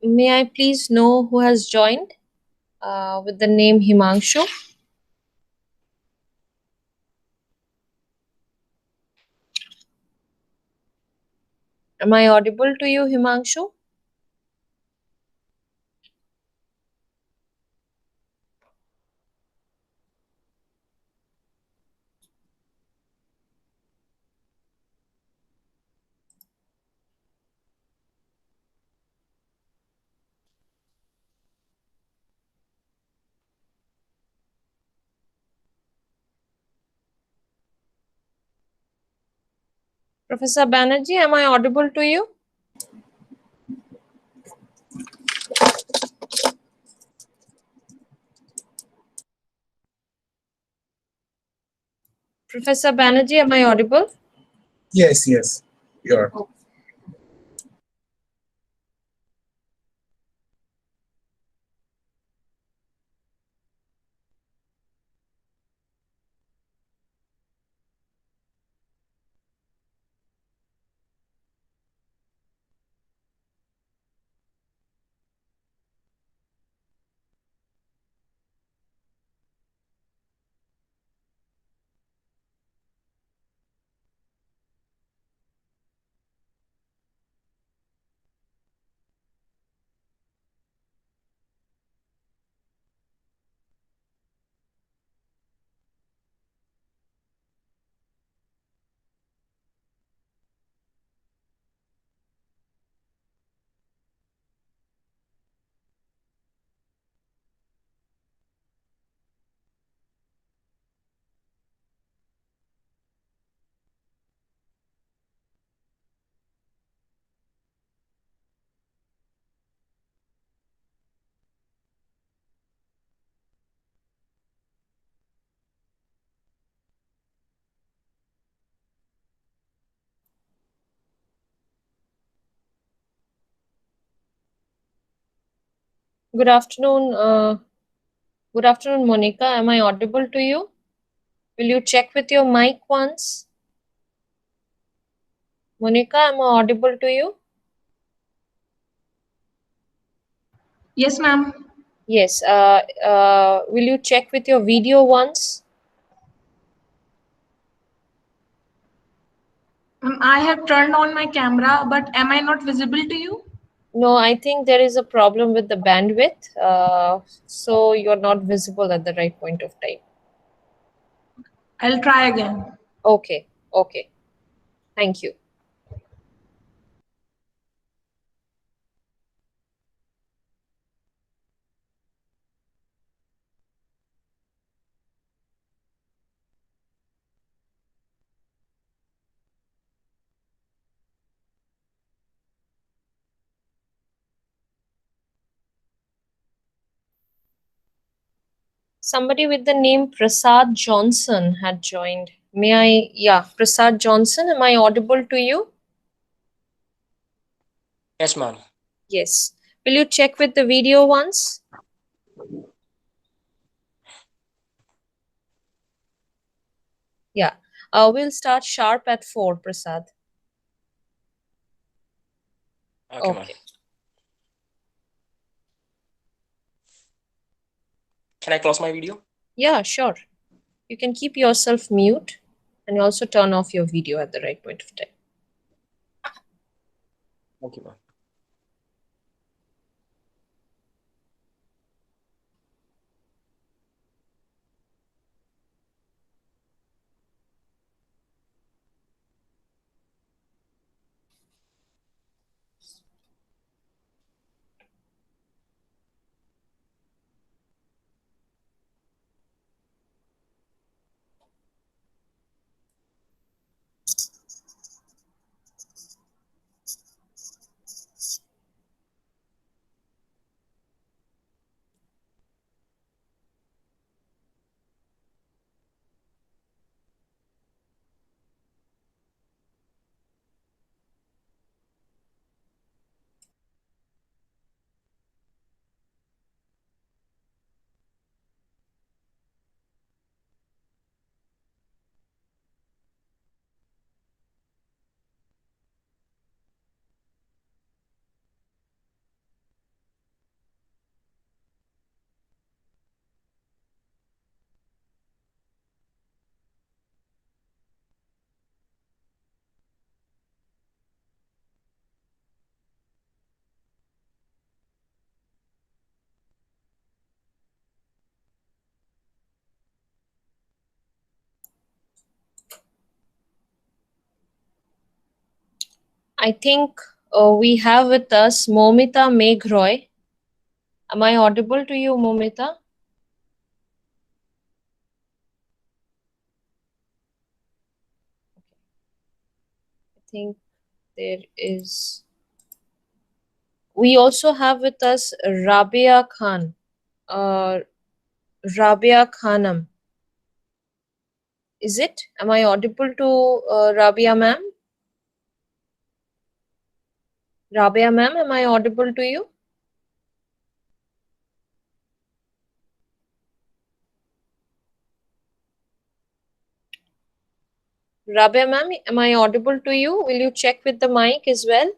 May I please know who has joined with the name Himanshu? Am I audible to you, Himanshu? Professor Banerjee, am I audible to you? Professor Banerjee, am I audible? Yes, you're. Good afternoon. Good afternoon, Monika. Am I audible to you? Will you check with your mic once? Monika, am I audible to you? Yes, ma'am. Yes. Will you check with your video once? I have turned on my camera, but am I not visible to you? No, I think there is a problem with the bandwidth. So you're not visible at the right point of time. I'll try again. Okay. Okay. Thank you. Somebody with the name Prasad Johnson had joined. May I? Yeah, Prasad Johnson, am I audible to you? Yes, ma'am. Yes. Will you check with the video once? Yeah. We'll start sharp at 4, Prasad. Okay, ma'am. Can I close my video? Yeah, sure. You can keep yourself mute and also turn off your video at the right point of time. Okay, ma'am. I think we have with us Momita Meghroy. Am I audible to you, Momita? I think there is. We also have with us Rabia Khan. Uh, Rabia Khanam. Is it? Am I audible to Rabia ma'am? Rabia ma'am, am I audible to you? Rabia ma'am, am I audible to you? Will you check with the mic as well?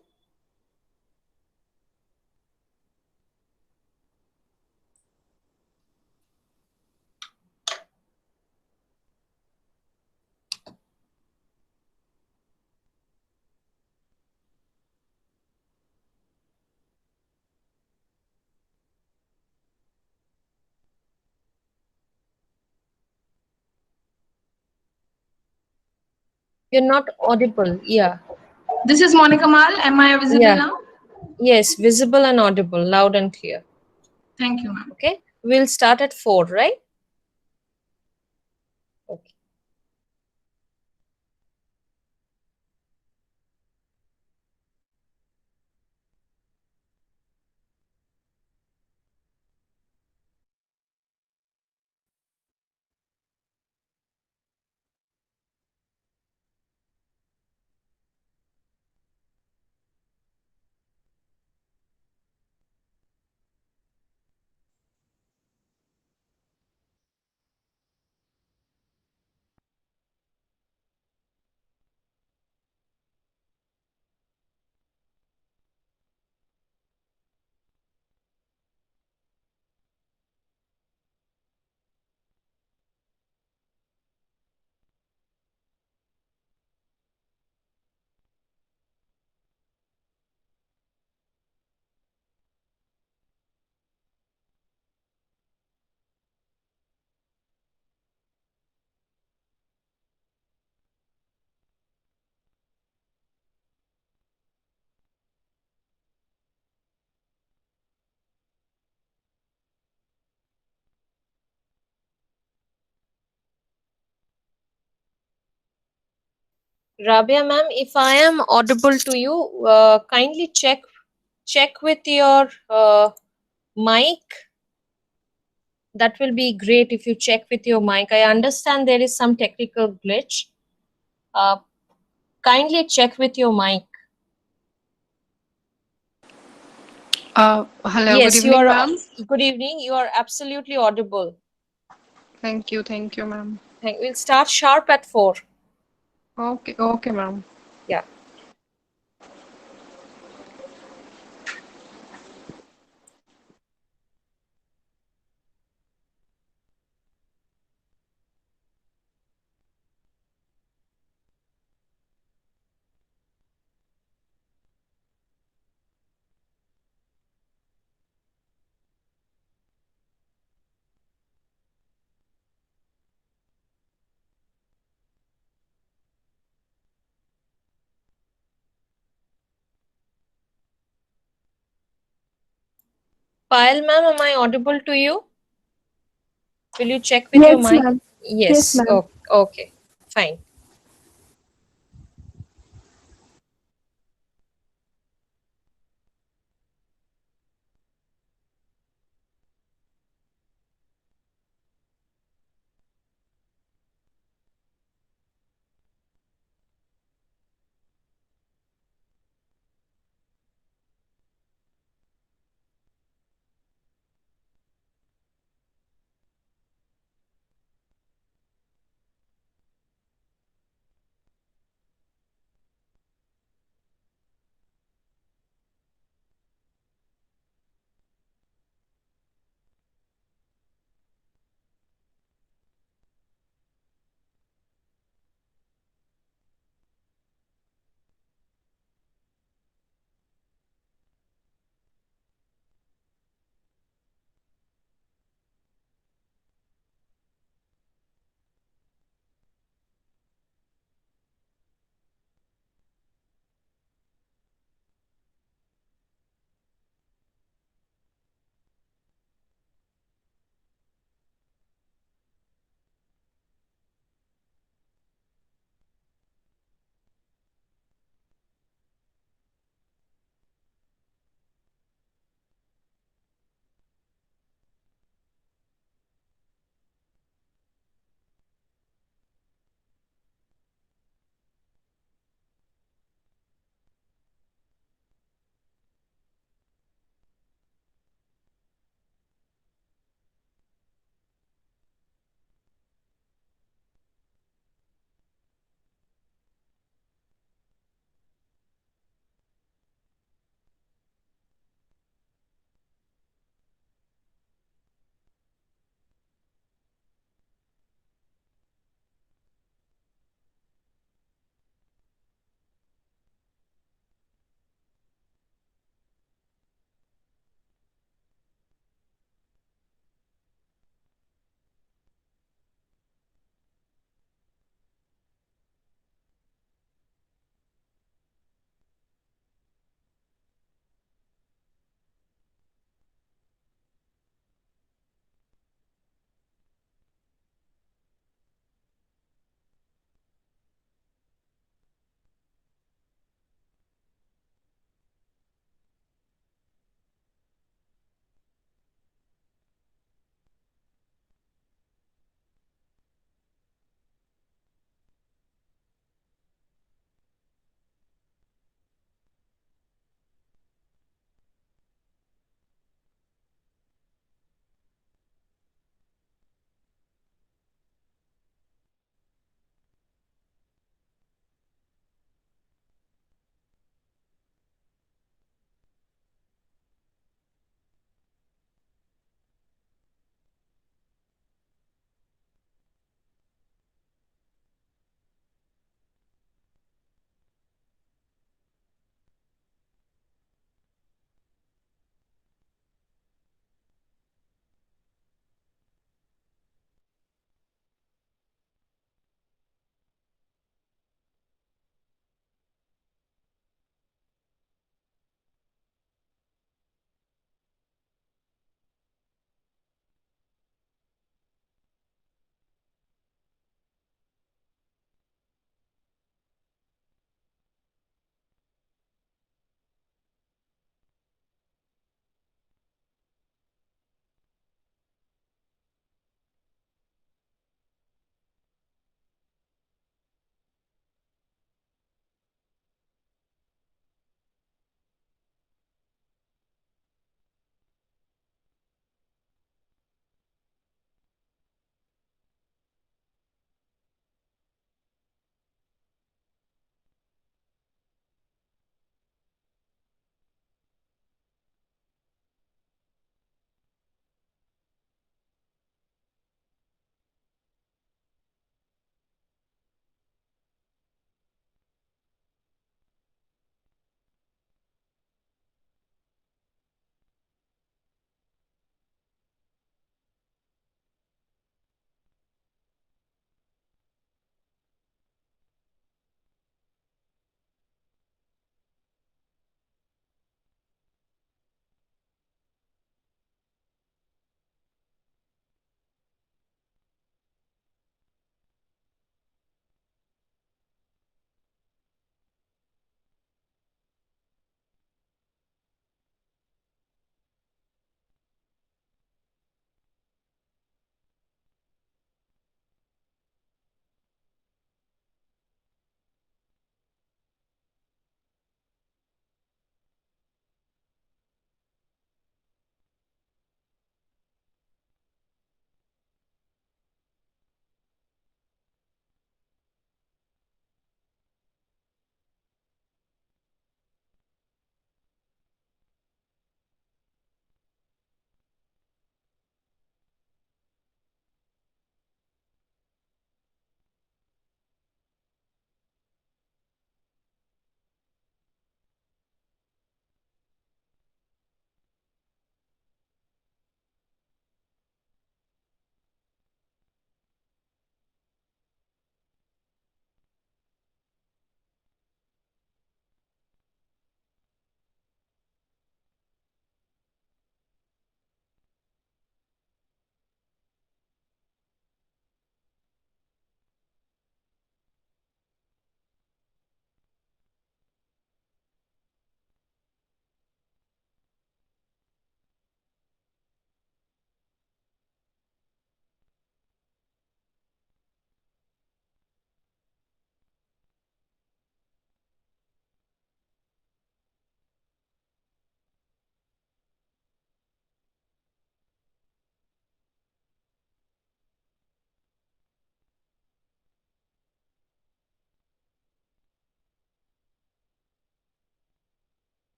You're not audible. Yeah. This is Monika Maal. Am I visible Yeah. now? Yes, visible and audible, loud and clear. Thank you, ma'am. Okay. We'll start at 4, right? Okay. Rabia ma'am, if I am audible to you, kindly check with your mic. That will be great if you check with your mic. I understand there is some technical glitch. Kindly check with your mic. Hello, good Yes, you evening, are. ma'am. Good evening. You are absolutely audible. Thank you, ma'am. We'll start sharp at 4. Okay, ma'am. Yeah. Payal ma'am, am I audible to you? Will you check with your Yes, mic? ma'am. Yes. Yes, ma'am. Okay. Fine.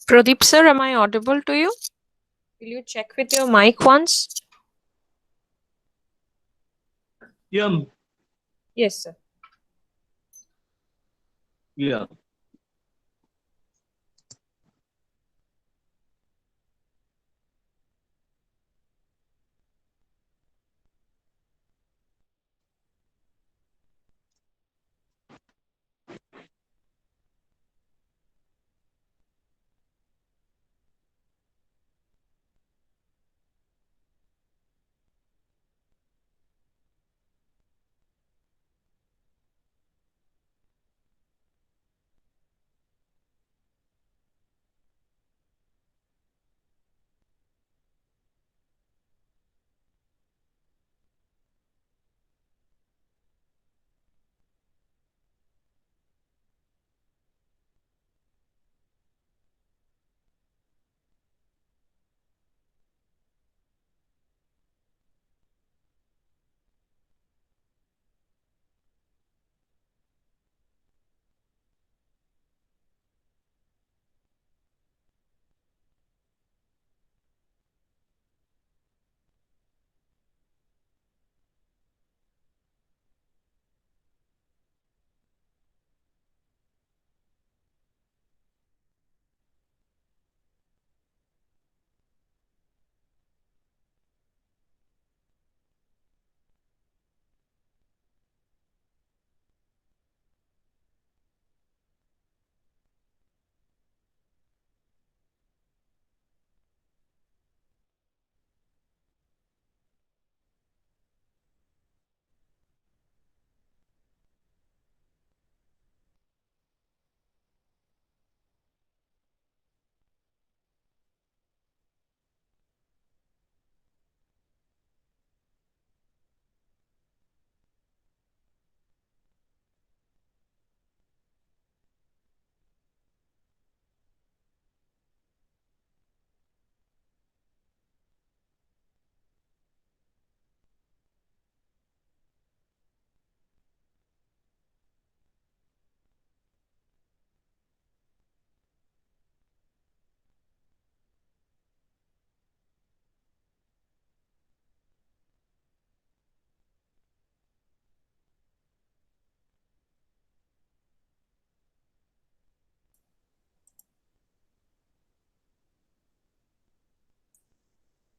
Pradeep sir, am I audible to you? Will you check with your mic once? Yeah, Yes, sir. yeah.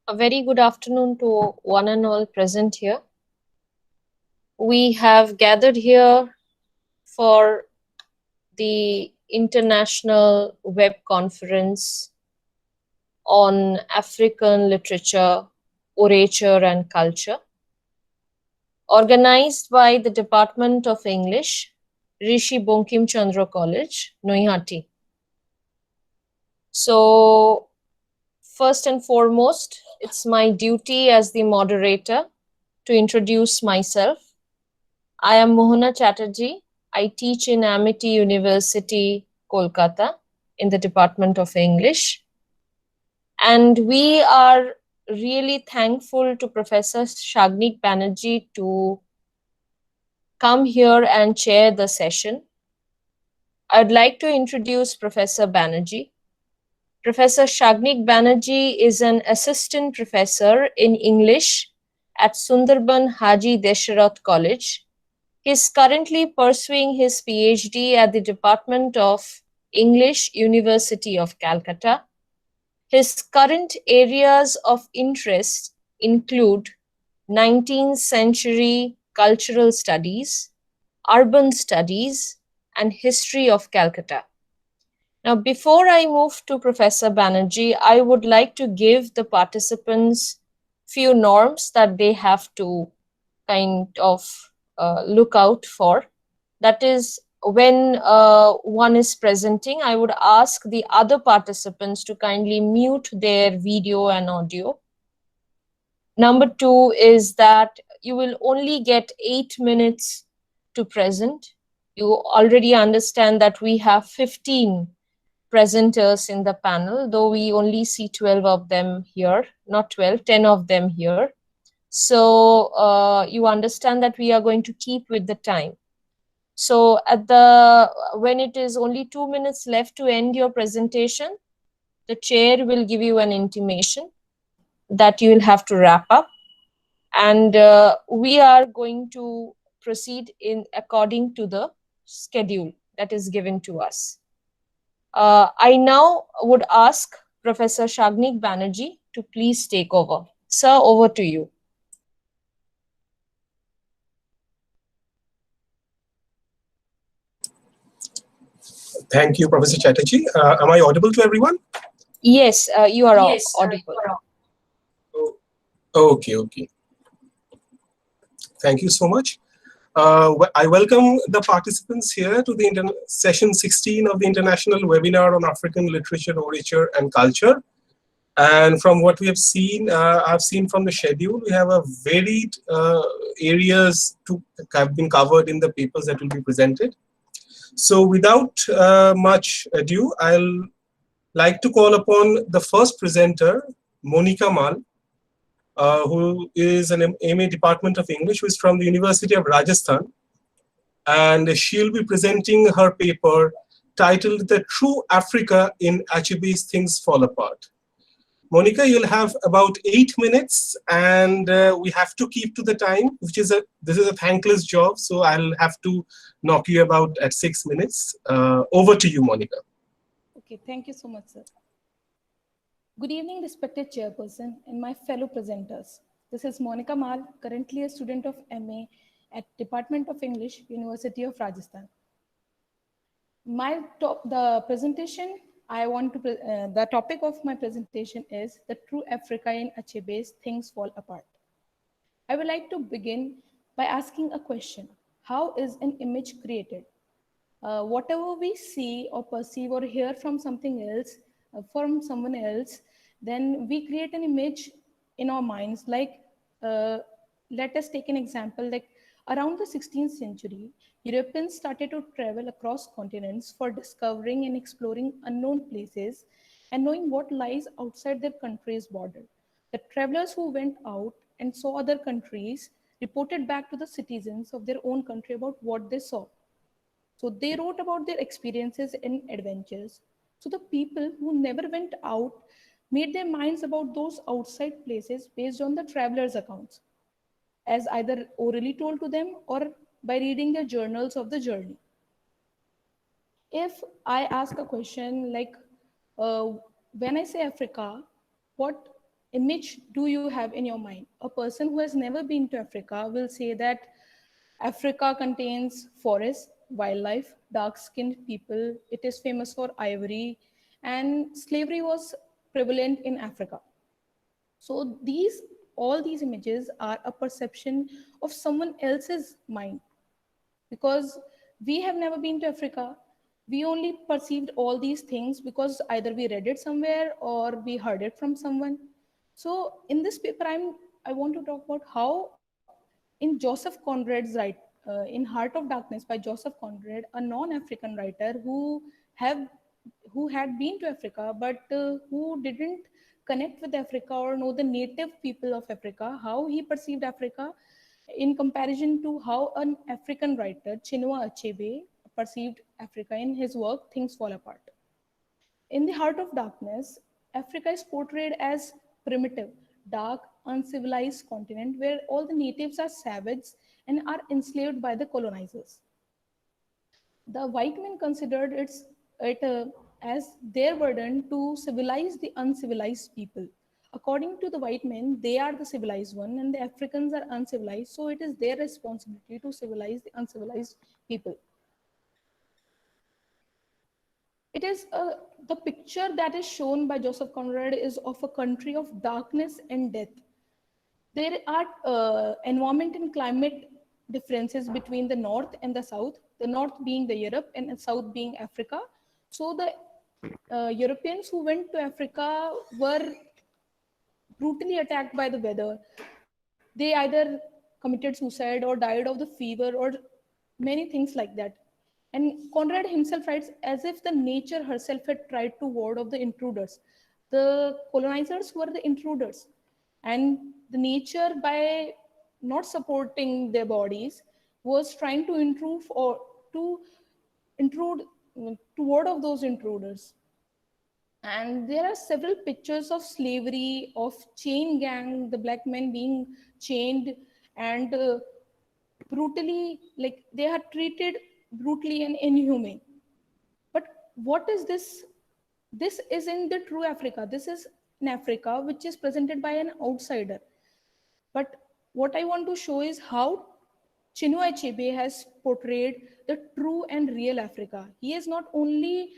A very good afternoon to one and all present here. We have gathered here for the International Web Conference on African Literature, Orature and Culture, organized by the Department of English, Rishi Bankim Chandra College, Naihati. So, first and foremost, it's my duty as the moderator to introduce myself. I am Mohona Chatterjee. I teach in Amity University, Kolkata, in the Department of English. And we are really thankful to Professor Sagnik Banerjee to come here and chair the session. I'd like to introduce Professor Banerjee. Professor Sagnik Banerjee is an assistant professor in English at Sundarban Hazi Desarat College. He is currently pursuing his PhD at the Department of English, University of Calcutta. His current areas of interest include 19th century cultural studies, urban studies, and history of Calcutta. Now, before I move to Professor Banerjee, I would like to give the participants few norms that they have to kind of look out for. That is, when one is presenting, I would ask the other participants to kindly mute their video and audio. Number two is that you will only get 8 minutes to present. You already understand that we have 15 presenters in the panel, though we only see 12 of them here, not 12, 10 of them here. So you understand that we are going to keep with the time. So when it is only 2 minutes left to end your presentation, the chair will give you an intimation that you will have to wrap up. And we are going to proceed in according to the schedule that is given to us. I now would ask Professor Sagnik Banerjee to please take over. Sir, over to you. Thank you, Professor Chatterjee. Am I audible to everyone? Yes, you are audible. Okay. Thank you so much. I welcome the participants here to the session 16 of the International Webinar on African Literature, Orature, and Culture. And from what we have seen, I've seen from the schedule, we have a varied areas to have been covered in the papers that will be presented. So without much ado, I'll like to call upon the first presenter, Monika Maal, who is an MA Department of English, who is from the University of Rajasthan. And she'll be presenting her paper titled The True Africa in Achebe's Things Fall Apart. Monika, you'll have about 8 minutes, and we have to keep to the time, this is a thankless job, so I'll have to knock you about at 6 minutes. Over to you, Monika. Okay, thank you so much, sir. Good evening, respected chairperson and my fellow presenters. This is Monika Maal, currently a student of MA at Department of English, University of Rajasthan. The topic of my presentation is The True Africa in Achebe's Things Fall Apart. I would like to begin by asking a question. How is an image created? Whatever we see or perceive or hear from something else, from someone else, then we create an image in our minds. Like, let us take an example, like around the 16th century, Europeans started to travel across continents for discovering and exploring unknown places and knowing what lies outside their country's border. The travelers who went out and saw other countries reported back to the citizens of their own country about what they saw. So they wrote about their experiences and adventures. So the people who never went out made their minds about those outside places based on the travelers' accounts, as either orally told to them or by reading their journals of the journey. If I ask a question like, when I say Africa, what image do you have in your mind? A person who has never been to Africa will say that Africa contains forests, wildlife, dark-skinned people. It is famous for ivory, and slavery was prevalent in Africa. So all these images are a perception of someone else's mind, because we have never been to Africa. We only perceived all these things because either we read it somewhere or we heard it from someone. So in this paper, I want to talk about how in Joseph Conrad's in Heart of Darkness by Joseph Conrad, a non-African writer who had been to Africa, but who didn't connect with Africa or know the native people of Africa, how he perceived Africa in comparison to how an African writer, Chino Achebe, perceived Africa in his work, Things Fall Apart. In the Heart of Darkness, Africa is portrayed as primitive, dark, uncivilized continent where all the natives are savage and are enslaved by the colonizers. The white men considered it as their burden to civilize the uncivilized people. According to the white men, they are the civilized one and the Africans are uncivilized, so it is their responsibility to civilize the uncivilized people. It is the picture that is shown by Joseph Conrad is of a country of darkness and death. There are environment and climate differences between the north and the south, the north being the Europe and the south being Africa. So the Europeans who went to Africa were brutally attacked by the weather. They either committed suicide or died of the fever or many things like that. And Conrad himself writes as if the nature herself had tried to ward off the intruders. The colonizers were the intruders, and the nature, by not supporting their bodies, was trying to intrude or to intrude, to ward off those intruders. And there are several pictures of slavery, of chain gang, the black men being chained and brutally, like they are treated brutally and inhumane. But what is this? This isn't the true Africa. This is an Africa which is presented by an outsider. But what I want to show is how Chino Achebe has portrayed the true and real Africa. He has not only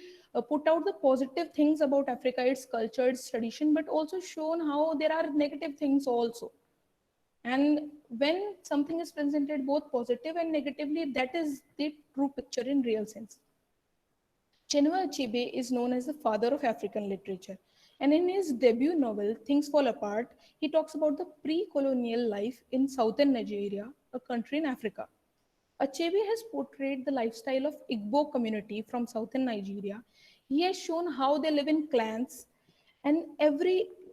put out the positive things about Africa, its culture, its tradition, but also shown how there are negative things also. And when something is presented both positive and negatively, that is the true picture in real sense. Chino Achebe is known as the father of African literature. And in his debut novel, Things Fall Apart, he talks about the pre-colonial life in southern Nigeria, a country in Africa. Achebe has portrayed the lifestyle of Igbo community from southern Nigeria. He has shown how they live in clans, and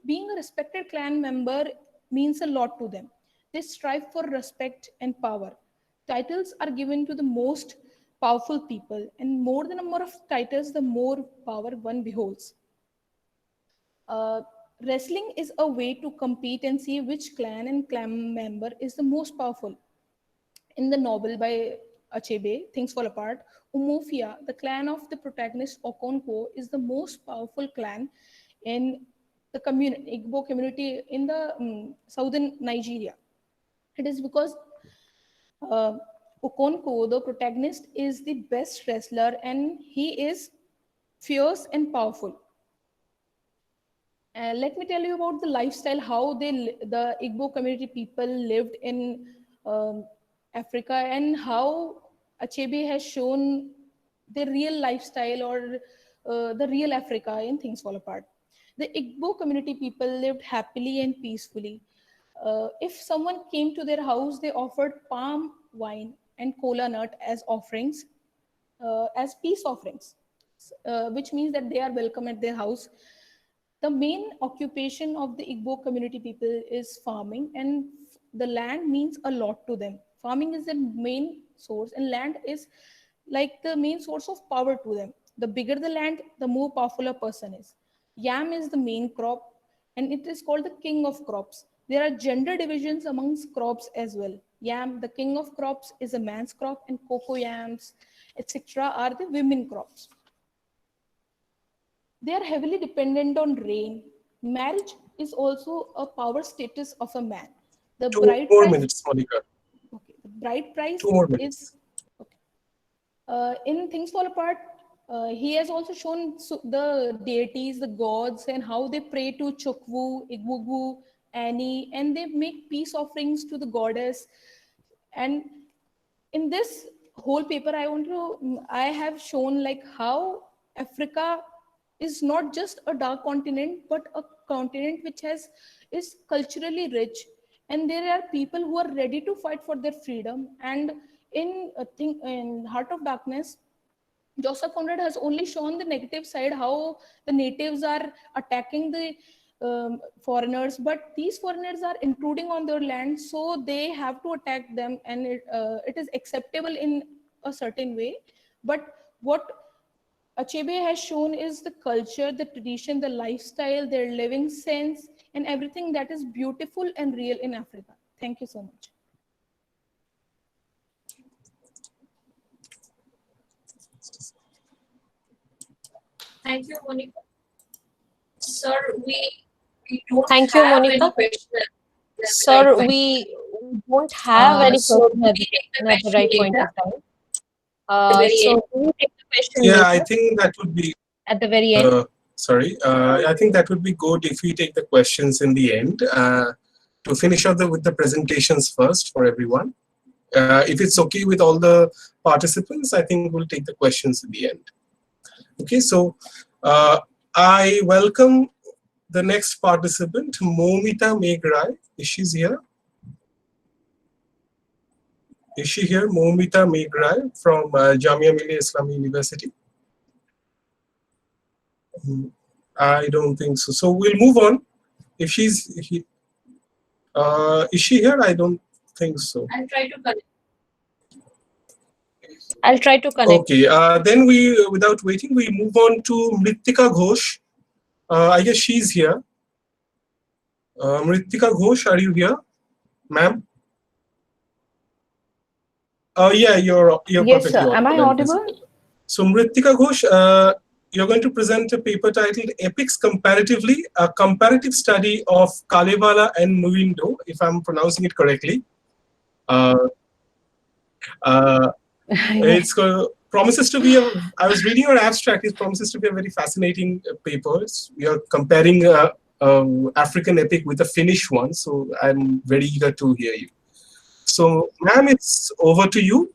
being a respected clan member means a lot to them. They strive for respect and power. Titles are given to the most powerful people, and more the number of titles, the more power one beholds. Wrestling is a way to compete and see which clan and clan member is the most powerful. In the novel by Achebe, Things Fall Apart, Umofia, the clan of the protagonist Okonkwo, is the most powerful clan in the Igbo community in the southern Nigeria. It is because Okonkwo, the protagonist, is the best wrestler and he is fierce and powerful. Let me tell you about the lifestyle, how the Igbo community people lived in Africa, and how Achebe has shown the real lifestyle or the real Africa in Things Fall Apart. The Igbo community people lived happily and peacefully. If someone came to their house, they offered palm wine and kola nut as offerings, as peace offerings, which means that they are welcome at their house. The main occupation of the Igbo community people is farming, and the land means a lot to them. Farming is the main source, and land is like the main source of power to them. The bigger the land, the more powerful a person is. Yam is the main crop, and it is called the king of crops. There are gender divisions amongst crops as well. Yam, the king of crops, is a man's crop, and cocoa yams, etc., are the women crops. They are heavily dependent on rain. Marriage is also a power status of a man. The Two bride more price. minutes, Monika. Okay. The bride price 2 more minutes. is okay. In Things Fall Apart, he has also shown the deities, the gods, and how they pray to Chukwu, Igwugwu, Annie, and they make peace offerings to the goddess. And in this whole paper, I have shown like how Africa is not just a dark continent, but a continent which is culturally rich, and there are people who are ready to fight for their freedom. And in Heart of Darkness, Joseph Conrad has only shown the negative side, how the natives are attacking the foreigners, but these foreigners are intruding on their land, so they have to attack them, and it is acceptable in a certain way. But what Achebe has shown is the culture, the tradition, the lifestyle, their living sense, and everything that is beautiful and real in Africa. Thank you so much. Thank you, Monika. Sir, we don't Thank you, have Monika. Sir, we don't have any question at the right point of time. So can you take the question Yeah, later, I think that would be. at the very end? Sorry, I think that would be good if we take the questions in the end to finish up with the presentations first for everyone. If it's okay with all the participants, I think we'll take the questions in the end. Okay, so I welcome the next participant, Momita Megrai. Is she here? Is she here? Momita Megrai from Jamia Millia Islamic University. I don't think so. So we'll move on. If she's, is she here? I don't think so. I'll try to connect. I'll try to connect. Okay, then we, without waiting, we move on to Mritika Ghosh. I guess she's here. Mritika Ghosh, are you here, ma'am? Yeah, you're Yes, perfectly sir. Am I audible and audible? visible. So Mritika Ghosh, you're going to present a paper titled Epics Comparatively, a comparative study of Kalevala and Muvindo, if I'm pronouncing it correctly. It's promises to be I was reading your abstract, it promises to be a very fascinating paper. We are comparing African epic with a Finnish one, so I'm very eager to hear you. So ma'am, it's over to you.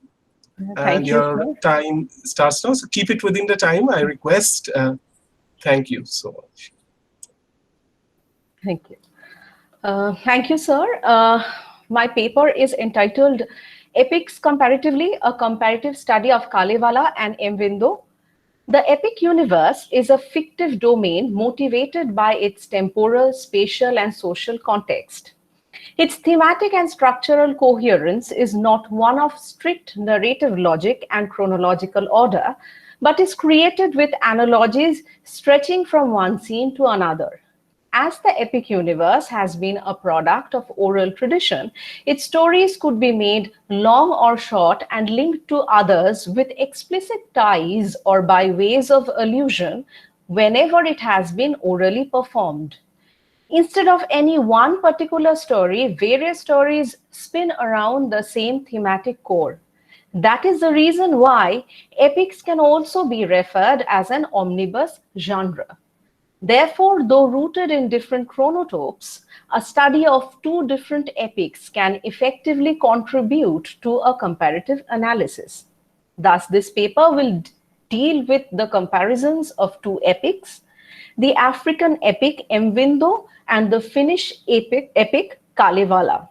And your time starts now, so keep it within the time, I request. Thank you so much. Thank you. Thank you, sir. My paper is entitled Epics Comparatively, a comparative study of Kalevala and Mvindo. The epic universe is a fictive domain motivated by its temporal, spatial, and social context. Its thematic and structural coherence is not one of strict narrative logic and chronological order, but is created with analogies stretching from one scene to another. As the epic universe has been a product of oral tradition, its stories could be made long or short and linked to others with explicit ties or by ways of allusion whenever it has been orally performed. Instead of any one particular story, various stories spin around the same thematic core. That is the reason why epics can also be referred as an omnibus genre. Therefore, though rooted in different chronotopes, a study of two different epics can effectively contribute to a comparative analysis. Thus, this paper will deal with the comparisons of two epics, the African epic Mvindo and the Finnish epic Kalevala.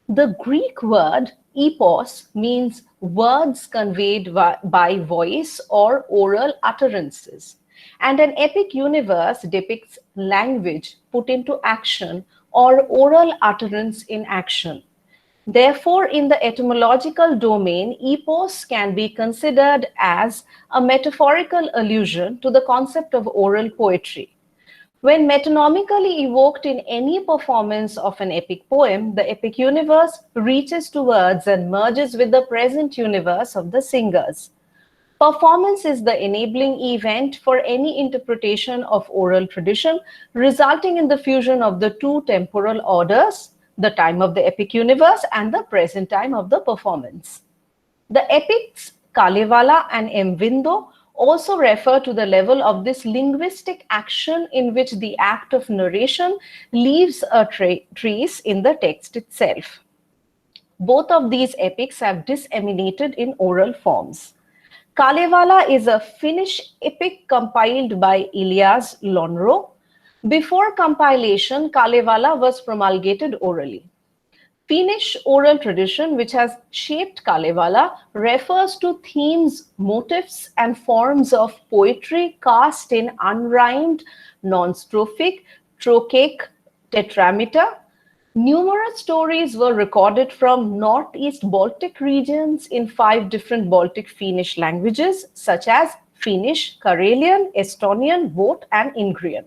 The Greek word epos means words conveyed by voice or oral utterances. And an epic universe depicts language put into action or oral utterance in action. Therefore, in the etymological domain, epos can be considered as a metaphorical allusion to the concept of oral poetry. When metonymically evoked in any performance of an epic poem, the epic universe reaches towards and merges with the present universe of the singers. Performance is the enabling event for any interpretation of oral tradition, resulting in the fusion of the two temporal orders, the time of the epic universe and the present time of the performance. The epics Kalevala and Mvindo also refer to the level of this linguistic action in which the act of narration leaves a trace in the text itself. Both of these epics have disseminated in oral forms. Kalevala is a Finnish epic compiled by Elias Lonro. Before compilation, Kalevala was promulgated orally. Finnish oral tradition, which has shaped Kalevala, refers to themes, motifs, and forms of poetry cast in unrhymed, non-strophic, trochaic tetrameter. Numerous stories were recorded from Northeast Baltic regions in 5 different Baltic Finnish languages, such as Finnish, Karelian, Estonian, Vot, and Ingrian.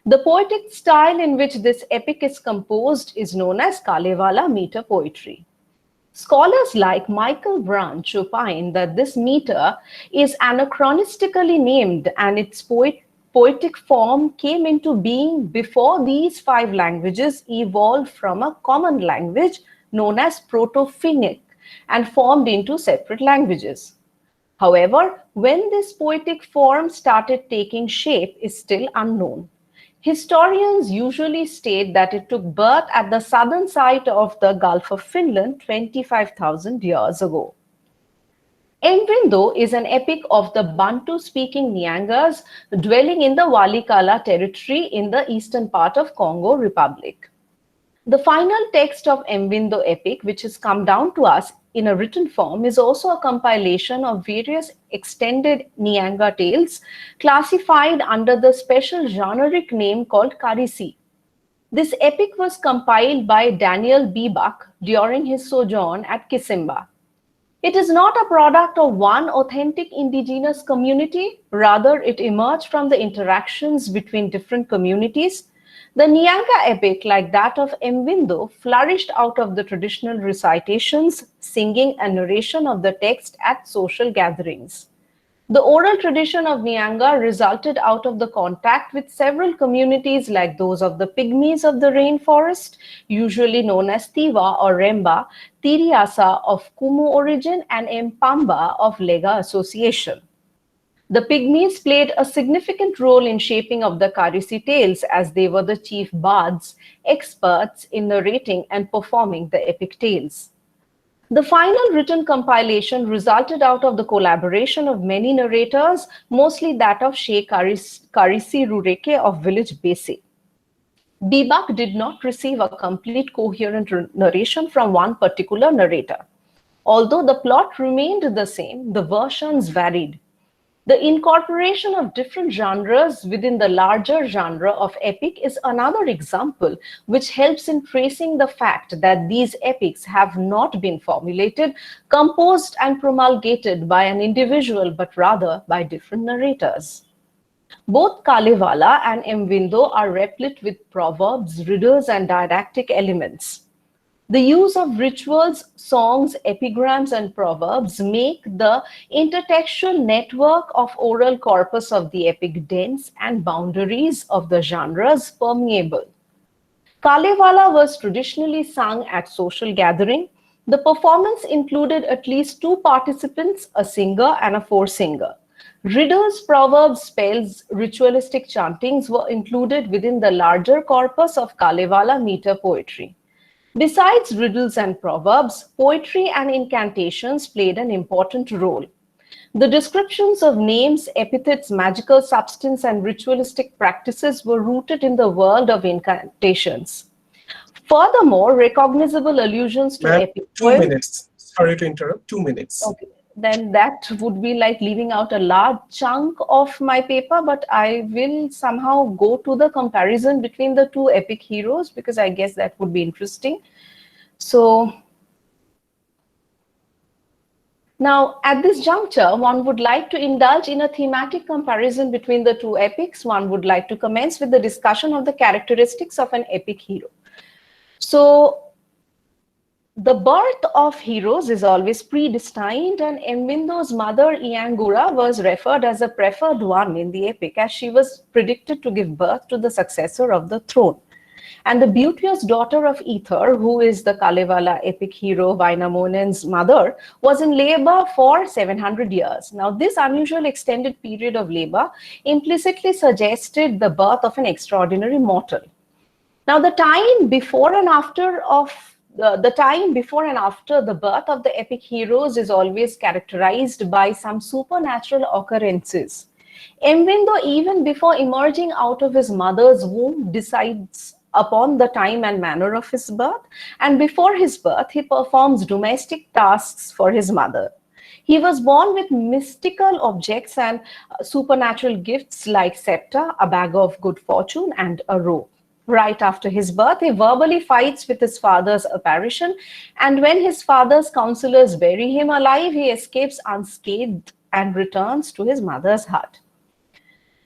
The poetic style in which this epic is composed is known as Kalevala meter poetry. Scholars like Michael Branch opine that this meter is anachronistically named and its poetic form came into being before these 5 languages evolved from a common language known as Proto-Finnic and formed into separate languages. However, when this poetic form started taking shape is still unknown. Historians usually state that it took birth at the southern side of the Gulf of Finland 25,000 years ago. Mvindo is an epic of the Bantu-speaking Nyangas dwelling in the Walikala territory in the eastern part of Congo Republic. The final text of Mvindo epic, which has come down to us in a written form, is also a compilation of various extended Nyanga tales classified under the special generic name called Karisi. This epic was compiled by Daniel B. Buck during his sojourn at Kisimba. It is not a product of one authentic indigenous community, rather it emerged from the interactions between different communities. The Nyanga epic, like that of Mvindo, flourished out of the traditional recitations, singing and narration of the text at social gatherings. The oral tradition of Nyanga resulted out of the contact with several communities like those of the Pygmies of the rainforest, usually known as Tiva or Remba, Tiriasa of Kumu origin, and Mpamba of Lega association. The Pygmies played a significant role in shaping of the Karisi tales as they were the chief bards, experts in narrating and performing the epic tales. The final written compilation resulted out of the collaboration of many narrators, mostly that of Sheikh Karisi Rureke of village Bese. Bibak did not receive a complete coherent narration from one particular narrator. Although the plot remained the same, the versions varied. The incorporation of different genres within the larger genre of epic is another example which helps in tracing the fact that these epics have not been formulated, composed and promulgated by an individual but rather by different narrators. Both Kalevala and Mvindo are replete with proverbs, riddles and didactic elements. The use of rituals, songs, epigrams, and proverbs make the intertextual network of oral corpus of the epic dense and boundaries of the genres permeable. Kalevala was traditionally sung at social gathering. The performance included at least 2 participants, a singer and a foresinger. Riddles, proverbs, spells, ritualistic chantings were included within the larger corpus of Kalevala meter poetry. Besides riddles and proverbs, poetry and incantations played an important role. The descriptions of names, epithets, magical substance, and ritualistic practices were rooted in the world of incantations. Furthermore, recognizable allusions to epic 2 poems. minutes. Sorry to interrupt. 2 minutes. Okay. Then that would be like leaving out a large chunk of my paper, but I will somehow go to the comparison between the 2 epic heroes because I guess that would be interesting. So now at this juncture, one would like to indulge in a thematic comparison between the 2 epics. One would like to commence with the discussion of the characteristics of an epic hero. So the birth of heroes is always predestined, and Mvindo's mother, Iangura, was referred as a preferred one in the epic as she was predicted to give birth to the successor of the throne. And the beauteous daughter of Ether, who is the Kalevala epic hero Vainamonen's mother, was in labor for 700 years. Now, this unusual extended period of labor implicitly suggested the birth of an extraordinary mortal. Now, the time before and after the birth of the epic heroes is always characterized by some supernatural occurrences. Mvindo, even before emerging out of his mother's womb, decides upon the time and manner of his birth, and before his birth, he performs domestic tasks for his mother. He was born with mystical objects and supernatural gifts like scepter, a bag of good fortune, and a robe. Right after his birth, he verbally fights with his father's apparition, and when his father's counselors bury him alive, he escapes unscathed and returns to his mother's hut.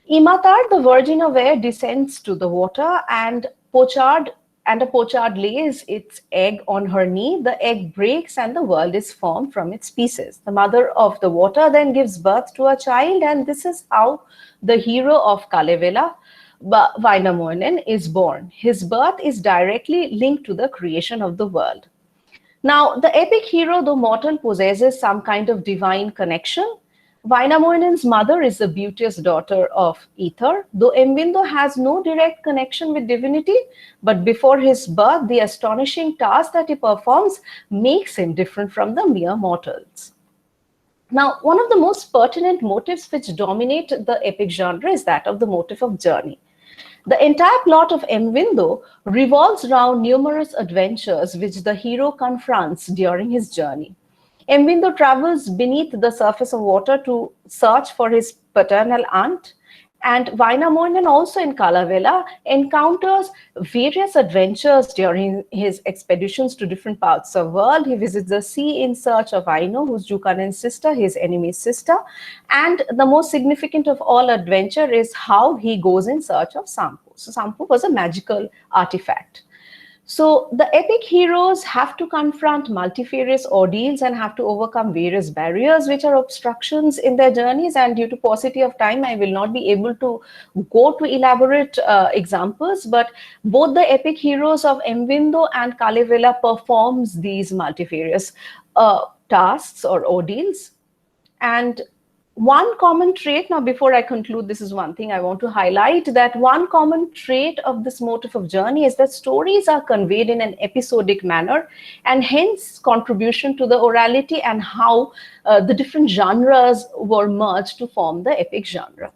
Imatar, the virgin of air, descends to the water, and a pochard lays its egg on her knee. The egg breaks and the world is formed from its pieces. The mother of the water then gives birth to a child, and this is how the hero of Kalevala, Vainamoinen, is born. His birth is directly linked to the creation of the world. Now, the epic hero, though mortal, possesses some kind of divine connection. Vainamoinen's mother is the beauteous daughter of Ether, though Mvindo has no direct connection with divinity, but before his birth, the astonishing task that he performs makes him different from the mere mortals. Now, one of the most pertinent motives which dominate the epic genre is that of the motive of journey. The entire plot of Mvindo revolves around numerous adventures which the hero confronts during his journey. Mvindo travels beneath the surface of water to search for his paternal aunt, And Vainamoinen, also in Kalevala, encounters various adventures during his expeditions to different parts of the world. He visits the sea in search of Aino, who's Jukanen's sister, his enemy's sister. And the most significant of all adventure is how he goes in search of Sampo. So Sampo was a magical artifact. So the epic heroes have to confront multifarious ordeals and have to overcome various barriers which are obstructions in their journeys. And due to paucity of time, I will not be able to go to elaborate examples, but both the epic heroes of Mvindo and Kalevala performs these multifarious tasks or ordeals. And one common trait, now before I conclude, this is one thing I want to highlight, that one common trait of this motif of journey is that stories are conveyed in an episodic manner, and hence contribution to the orality and how the different genres were merged to form the epic genre.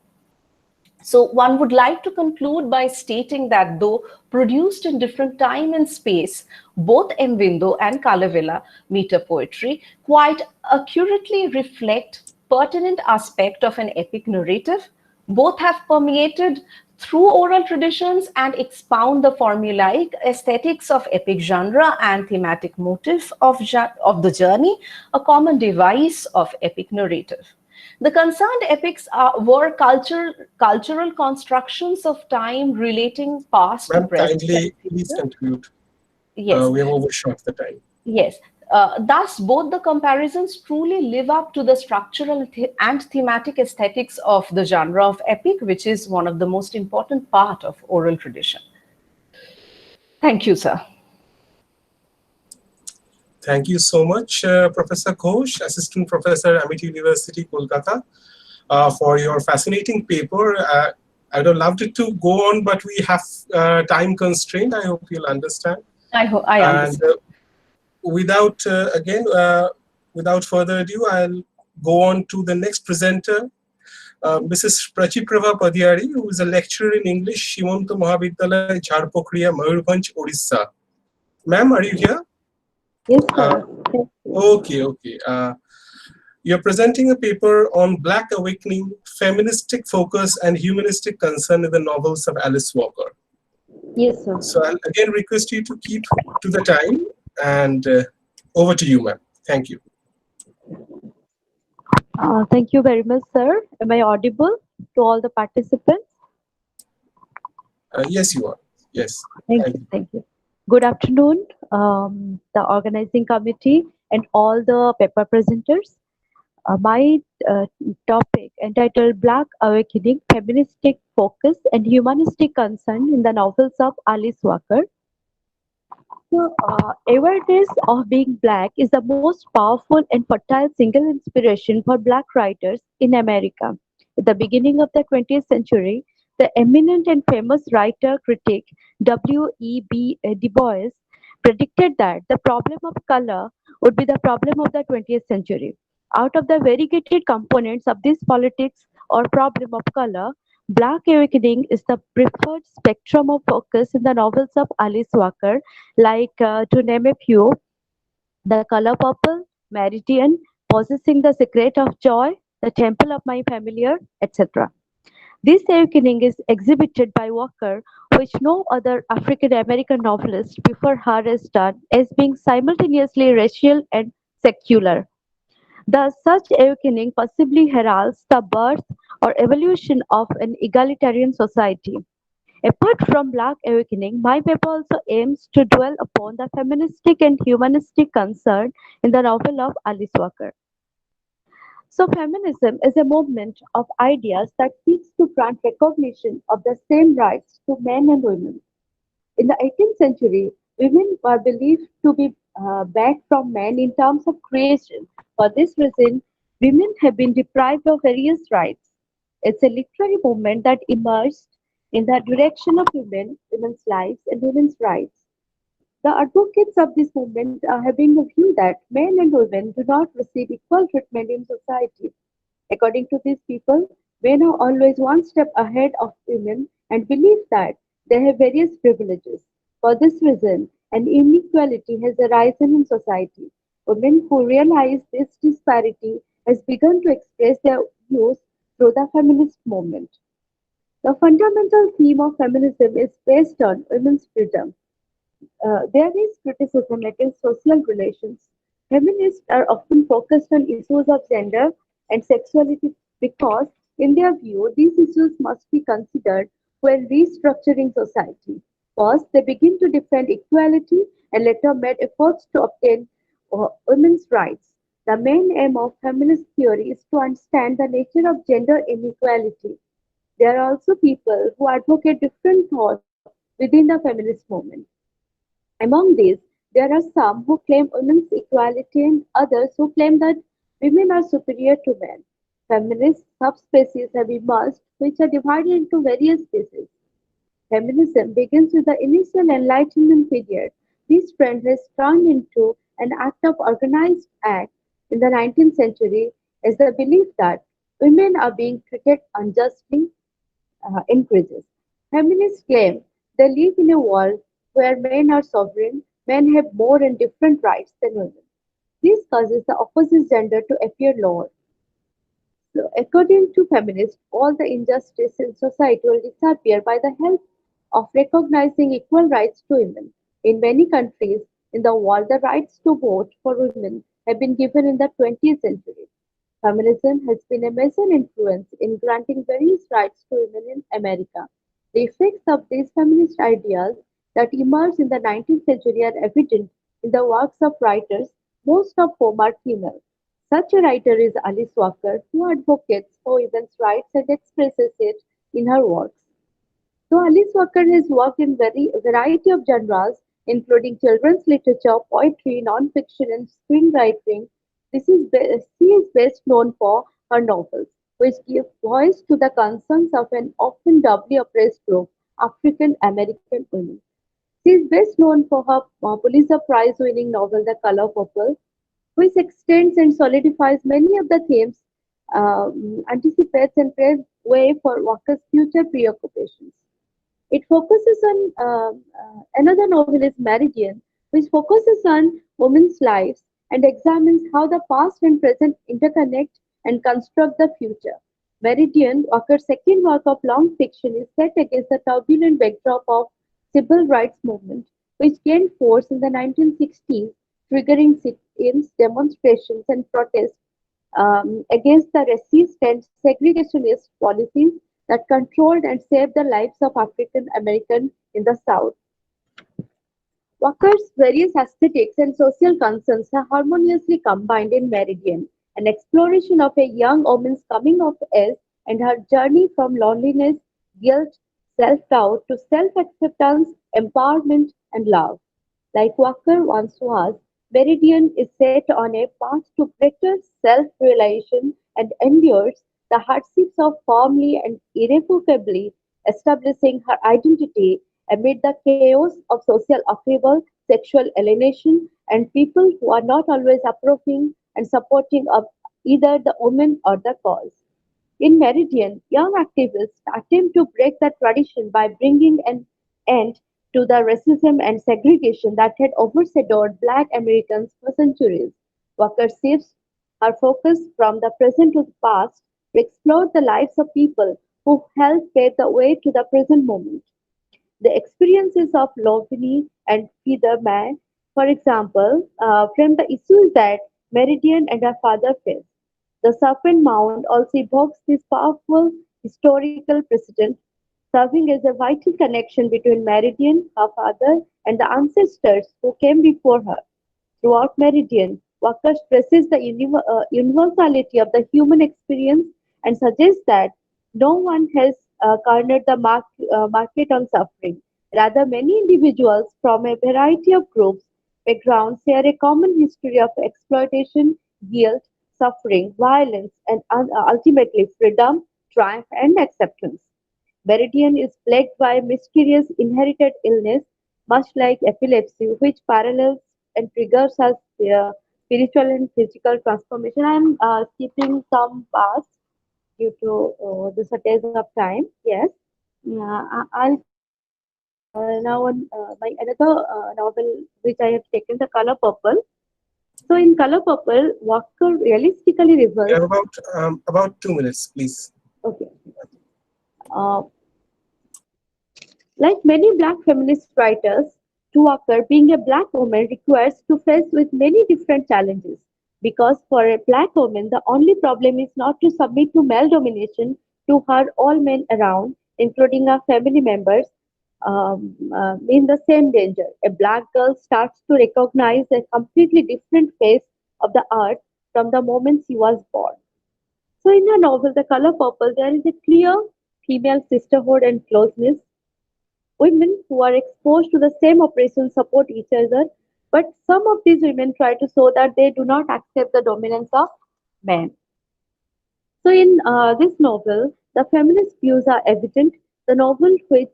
So one would like to conclude by stating that though produced in different time and space, both Mvindo and Kalevala meter poetry quite accurately reflect pertinent aspect of an epic narrative. Both have permeated through oral traditions and expound the formulaic aesthetics of epic genre and thematic motif of the journey, a common device of epic narrative. The concerned epics were cultural constructions of time relating past to present. Kindly please conclude. Yes. We have overshot the time. Yes. Thus, both the comparisons truly live up to the structural and thematic aesthetics of the genre of epic, which is one of the most important part of oral tradition. Thank you, sir. Thank you so much, Professor Ghosh, Assistant Professor, Amity University, Kolkata, for your fascinating paper. I would have loved it to go on, but we have time constraint. I hope you'll understand. I hope I understand. And without further ado, I'll go on to the next presenter, Mrs. Prachiprabha Padiyari, who is a lecturer in English, Shimanta Mahavidyalaya, Jharpokriya, Mayurbhanj, Odisha. Ma'am, are you here? Yes, sir. Okay. You're presenting a paper on Black Awakening, Feministic Focus and Humanistic Concern in the novels of Alice Walker. Yes, sir. So I'll again request you to keep to the time, and over to you, ma'am. Thank you. Thank you very much, sir. Am I audible to all the participants? Yes, you are. Yes. Thank you. Good afternoon, the organizing committee and all the paper presenters. My topic entitled Black Awakening, Feministic Focus and Humanistic Concern in the novels of Alice Walker. So, awareness of being Black is the most powerful and fertile single inspiration for Black writers in America. At the beginning of the 20th century, the eminent and famous writer critic W.E.B. Du Bois predicted that the problem of color would be the problem of the 20th century. Out of the variegated components of this politics or problem of color, Black Awakening is the preferred spectrum of focus in the novels of Alice Walker, like, to name a few, The Color Purple, Meridian, Possessing the Secret of Joy, The Temple of My Familiar, etc. This awakening is exhibited by Walker, which no other African American novelist before her has done, as being simultaneously racial and secular. Thus, such awakening possibly heralds the birth or evolution of an egalitarian society. Apart from Black Awakening, my paper also aims to dwell upon the feministic and humanistic concern in the novel of Alice Walker. So, feminism is a movement of ideas that seeks to grant recognition of the same rights to men and women. In the 18th century, women were believed to be back from men in terms of creation. For this reason, women have been deprived of various rights. It's a literary movement that emerged in the direction of women, women's lives, and women's rights. The advocates of this movement are having the view that men and women do not receive equal treatment in society. According to these people, men are always one step ahead of women and believe that they have various privileges. For this reason, an inequality has arisen in society. Women who realize this disparity has begun to express their views through the feminist movement. The fundamental theme of feminism is based on women's freedom. There is criticism against social relations. Feminists are often focused on issues of gender and sexuality because, in their view, these issues must be considered when restructuring society. First, they begin to defend equality and later made efforts to obtain women's rights. The main aim of feminist theory is to understand the nature of gender inequality. There are also people who advocate different thoughts within the feminist movement. Among these, there are some who claim women's equality and others who claim that women are superior to men. Feminist subspecies have emerged which are divided into various species. Feminism begins with the initial Enlightenment period. This trend has turned into an act of organized act in the 19th century as the belief that women are being treated unjustly increases. Feminists claim they live in a world where men are sovereign, men have more and different rights than women. This causes the opposite gender to appear lower. So, according to feminists, all the injustice in society will disappear by the help of recognizing equal rights to women. In many countries in the world, the rights to vote for women have been given in the 20th century. Feminism has been a major influence in granting various rights to women in America. The effects of these feminist ideas that emerged in the 19th century are evident in the works of writers, most of whom are female. Such a writer is Alice Walker, who advocates for women's rights and expresses it in her works. So Alice Walker has worked in very variety of genres, including children's literature, poetry, non-fiction, and screenwriting. She is best known for her novels, which give voice to the concerns of an often doubly oppressed group, African American women. She is best known for her Pulitzer Prize-winning novel *The Color Purple*, which extends and solidifies many of the themes, anticipates and paves way for Walker's future preoccupations. It focuses on another novel is Meridian, which focuses on women's lives and examines how the past and present interconnect and construct the future. Meridian, Walker's second work of long fiction, is set against the turbulent backdrop of civil rights movement, which gained force in the 1960s, triggering sit-ins, demonstrations, and protests against the racist and segregationist policies that controlled and saved the lives of African Americans in the South. Walker's various aesthetics and social concerns are harmoniously combined in Meridian, an exploration of a young woman's coming of age and her journey from loneliness, guilt, self-doubt to self-acceptance, empowerment, and love. Like Walker once was, Meridian is set on a path to greater self-realization and endures the hardships of firmly and irrevocably establishing her identity amid the chaos of social upheaval, sexual alienation, and people who are not always approving and supporting of either the woman or the cause. In Meridian, young activists attempt to break the tradition by bringing an end to the racism and segregation that had overshadowed Black Americans for centuries. Walker shifts her focus from the present to the past to explore the lives of people who helped pave the way to the present moment. The experiences of Lovini and Featherman, for example, frame the issues that Meridian and her father faced. The Serpent Mound also evokes this powerful historical precedent, serving as a vital connection between Meridian, her father, and the ancestors who came before her. Throughout Meridian, Walker stresses the universality of the human experience and suggests that no one has cornered the market on suffering. Rather, many individuals from a variety of groups, backgrounds share a common history of exploitation, guilt, suffering, violence, and ultimately freedom, triumph, and acceptance. Meridian is plagued by mysterious inherited illness, much like epilepsy, which parallels and triggers her spiritual and physical transformation. I am skipping some parts due to the shortage of time. Yes, I'll come now on my another novel which I have taken, The Color Purple. So in Color Purple, Walker realistically We reveals. have about 2 minutes, please. Okay. Uh, Like many black feminist writers, Tuaker, being a black woman requires to face with many different challenges. Because for a black woman, the only problem is not to submit to male domination to her all men around, including her family members, in the same danger. A black girl starts to recognize a completely different face of the earth from the moment she was born. So in the novel The Color Purple, there is a clear female sisterhood and closeness. Women who are exposed to the same oppression support each other, but some of these women try to show that they do not accept the dominance of men. So, in this novel, the feminist views are evident. The novel, which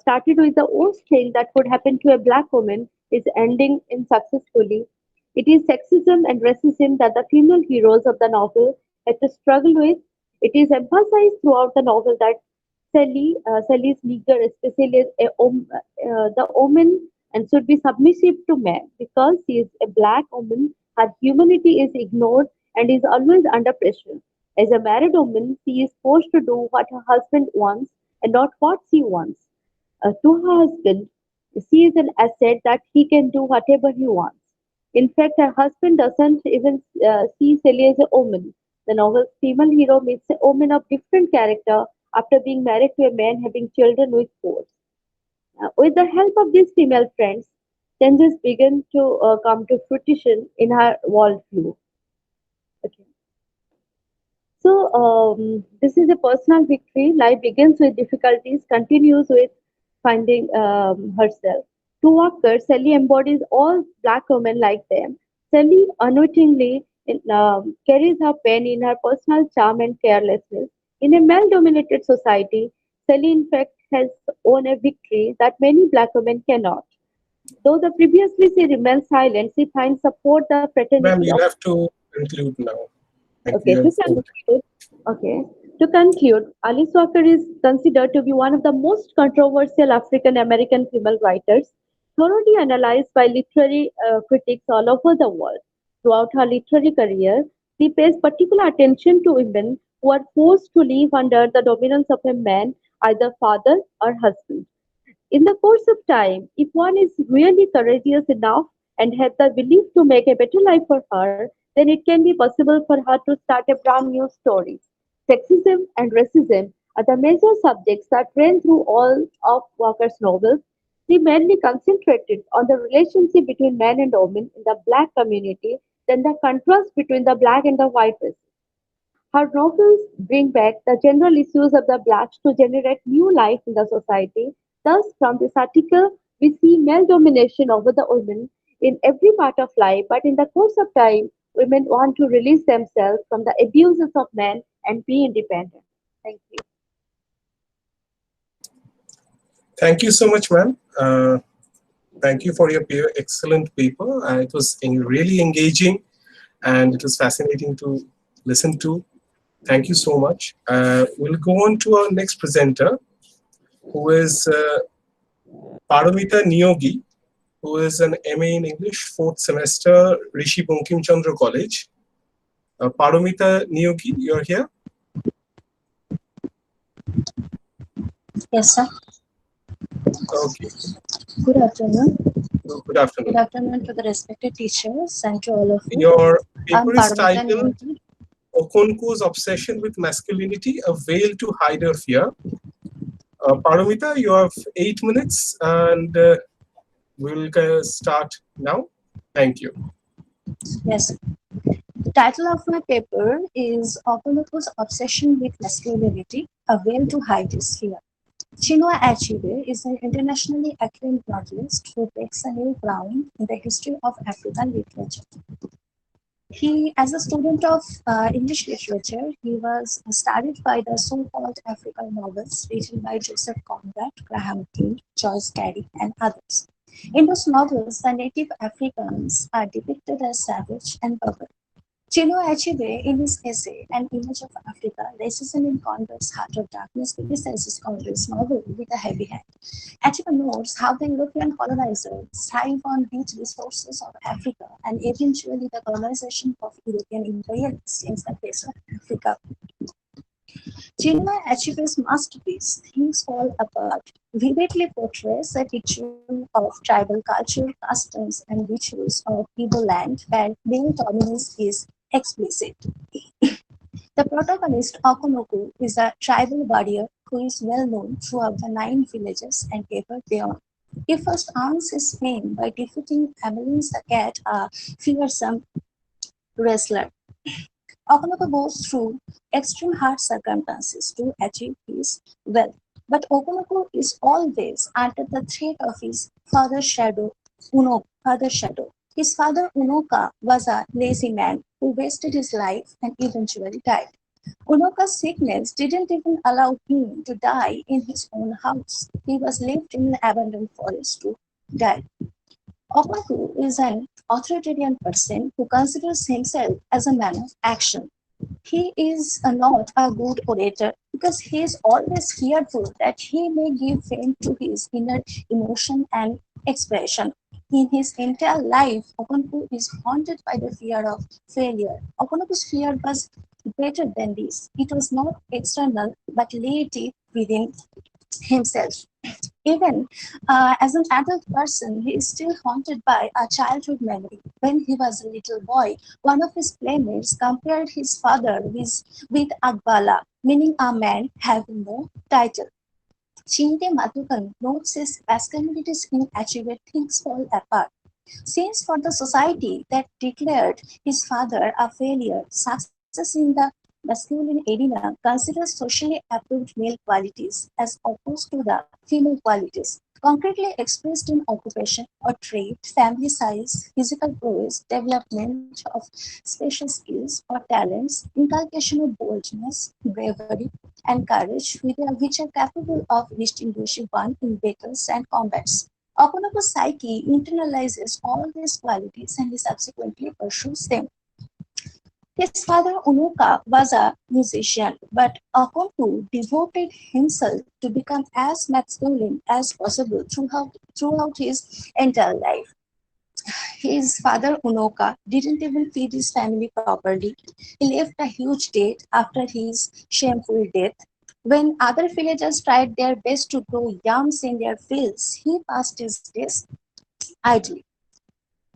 started with the worst thing that could happen to a black woman, is ending in successfully. It is sexism and racism that the female heroes of the novel had to struggle with. It is emphasized throughout the novel that Sally's nigger, especially the woman, and should be submissive to men because she is a black woman. Her humanity is ignored and is always under pressure. As a married woman, she is forced to do what her husband wants and not what she wants. To her husband, she is an asset that he can do whatever he wants. In fact, her husband doesn't even see Sally as a woman. The novel's female hero meets a woman of different character after being married to a man having children with force. With the help of these female friends, changes begin to come to fruition in her worldview. Okay. So, this is a personal victory. Life begins with difficulties, continues with finding herself. To Walker, Sally embodies all black women like them. Sally unwittingly carries her pain in her personal charm and carelessness. In a male dominated society, Sally, in fact, has won a victory that many black women cannot. Though the previously she remains silent, she finds support the Ma'am, fraternity you'll of. have to conclude now. Thank Okay, you. to conclude, okay, to conclude, Alice Walker is considered to be one of the most controversial African American female writers, thoroughly analyzed by literary critics all over the world. Throughout her literary career, she pays particular attention to women who are forced to live under the dominance of a man, either father or husband. In the course of time, if one is really courageous enough and has the belief to make a better life for her, then it can be possible for her to start a brand new story. Sexism and racism are the major subjects that ran through all of Walker's novels. She mainly concentrated on the relationship between men and women in the black community, then the contrast between the black and the white race. Her novels bring back the general issues of the blacks to generate new life in the society. Thus, from this article, we see male domination over the women in every part of life, but in the course of time, women want to release themselves from the abuses of men and be independent. Thank you. Thank you so much, ma'am. Thank you for your excellent paper. It was really engaging and it was fascinating to listen to. Thank you so much. We'll go on to our next presenter, who is Paramita Niyogi, who is an MA in English, 4th semester, Rishi Bankim Chandra College. Paramita Niyogi, you're here? Yes, sir. Okay. Good afternoon. Good afternoon. Good afternoon to the respected teachers and to all of you. Your I'm paper is Paramita titled Niyogi. Okonko's Obsession with Masculinity, a Veil to Hide Her Fear. Paramita, you have 8 minutes and we'll start now. Thank you. Yes. The title of my paper is Okonko's Obsession with Masculinity, a Veil to Hide His Fear. Chino Achebe is an internationally acclaimed novelist who breaks a new ground in the history of African literature. As a student of English literature, he was studied by the so-called African novels written by Joseph Conrad, Graham Greene, Joyce Carey, and others. In those novels, the native Africans are depicted as savage and barbaric. Chino Achebe, in his essay, An Image of Africa, Racism in Conrad's Heart of Darkness, criticizes Conrad's novel with a heavy hand. Achebe notes how the European colonizers thrive on rich resources of Africa and eventually the colonization of European imperialists in the face of Africa. Chino Achebe's masterpiece, Things Fall Apart, vividly portrays a picture of tribal culture, customs, and rituals of Ibo land where male dominance is explicit. The protagonist, Okonoku, is a tribal warrior who is well known throughout the 9 villages and ever beyond. He first earns his fame by defeating Amelins the cat, a fearsome wrestler. Okonoku goes through extreme hard circumstances to achieve his wealth, but Okonoku is always under the threat of his father's shadow, father's shadow. His father Unoka was a lazy man who wasted his life and eventually died. Unoka's sickness didn't even allow him to die in his own house. He was left in an abandoned forest to die. Okonoku is an authoritarian person who considers himself as a man of action. He is not a good orator because he is always fearful that he may give vent to his inner emotion and expression. In his entire life, Okonoku is haunted by the fear of failure. Okonoku's fear was greater than this. It was not external but lay deep within himself. Even as an adult person, he is still haunted by a childhood memory. When he was a little boy, one of his playmates compared his father with Agbala, meaning a man having no title. Chinde Matukan notes his masculinities in Achebe things fall apart. Since for the society that declared his father a failure, success in the masculine arena considers socially approved male qualities as opposed to the female qualities, concretely expressed in occupation or trade, family size, physical prowess, development of special skills or talents, inculcation of boldness, bravery, and courage, which are capable of distinguishing one in battles and combats. Okonoko's psyche internalizes all these qualities and he subsequently pursues them. His father Unoka was a musician, but Okonoku devoted himself to become as masculine as possible throughout his entire life. His father Unoka didn't even feed his family properly. He left a huge debt after his shameful death. When other villagers tried their best to grow yams in their fields, he passed his days idly.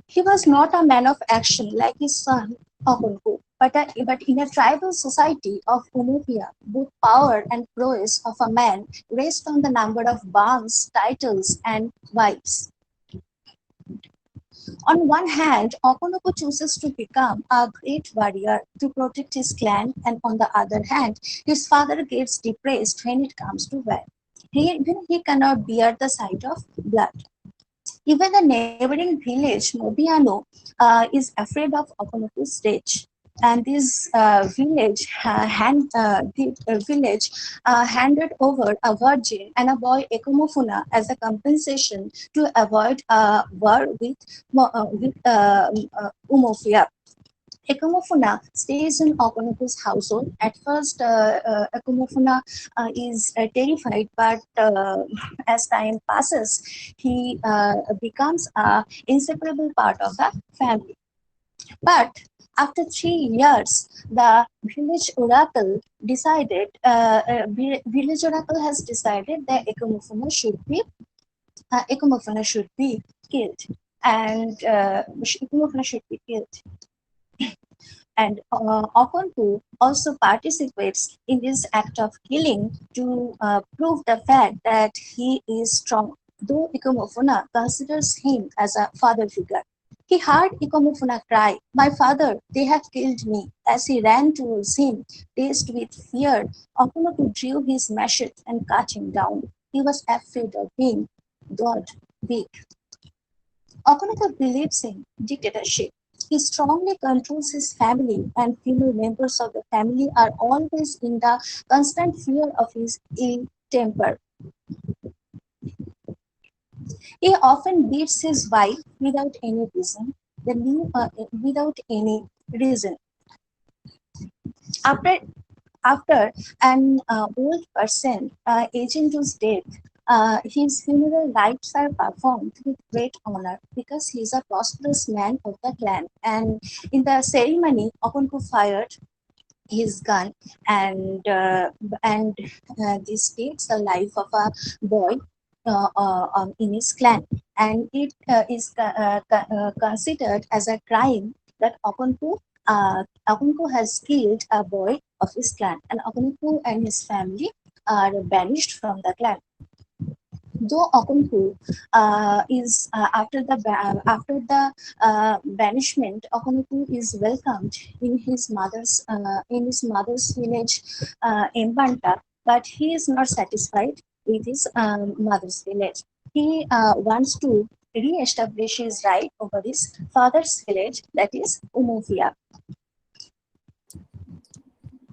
He was not a man of action like his son Okonoku, but in a tribal society of Umupia, both power and prowess of a man rest on the number of barns, titles, and wives. On one hand, Okonoku chooses to become a great warrior to protect his clan, and on the other hand, his father gets depressed when it comes to war. He cannot bear the sight of blood. Even the neighboring village, Mobiano, is afraid of Okonoku's rage. And this village handed over a virgin and a boy Ekomofuna as a compensation to avoid a war with Umofia. Ekomofuna stays in Okonoku's household. At first, Ekomofuna is terrified, but as time passes, he becomes an inseparable part of the family. But after 3 years, the village oracle decided. Village oracle has decided that Ekomofuna should be killed, and Ekomofuna should be killed. And Okonku also participates in this act of killing to prove the fact that he is strong, though Ikomofuna considers him as a father figure. He heard Ikomofuna cry, "My father, they have killed me." As he ran towards him, dazed with fear, Okonoku drew his machete and cut him down. He was afraid of being God weak. Okonoku believes in dictatorship. He strongly controls his family, and female members of the family are always in the constant fear of his ill temper. He often beats his wife without any reason. Without any reason. After an old person aging to death, his funeral rites are performed with great honor because he is a prosperous man of the clan. And in the ceremony, Okonku fired his gun, and this takes the life of a boy in his clan, and it is considered as a crime that Okonko has killed a boy of his clan, and Okonko and his family are banished from the clan. Though Okonko is after the banishment, Okonko is welcomed in his mother's village, Mbanta, but he is not satisfied with his mother's village. He wants to re-establish his right over his father's village, that is Umofia.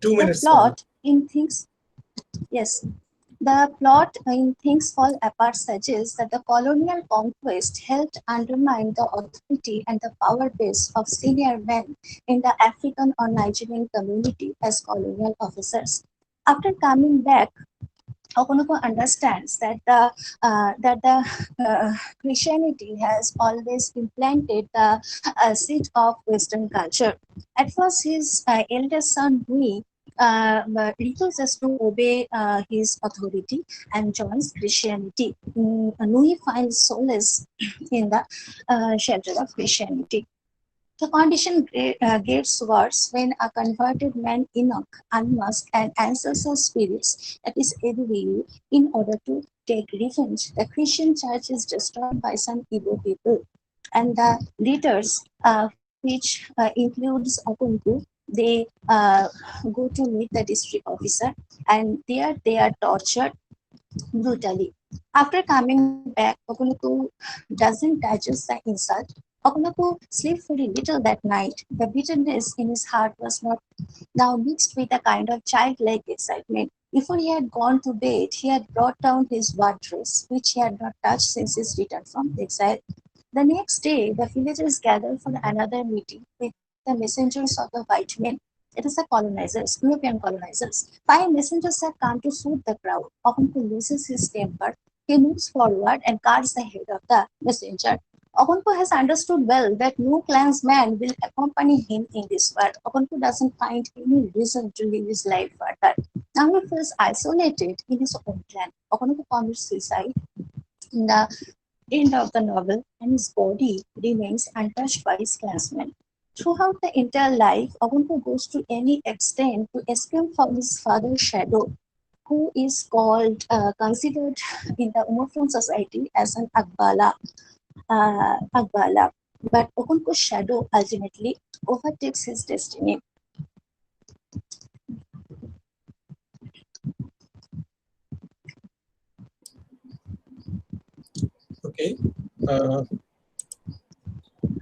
2 minutes. The plot in things, yes. The plot in Things Fall Apart suggests that the colonial conquest helped undermine the authority and the power base of senior men in the African or Nigerian community as colonial officers. After coming back, Okonoko understands that the Christianity has always implanted the seed of Western culture. At first, his eldest son Nui refuses to obey his authority and joins Christianity. Nui finds solace in the shelter of Christianity. The condition gets worse when a converted man Enoch unmasked and ancestral spirits, that is Edu, in order to take revenge. The Christian church is destroyed by some Igbo people, and the leaders, which includes Okunku, they go to meet the district officer, and there they are tortured brutally. After coming back, Okunuku doesn't digest the insult. Okunuku slept very little that night. The bitterness in his heart was not now mixed with a kind of childlike excitement. Before he had gone to bed, he had brought down his war dress, which he had not touched since his return from exile. The next day, the villagers gathered for another meeting with the messengers of the white men. It is the colonizers, European colonizers. 5 messengers have come to soothe the crowd. Okonko loses his temper. He moves forward and cuts the head of the messenger. Okonko has understood well that no clansman will accompany him in this war. Okonko doesn't find any reason to live his life further. Now he feels isolated in his own clan. Okonko commits suicide in the end of the novel, and his body remains untouched by his clansmen. Throughout the entire life, Okonko goes to any extent to escape from his father's shadow, who is considered in the Umofran society as an Akbala. But Okonko's shadow ultimately overtakes his destiny. Okay.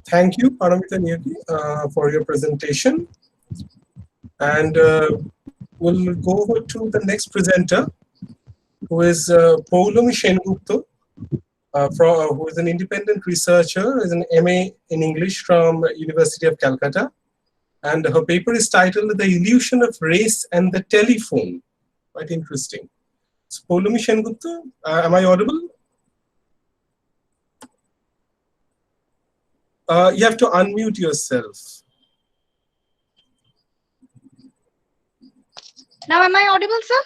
Thank you, Paramita Niyati, for your presentation. And we'll go over to the next presenter, who is Poulumi Sengupta, who is an independent researcher, is an MA in English from University of Calcutta. And her paper is titled The Illusion of Race and the Telephone. Quite interesting. So, Poulumi Sengupta, am I audible? You have to unmute yourself. Now, am I audible, sir?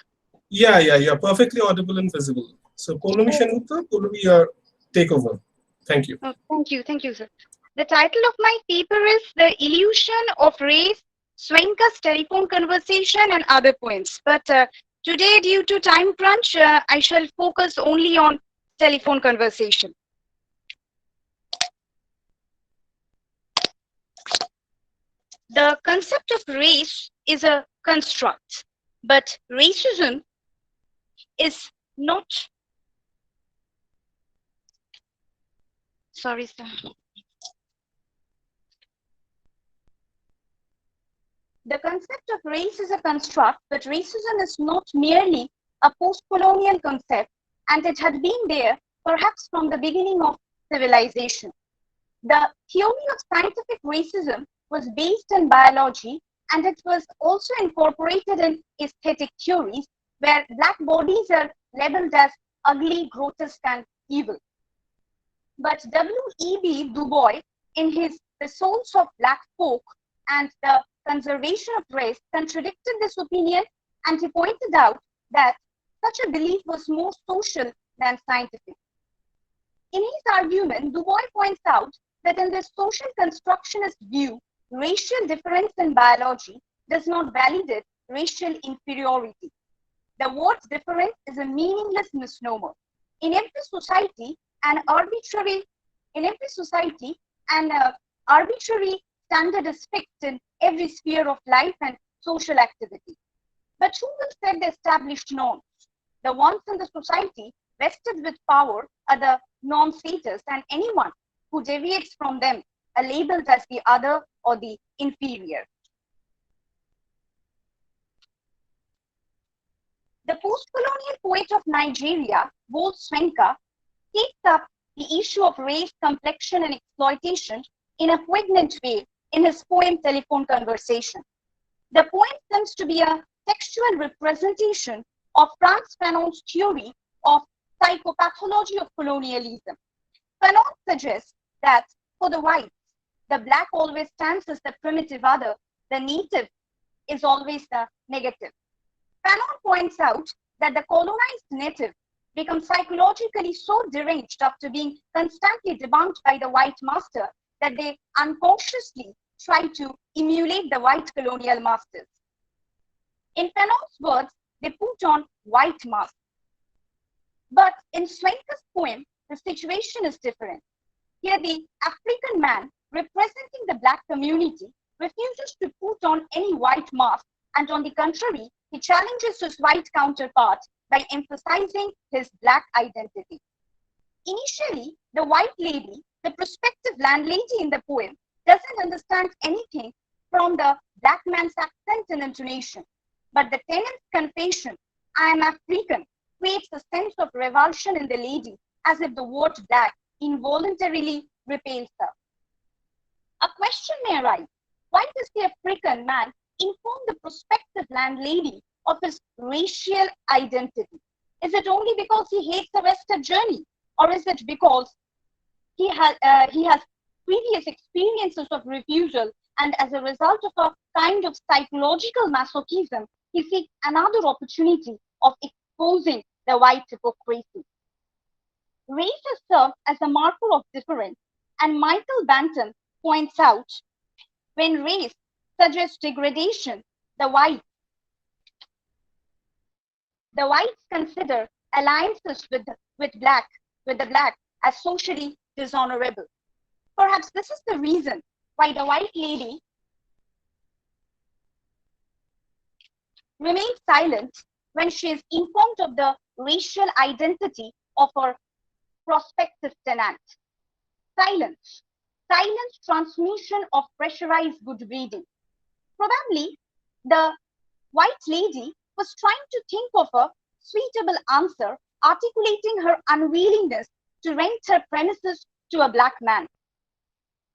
Yeah, you're perfectly audible and visible. So, Poulumi Sengupta, Poulumi, take over. Thank you. Oh, thank you, sir. The title of my paper is The Illusion of Race, Swenka's Telephone Conversation and Other Points. But today, due to time crunch, I shall focus only on telephone conversation. The concept of race is a construct, but racism is not. Sorry, sir. The concept of race is a construct, but racism is not merely a post-colonial concept, and it had been there perhaps from the beginning of civilization. The theory of scientific racism was based in biology, and it was also incorporated in aesthetic theories, where black bodies are labeled as ugly, grotesque, and evil. But W.E.B. Du Bois, in his The Souls of Black Folk and the Conservation of Race, contradicted this opinion, and he pointed out that such a belief was more social than scientific. In his argument, Du Bois points out that in this social constructionist view, racial difference in biology does not validate racial inferiority. The word difference is a meaningless misnomer. In every society, an arbitrary standard is fixed in every sphere of life and social activity. But who will set the established norms? The ones in the society vested with power are the norm setters, and anyone who deviates from them are labeled as the other or the inferior. The post-colonial poet of Nigeria, Wole Soyinka, takes up the issue of race, complexion, and exploitation in a poignant way in his poem Telephone Conversation. The poem seems to be a textual representation of Frantz Fanon's theory of psychopathology of colonialism. Fanon suggests that for the whites, the black always stands as the primitive other, the native is always the negative. Fanon points out that the colonized native becomes psychologically so deranged after being constantly debunked by the white master that they unconsciously try to emulate the white colonial masters. In Fanon's words, they put on white masks. But in Soyinka's poem, the situation is different. Here, the African man representing the black community refuses to put on any white mask, and on the contrary, he challenges his white counterpart by emphasizing his black identity. Initially, the white lady, the prospective landlady in the poem, doesn't understand anything from the black man's accent and intonation. But the tenant's confession, "I am African," creates a sense of revulsion in the lady, as if the word black involuntarily repels her. A question may arise: why does the African man inform the prospective landlady of his racial identity? Is it only because he hates the Western journey, or is it because he has previous experiences of refusal, and as a result of a kind of psychological masochism, he seeks another opportunity of exposing the white hypocrisy? Race is served as a marker of difference, and Michael Bankim points out when race suggests degradation, the whites consider alliances with the black as socially dishonorable. Perhaps this is the reason why the white lady remains silent when she is informed of the racial identity of her prospective tenant. Silence transmission of pressurized good breeding. Probably the white lady was trying to think of a suitable answer, articulating her unwillingness to rent her premises to a black man.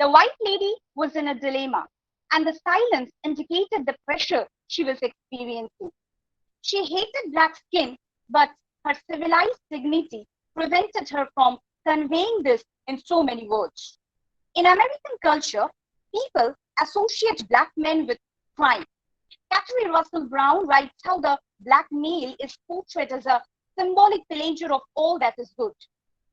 The white lady was in a dilemma, and the silence indicated the pressure she was experiencing. She hated black skin, but her civilized dignity prevented her from conveying this in so many words. In American culture, people associate black men with crime. Catherine Russell Brown writes how the black male is portrayed as a symbolic pillager of all that is good.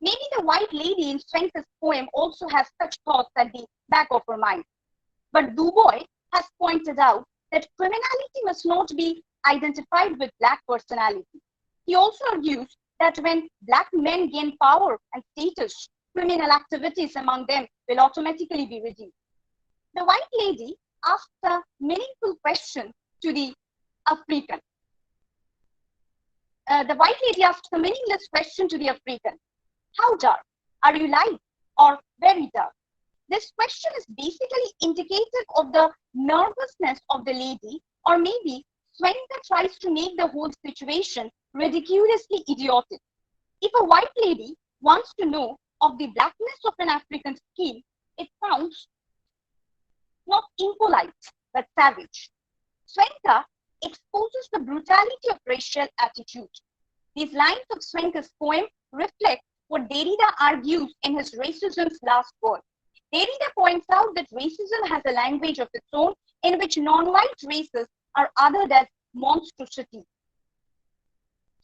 Maybe the white lady in Soyinka's poem also has such thoughts at the back of her mind. But Du Bois has pointed out that criminality must not be identified with black personality. He also argues that when black men gain power and status, criminal activities among them will automatically be reduced. The white lady asks a meaningful question to the African. The white lady asks a meaningless question to the African. How dark? Are you light or very dark? This question is basically indicative of the nervousness of the lady, or maybe Soyinka tries to make the whole situation ridiculously idiotic. If a white lady wants to know of the blackness of an African skin, it sounds not impolite, but savage. Soyinka exposes the brutality of racial attitude. These lines of Soyinka's poem reflect what Derrida argues in his Racism's Last Word. Derrida points out that racism has a language of its own in which non-white races are othered as monstrosities.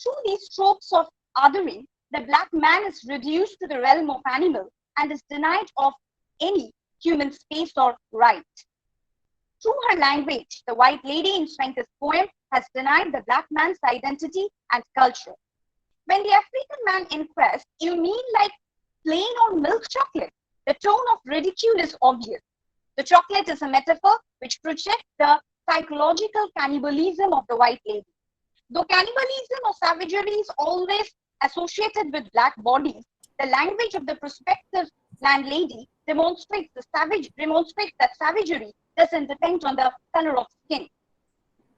Through these tropes of othering, the black man is reduced to the realm of animal and is denied of any human space or right. Through her language, the white lady in Swenka's poem has denied the black man's identity and culture. When the African man inquires, "You mean like plain old milk chocolate?" the tone of ridicule is obvious. The chocolate is a metaphor which projects the psychological cannibalism of the white lady. Though cannibalism or savagery is always associated with black bodies, the language of the prospective landlady demonstrates that savagery doesn't depend on the color of skin.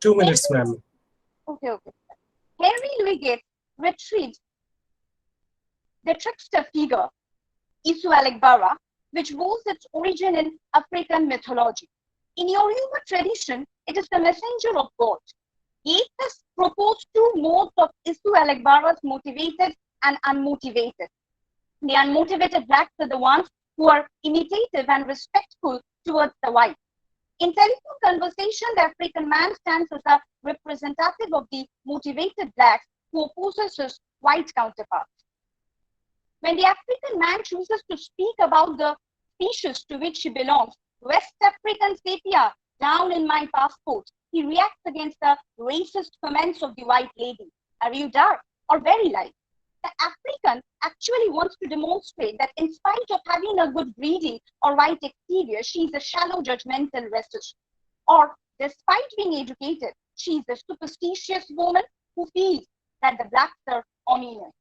2 minutes, ma'am. Okay. Henry Louis Gates retrieved the trickster figure, Isu Alegbara, which bore its origin in African mythology. In Yoruba tradition, it is the messenger of God. Gates has proposed two modes of Isu Alegbara's: motivated and unmotivated. The unmotivated blacks are the ones who are imitative and respectful towards the white. In telephone conversation, the African man stands as a representative of the motivated blacks who opposes his white counterpart. When the African man chooses to speak about the species to which he belongs, West African sepia, down in my passport, he reacts against the racist comments of the white lady. Are you dark or very light? The African actually wants to demonstrate that in spite of having a good breeding or white exterior, she is a shallow, judgmental racist. Or despite being educated, she is a superstitious woman who feels that the blacks are ominous.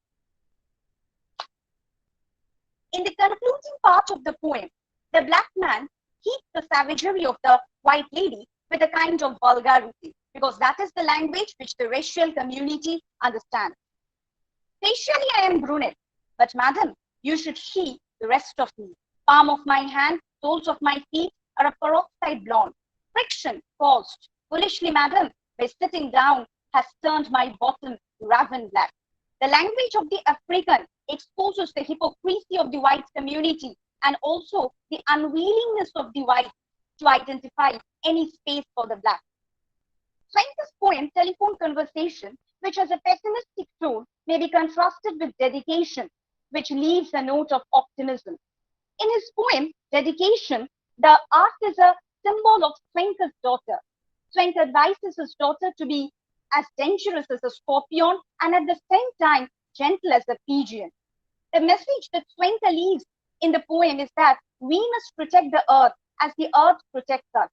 In the concluding part of the poem, the black man heats the savagery of the white lady with a kind of vulgarity, because that is the language which the racial community understands. Facially, I am brunette, but madam, you should see the rest of me. Palm of my hand, soles of my feet are a peroxide blonde. Friction caused, foolishly, madam, by sitting down, has turned my bottom raven black. The language of the African exposes the hypocrisy of the white community and also the unwillingness of the white to identify any space for the black. Swenka's poem, Telephone Conversation, which has a pessimistic tone, may be contrasted with Dedication, which leaves a note of optimism. In his poem, Dedication, the ark is a symbol of Swenka's daughter. Swenka advises his daughter to be as dangerous as a scorpion and at the same time gentle as a pigeon. The message that Swenka leaves in the poem is that we must protect the earth as the earth protects us.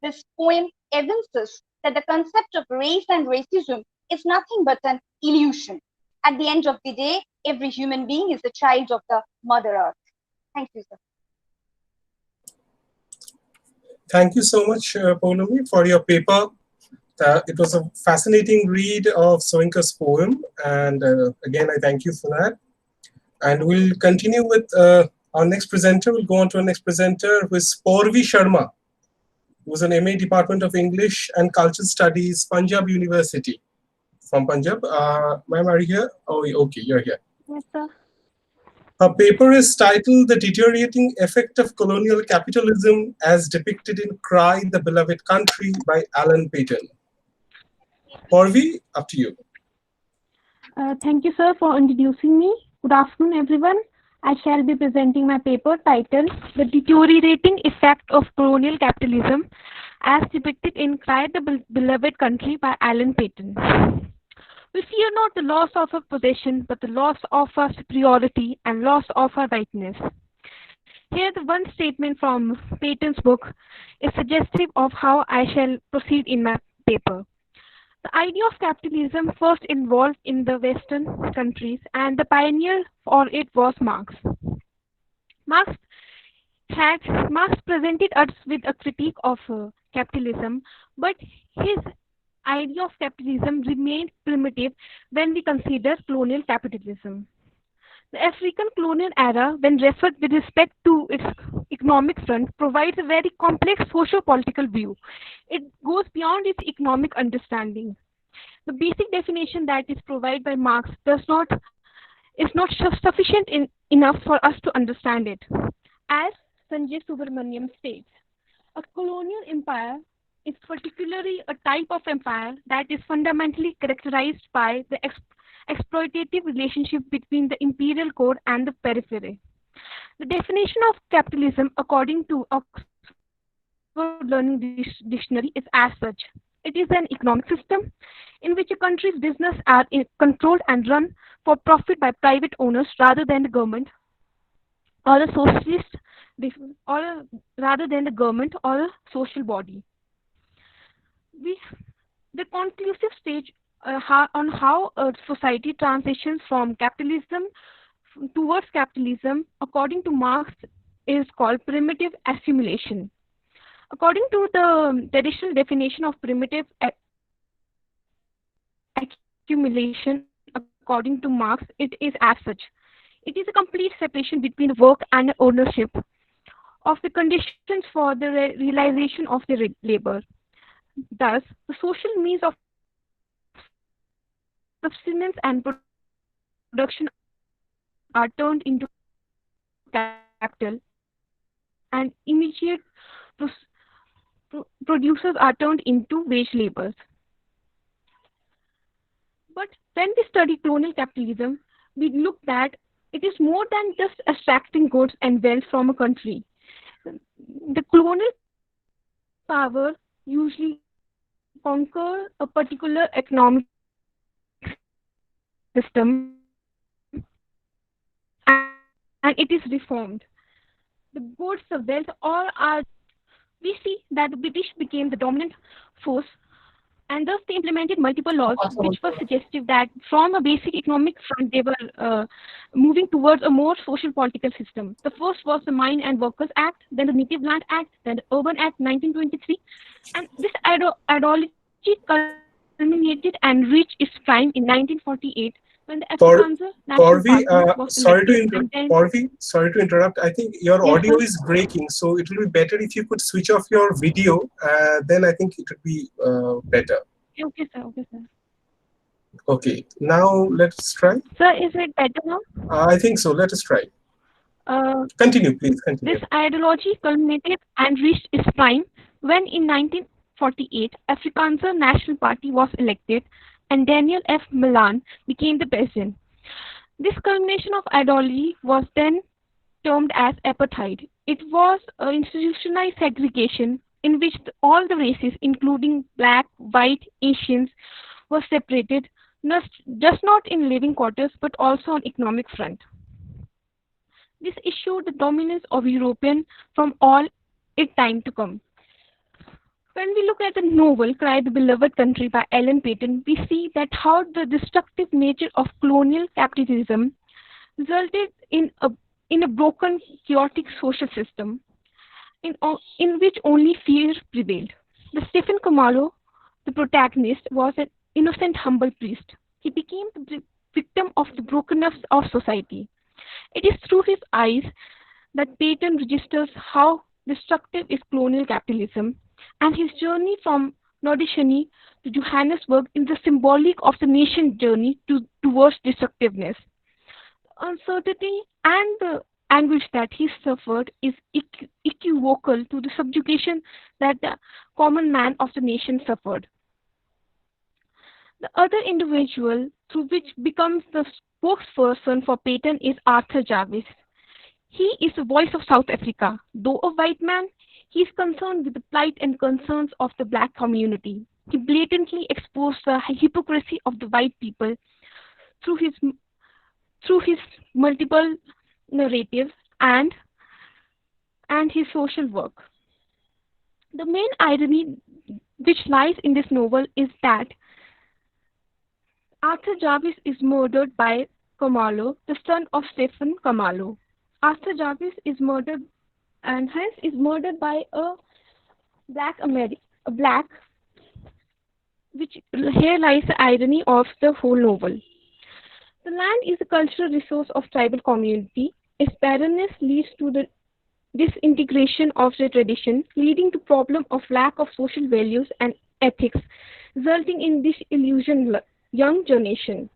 This poem evinces that the concept of race and racism is nothing but an illusion. At the end of the day, every human being is a child of the Mother Earth. Thank you, sir. Thank you so much, Paulami, for your paper. It was a fascinating read of Swenka's poem, and again, I thank you for that. And we'll continue with our next presenter. We'll go on to our next presenter, who is Porvi Sharma, who's an MA Department of English and Cultural Studies, Punjab University. From Punjab. Ma'am, are you here? Oh, okay, you're here. Yes, sir. Her paper is titled The Deteriorating Effect of Colonial Capitalism as Depicted in Cry, the Beloved Country by Alan Paton. Porvi, up to you. Thank you, sir, for introducing me. Good afternoon, everyone. I shall be presenting my paper titled The Deteriorating Effect of Colonial Capitalism as Depicted in Cry, the Beloved Country by Alan Paton. We fear not the loss of our possession, but the loss of our superiority and loss of our rightness. Here, the one statement from Paton's book is suggestive of how I shall proceed in my paper. The idea of capitalism first involved in the Western countries, and the pioneer for it was Marx. Marx presented us with a critique of capitalism, but his idea of capitalism remained primitive when we consider colonial capitalism. The African colonial era, when referred with respect to its economic front, provides a very complex socio-political view. It goes beyond its economic understanding. The basic definition that is provided by Marx is not sufficient enough for us to understand it. As Sanjay Subramaniam states, a colonial empire is particularly a type of empire that is fundamentally characterized by the exploitative relationship between the imperial core and the periphery. The definition of capitalism, according to Oxford Learning Dictionary, is as such. It is an economic system in which a country's business are controlled and run for profit by private owners rather than the government or a socialist, rather than the government or a social body. We, the conclusive stage on how a society transitions from capitalism towards capitalism, according to Marx, is called primitive assimilation. According to the traditional definition of primitive accumulation, according to Marx, it is as such. It is a complete separation between the work and the ownership of the conditions for the realization of the labor. Thus, the social means of subsistence and production are turned into capital, and immediate producers are turned into wage laborers. But when we study colonial capitalism, we look that it is more than just extracting goods and wealth from a country. The colonial power usually conquer a particular economic system, and it is reformed. The goods, the wealth, all are. We see that the British became the dominant force, and thus they implemented multiple laws which were suggestive that from a basic economic front they were moving towards a more social political system. The first was the Mine and Workers Act, then the Native Land Act, then the Urban Act 1923, and this ideology culminated and reached its prime in 1948 when the Afrikaner National Party Porvi, was elected, and then sorry to interrupt. I think your yes, audio sir. is breaking, so it will be better if you could switch off your video. Then I think it would be better. Okay, sir. Okay, sir. Okay, now let's try. Sir, is it better now? I think so. Let us try. Continue, please. Continue. This ideology culminated and reached its prime when in 1948 Afrikaner National Party was elected and Daniel F. Milan became the president. This culmination of ideology was then termed as apartheid. It was an institutionalized segregation in which all the races, including black, white, Asians, were separated, just not in living quarters but also on economic front. This issued the dominance of European from all its time to come. When we look at the novel Cry the Beloved Country by Ellen Peyton, we see that how the destructive nature of colonial capitalism resulted in a broken, chaotic social system in which only fear prevailed. The Stephen Kamalo, the protagonist, was an innocent, humble priest. He became the victim of the brokenness of society. It is through his eyes that Peyton registers how destructive is colonial capitalism, and his journey from Nordishani to Johannesburg is the symbolic of the nation's journey towards destructiveness. The uncertainty and the anguish that he suffered is equivocal to the subjugation that the common man of the nation suffered. The other individual through which becomes the spokesperson for Peyton is Arthur Jarvis. He is the voice of South Africa. Though a white man, he is concerned with the plight and concerns of the black community. He blatantly exposed the hypocrisy of the white people through his multiple narratives and his social work. The main irony which lies in this novel is that Arthur Jarvis is murdered by Kamalo, the son of Stephen Kamalo. Arthur Jarvis is murdered and hence is murdered by a black, which here lies the irony of the whole novel. The land is a cultural resource of tribal community. Its barrenness leads to the disintegration of the tradition, leading to problem of lack of social values and ethics, resulting in disillusioned young generation.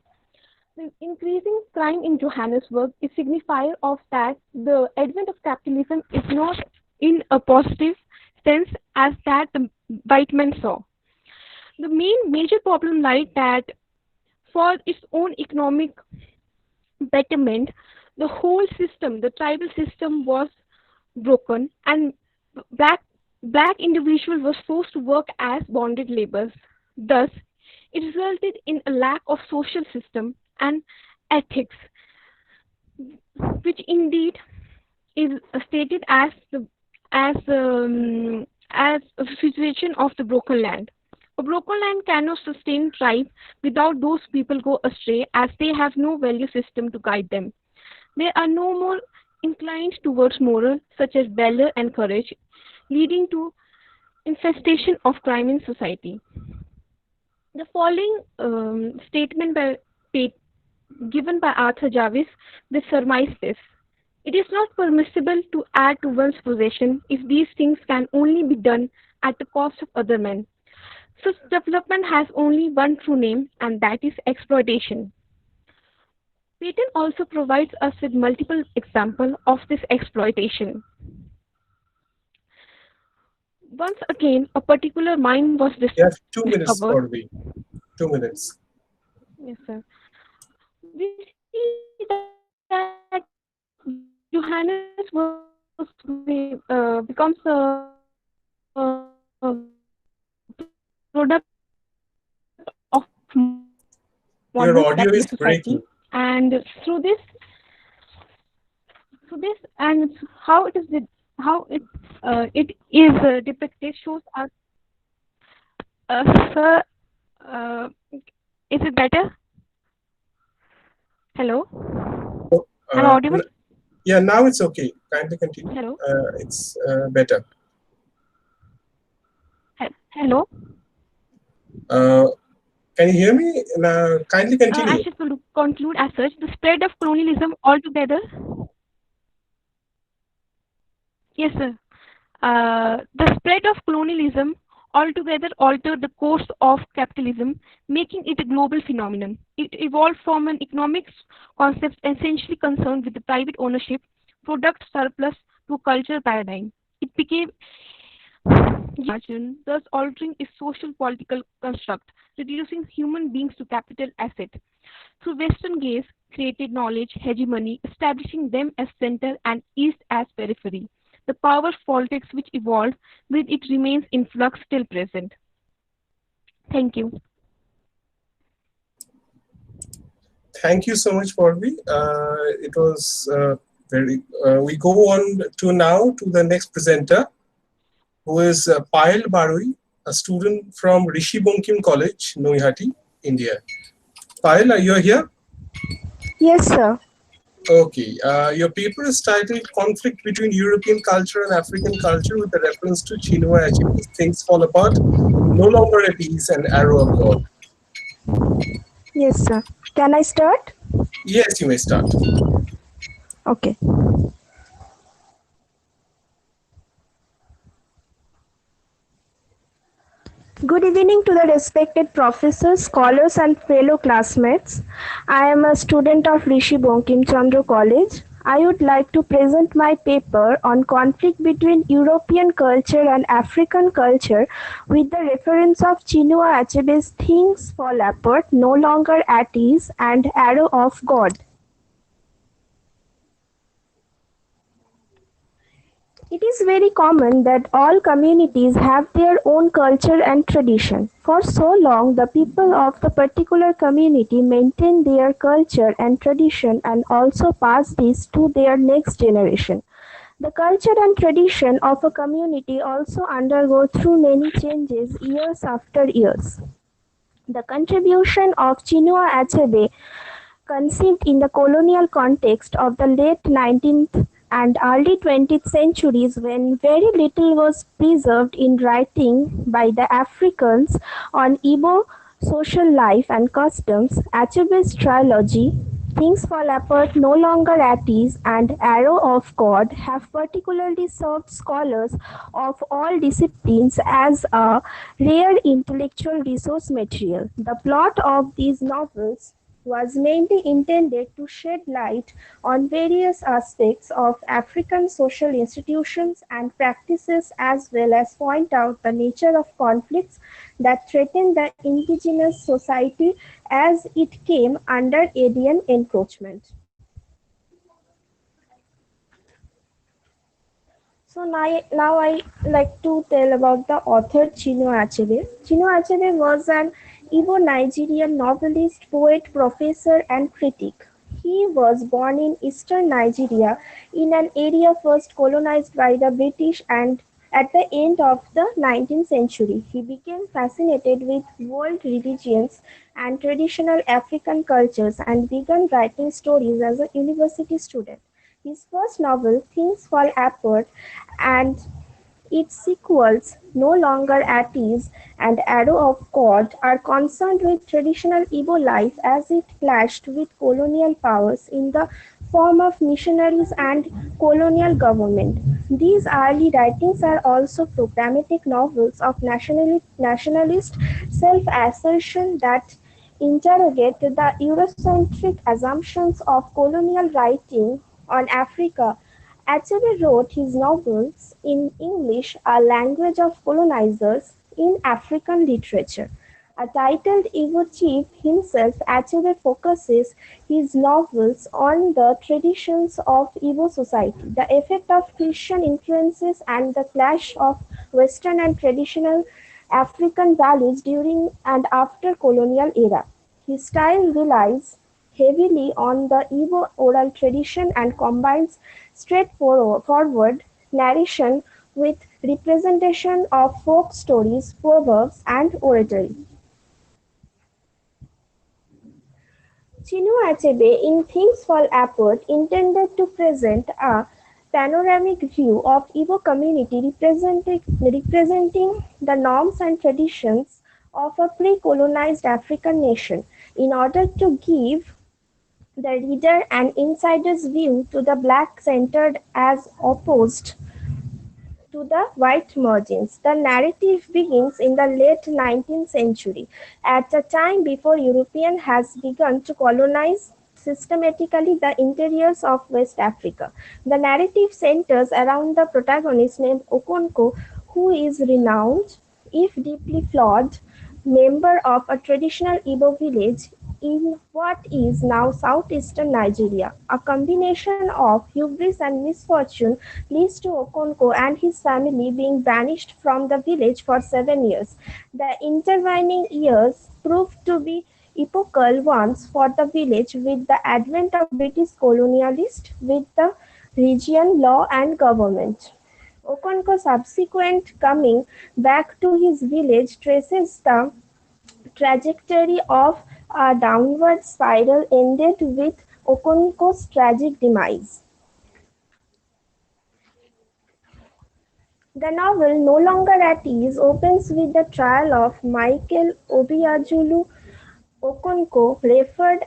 The increasing crime in Johannesburg is signifier of that the advent of capitalism is not in a positive sense as that the white men saw. The main major problem lies that for its own economic betterment, the whole system, the tribal system, was broken, and black black individual was forced to work as bonded laborers. Thus, it resulted in a lack of social system and ethics, which indeed is stated as a situation of the broken land. A broken land cannot sustain tribe without those people go astray, as they have no value system to guide them. They are no more inclined towards moral, such as valor and courage, leading to infestation of crime in society. The following statement given by Arthur Jarvis will surmise this. It is not permissible to add to one's possession if these things can only be done at the cost of other men. Such development has only one true name, and that is exploitation. Peyton also provides us with multiple examples of this exploitation. Once again, a particular mine was You have 2 minutes discovered. for me. 2 minutes. Yes, sir. We see that Johannesburg becomes a product of Your modern audio is capitalist society, breaking. and through this and how it is depicted shows us. Sir, is it better? Hello, am I audible? Yeah, now it's okay. Kindly continue. Hello. It's better. Hello. Can you hear me? Kindly continue. I should conclude as such. The spread of colonialism altogether. Yes, sir. The spread of colonialism altogether altered the course of capitalism, making it a global phenomenon. It evolved from an economics concept essentially concerned with the private ownership, product surplus, to a cultural paradigm. It became thus altering its social political construct, reducing human beings to capital asset. Through Western gaze, created knowledge, hegemony, establishing them as center and East as periphery. The power politics which evolved with it remains in flux till present. Thank you. Thank you so much, Porvi. It was very. We go on to now to the next presenter, who is Payal Barui, a student from Rishi Bankim College, Naihati, India. Payal, are you here? Yes, sir. Okay. Your paper is titled Conflict Between European Culture and African Culture with a reference to Chino Achebe's Things Fall Apart, No Longer at Ease, and Arrow of God. Yes, sir. Can I start? Yes, you may start. Okay. Good evening to the respected professors, scholars, and fellow classmates. I am a student of Rishi Bankim Chandra College. I would like to present my paper on conflict between European culture and African culture with the reference of Chino Achebe's Things Fall Apart, No Longer at Ease, and Arrow of God. It is very common that all communities have their own culture and tradition. For so long, the people of the particular community maintain their culture and tradition and also pass this to their next generation. The culture and tradition of a community also undergo through many changes years after years. The contribution of Chino Achebe, conceived in the colonial context of the late 19th and early 20th centuries, when very little was preserved in writing by the Africans on Igbo social life and customs, Achebe's trilogy, Things Fall Apart, No Longer at Ease, and Arrow of God have particularly served scholars of all disciplines as a rare intellectual resource material. The plot of these novels was mainly intended to shed light on various aspects of African social institutions and practices as well as point out the nature of conflicts that threaten the indigenous society as it came under alien encroachment. So now I like to tell about the author Chino Achebe. Chino Achebe was an Igbo-Nigerian novelist, poet, professor, and critic. He was born in eastern Nigeria in an area first colonized by the British, and at the end of the 19th century, he became fascinated with world religions and traditional African cultures and began writing stories as a university student. His first novel, Things Fall Apart, and its sequels, No Longer at Ease and Arrow of God, are concerned with traditional Igbo life as it clashed with colonial powers in the form of missionaries and colonial government. These early writings are also programmatic novels of nationalist self-assertion that interrogate the Eurocentric assumptions of colonial writing on Africa. Achebe wrote his novels in English, a language of colonizers, in African literature. A titled Igbo chief himself, Achebe focuses his novels on the traditions of Igbo society, the effect of Christian influences, and the clash of Western and traditional African values during and after colonial era. His style relies heavily on the Igbo oral tradition and combines straightforward narration with representation of folk stories, proverbs, and oratory. Chino Achebe in Things Fall Apart intended to present a panoramic view of Igbo community representing the norms and traditions of a pre-colonized African nation in order to give the reader an insider's view to the black-centered as opposed to the white margins. The narrative begins in the late 19th century, at a time before European has begun to colonize systematically the interiors of West Africa. The narrative centers around the protagonist named Okonko, who is renowned, if deeply flawed, member of a traditional Igbo village in what is now southeastern Nigeria. A combination of hubris and misfortune leads to Okonko and his family being banished from the village for 7 years. The intervening years proved to be epochal ones for the village with the advent of British colonialists with the region law and government. Okonko's subsequent coming back to his village traces the trajectory of a downward spiral ended with Okonko's tragic demise. The novel, No Longer at Ease, opens with the trial of Michael Obiajulu Okonko, referred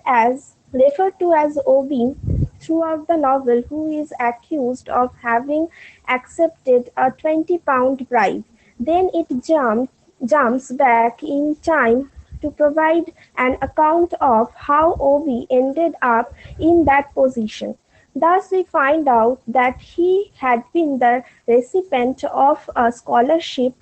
to as Obi throughout the novel, who is accused of having accepted a 20-pound bribe. Then it jumps back in time to provide an account of how Obi ended up in that position. Thus, we find out that he had been the recipient of a scholarship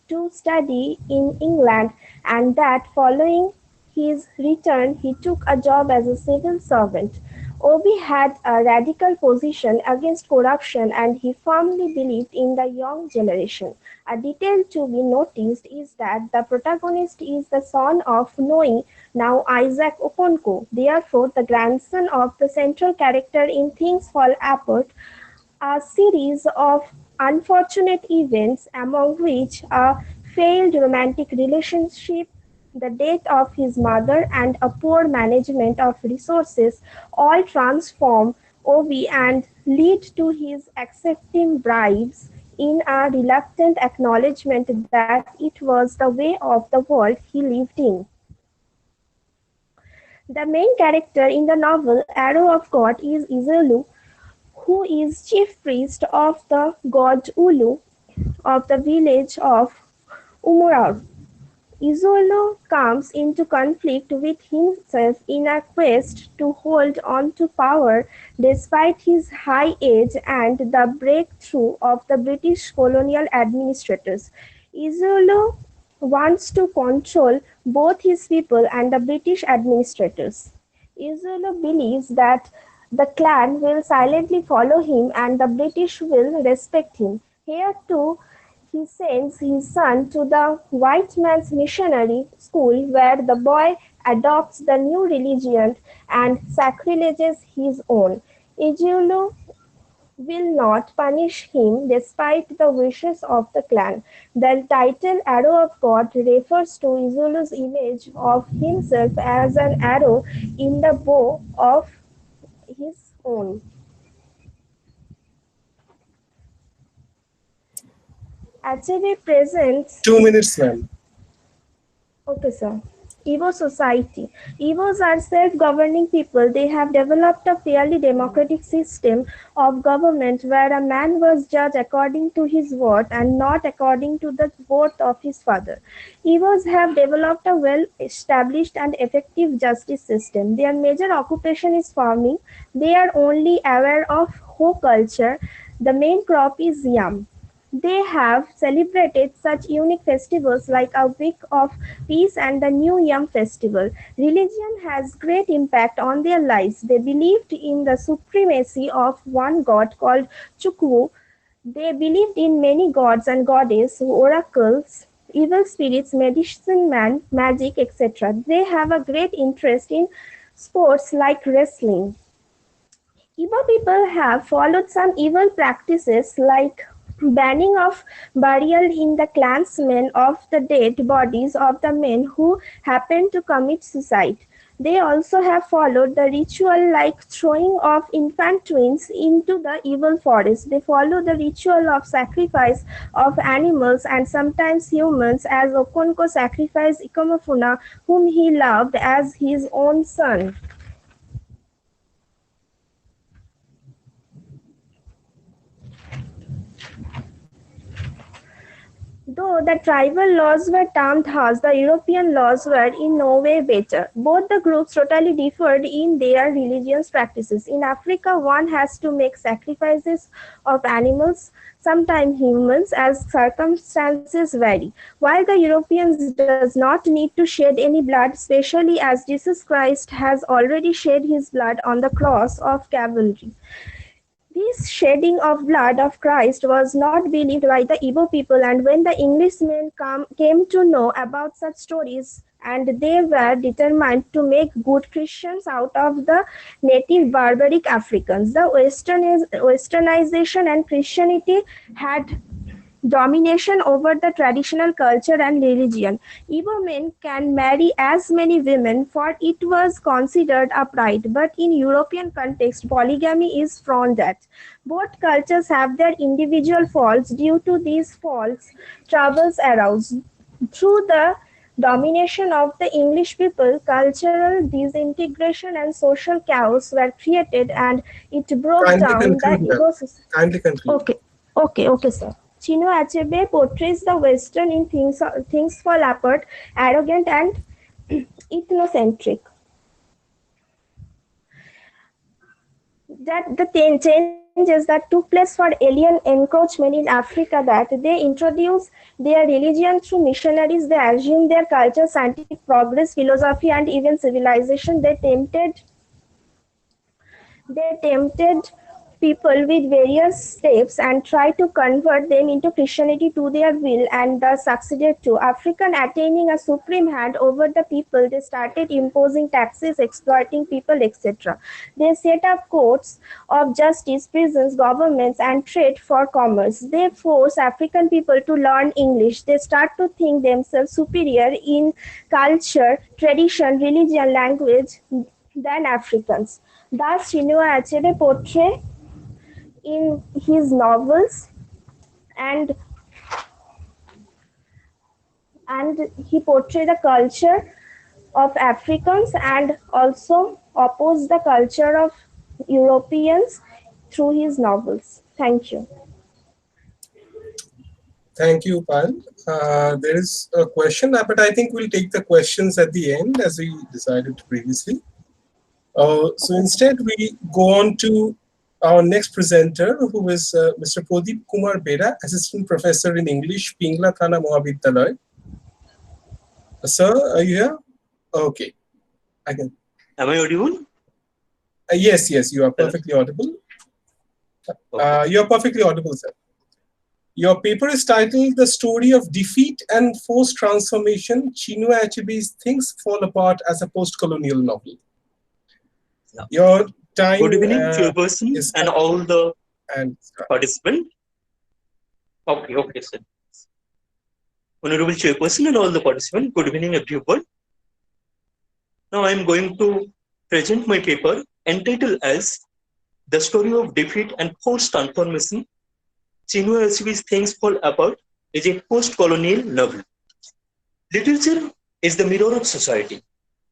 to study in England, and that following his return he took a job as a civil servant. Obi had a radical position against corruption and he firmly believed in the young generation. A detail to be noticed is that the protagonist is the son of knowing now Isaac Okonko, therefore the grandson of the central character in Things Fall Apart, a series of unfortunate events, among which a failed romantic relationship, the death of his mother, and a poor management of resources, all transform Obi and lead to his accepting bribes in a reluctant acknowledgement that it was the way of the world he lived in. The main character in the novel Arrow of God is Izulu, who is chief priest of the god Ulu of the village of Umurau. Izzolo comes into conflict with himself in a quest to hold on to power despite his high age and the breakthrough of the British colonial administrators. Izzolo wants to control both his people and the British administrators. Izzolo believes that the clan will silently follow him and the British will respect him. Here too, he sends his son to the white man's missionary school where the boy adopts the new religion and sacrileges his own. Izzolo will not punish him despite the wishes of the clan. The title Arrow of God refers to Izzolo's image of himself as an arrow in the bow of his own. Achebe presents 2 minutes, ma'am. Okay, sir. Igbo society. Igbos are self-governing people. They have developed a fairly democratic system of government where a man was judged according to his vote and not according to the vote of his father. Igbos have developed a well-established and effective justice system. Their major occupation is farming. They are only aware of hoe culture. The main crop is yam. They have celebrated such unique festivals like a Week of Peace and the New Yam Festival. Religion has great impact on their lives. They believed in the supremacy of one god called Chukwu. They believed in many gods and goddesses, oracles, evil spirits, medicine man, magic, etc. They have a great interest in sports like wrestling. Igbo people have followed some evil practices like banning of burial in the clansmen of the dead bodies of the men who happened to commit suicide. They also have followed the ritual like throwing of infant twins into the evil forest. They follow the ritual of sacrifice of animals and sometimes humans as Okonko sacrificed Ikomofuna whom he loved as his own son. Though the tribal laws were termed harsh, the European laws were in no way better. Both the groups totally differed in their religious practices. In Africa, one has to make sacrifices of animals, sometimes humans, as circumstances vary, while the Europeans does not need to shed any blood, especially as Jesus Christ has already shed his blood on the cross of Calvary. This shedding of blood of Christ was not believed by the Igbo people, and when the Englishmen came to know about such stories, and they were determined to make good Christians out of the native barbaric Africans. The westernization and Christianity had domination over the traditional culture and religion. Igbo men can marry as many women for it was considered a pride, but in European context, polygamy is frowned at. Both cultures have their individual faults. Due to these faults, troubles arose. Through the domination of the English people, cultural disintegration and social chaos were created and it broke Kindly down the conclude, ma'am. ecosystem. Kindly conclude. Okay, sir. Chino Achebe portrays the Western in Things Fall Apart, arrogant and ethnocentric. That the changes that took place for alien encroachment in Africa, that they introduced their religion through missionaries, they assumed their culture, scientific progress, philosophy, and even civilization. They tempted people with various steps and tried to convert them into Christianity to their will and thus succeeded to. African attaining a supreme hand over the people, they started imposing taxes, exploiting people, etc. They set up courts of justice, prisons, governments, and trade for commerce. They force African people to learn English. They start to think themselves superior in culture, tradition, religion, language than Africans. Thus, Chino Achebe portray in his novels and he portray the culture of Africans and also oppose the culture of Europeans through his novels. Thank you. Thank you, Pal. There is a question, but I think we'll take the questions at the end as we decided previously. So instead, we go on to our next presenter, who is Mr. Pradeep Kumar Bera, Assistant Professor in English, Pingla Thana Mohabiddyalay. Sir, are you here? Okay, I can. Am I audible? Yes, you are perfectly audible. You are perfectly audible, sir. Your paper is titled The Story of Defeat and Forced Transformation, Chino Achebe's Things Fall Apart as a Post-Colonial Novel. Yeah. Your time Good evening, chairperson and all the participants. Okay, sir. Honorable chairperson and all the participants, good evening, everyone. Now I am going to present my paper entitled as The Story of Defeat and Forced Transformation, Chino Achebe's Things Fall Apart is a post-colonial novel. Literature is the mirror of society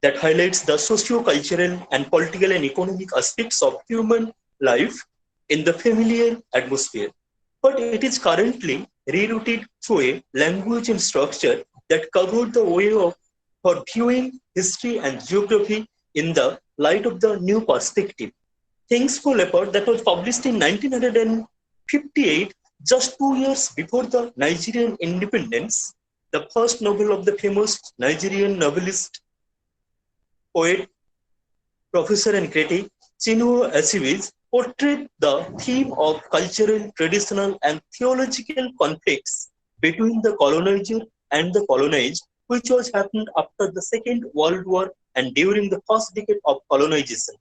that highlights the socio-cultural and political and economic aspects of human life in the familiar atmosphere. But it is currently rerouted through a language and structure that covered the way for viewing history and geography in the light of the new perspective. Things Fall Apart, that was published in 1958, just 2 years before the Nigerian independence, the first novel of the famous Nigerian novelist, poet, professor and critic Chino Achebe portrayed the theme of cultural, traditional and theological conflicts between the colonizer and the colonized, which was happened after the Second World War and during the first decade of colonization.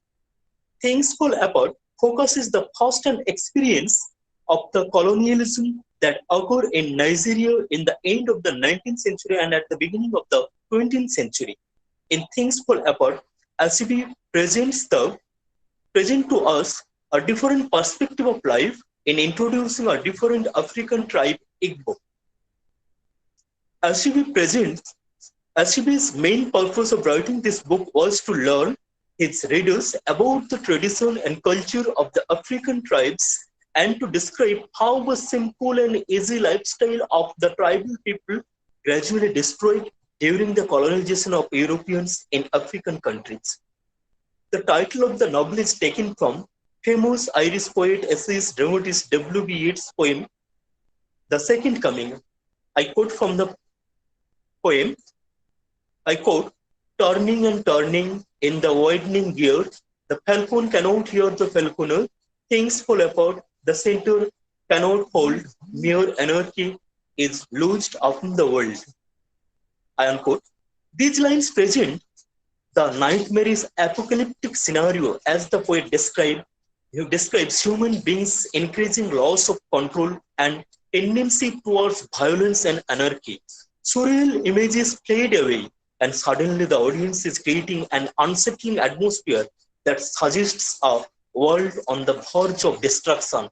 Things Fall Apart focuses the first-hand experience of the colonialism that occurred in Nigeria in the end of the 19th century and at the beginning of the 20th century. In Things Fall Apart, Achebe presents to us a different perspective of life in introducing a different African tribe, Igbo. Achebe's main purpose of writing this book was to learn its readers about the tradition and culture of the African tribes and to describe how a simple and easy lifestyle of the tribal people gradually destroyed during the colonization of Europeans in African countries. The title of the novel is taken from famous Irish poet, essayist, dramatist W.B. Yeats' poem, The Second Coming. I quote from the poem, turning and turning in the widening gear, the falcon cannot hear the falconer, things fall apart, the center cannot hold, mere anarchy is loosed upon the world. I unquote. These lines present the nightmarish apocalyptic scenario as the poet describes human beings' increasing loss of control and tendency towards violence and anarchy. Surreal images fade away, and suddenly the audience is creating an unsettling atmosphere that suggests a world on the verge of destruction.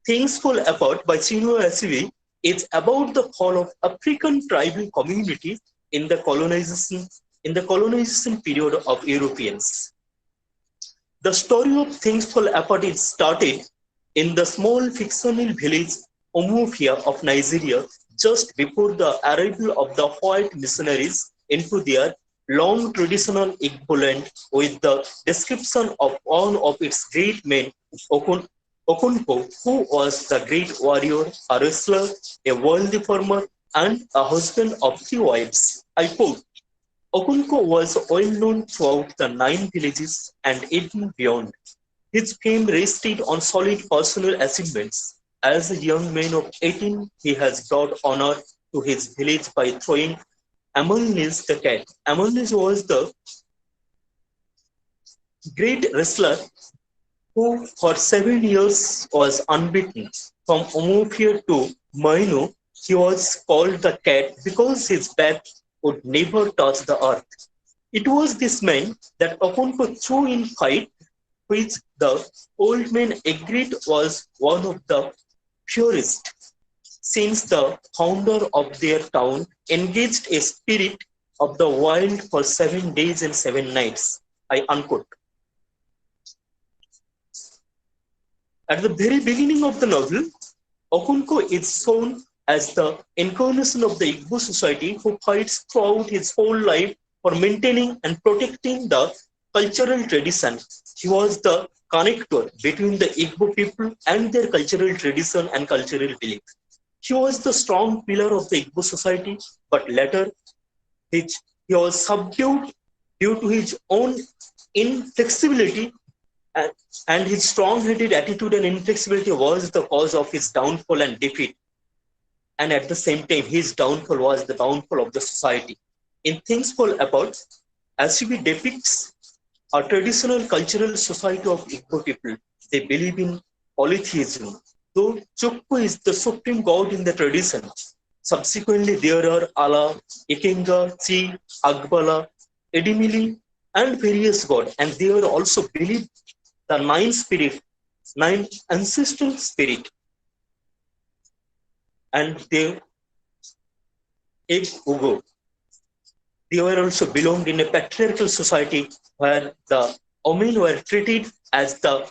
Things Fall Apart by Chino Achebe is about the fall of African tribal communities in the colonization period of Europeans. The story of Things Fall Apart is started in the small fictional village Umuofia of Nigeria just before the arrival of the white missionaries into their long traditional Igbo land with the description of one of its great men, Okonko, who was the great warrior, a wrestler, a wealthy farmer, and a husband of 3 wives. I quote, Okonko was well known throughout the 9 villages and even beyond. His fame rested on solid personal achievements. As a young man of 18, he has brought honor to his village by throwing Amalnis the cat. Amalnis was the great wrestler who for 7 years was unbeaten. From Umuofia to Maino, he was called the cat because his back would never touch the earth. It was this man that Okonko threw in fight, which the old man agreed was one of the purest, since the founder of their town engaged a spirit of the wild for 7 days and 7 nights. I unquote. At the very beginning of the novel, Okonko is shown as the incarnation of the Igbo society who fights throughout his whole life for maintaining and protecting the cultural tradition. He was the connector between the Igbo people and their cultural tradition and cultural belief. He was the strong pillar of the Igbo society, but later he was subdued due to his own inflexibility, and his strong-headed attitude and inflexibility was the cause of his downfall and defeat. And at the same time, his downfall was the downfall of the society. In Things Fall Apart, Achebe depicts a traditional cultural society of Igbo people. They believe in polytheism, though Chukwu is the supreme god in the tradition. Subsequently, there are Allah, Ikenga, Chi, Agbala, Edimili, and various gods. And they are also believed the nine ancestral spirit. And they Ugo. They were also belonged in a patriarchal society where the women were treated as the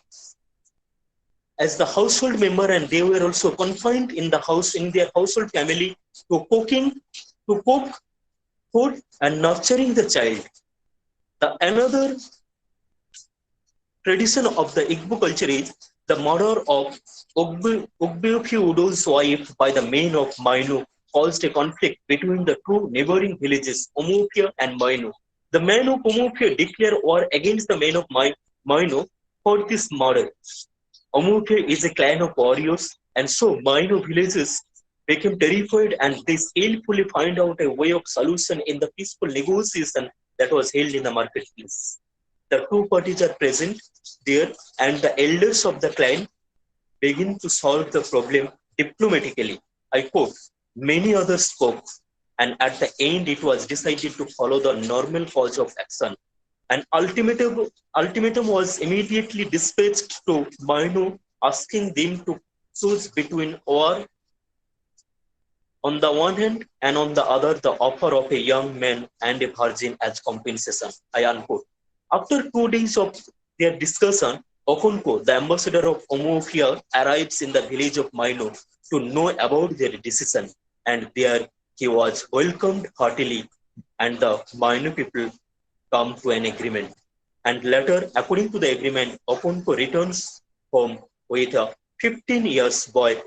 household member, and they were also confined in the house, in their household family, to cook food and nurturing the child. Another tradition of the Igbo culture is the murder of Ogbuefi Udo's wife by the men of Mainu caused a conflict between the two neighboring villages, Omofia and Mainu. The men of Omofia declared war against the men of Mainu for this murder. Omofia is a clan of warriors, and so Mainu villages became terrified, and they skillfully find out a way of solution in the peaceful negotiation that was held in the marketplace. The two parties are present there, and the elders of the clan begin to solve the problem diplomatically. I quote, many others spoke, and at the end it was decided to follow the normal course of action. An ultimatum was immediately dispatched to Mainu, asking them to choose between war on the one hand, and on the other, the offer of a young man and a virgin as compensation. I unquote. After 2 days of their discussion, Okonko, the ambassador of Omofia, arrives in the village of Mainu to know about their decision, and there he was welcomed heartily, and the Mainu people come to an agreement. And later, according to the agreement, Okonko returns home with a 15 years boy,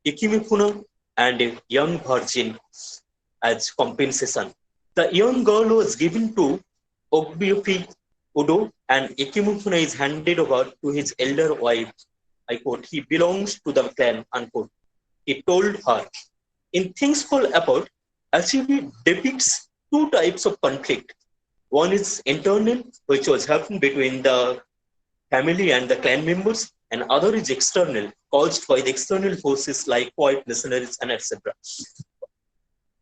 Ikimifuna, and a young virgin as compensation. The young girl was given to Ogbuefi Udo, and Ikimifuna is handed over to his elder wife. I quote, he belongs to the clan, unquote. He told her. In Things Fall Apart, Achebe depicts two types of conflict. One is internal, which was happening between the family and the clan members, and other is external, caused by the external forces like white missionaries and etc.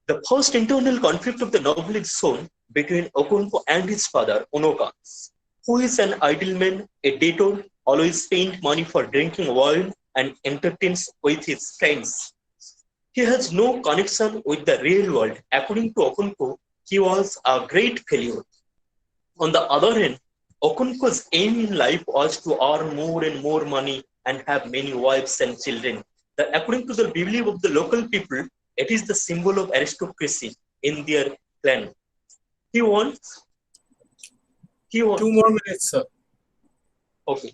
The first internal conflict of the novel is shown between Okonko and his father, Onoka, who is an idle man, a debtor, always spends money for drinking wine and entertains with his friends. He has no connection with the real world. According to Okonko, he was a great failure. On the other hand, Okonko's aim in life was to earn more and more money and have many wives and children. According to the belief of the local people, it is the symbol of aristocracy in their clan. He wants 2 more minutes, sir. Okay.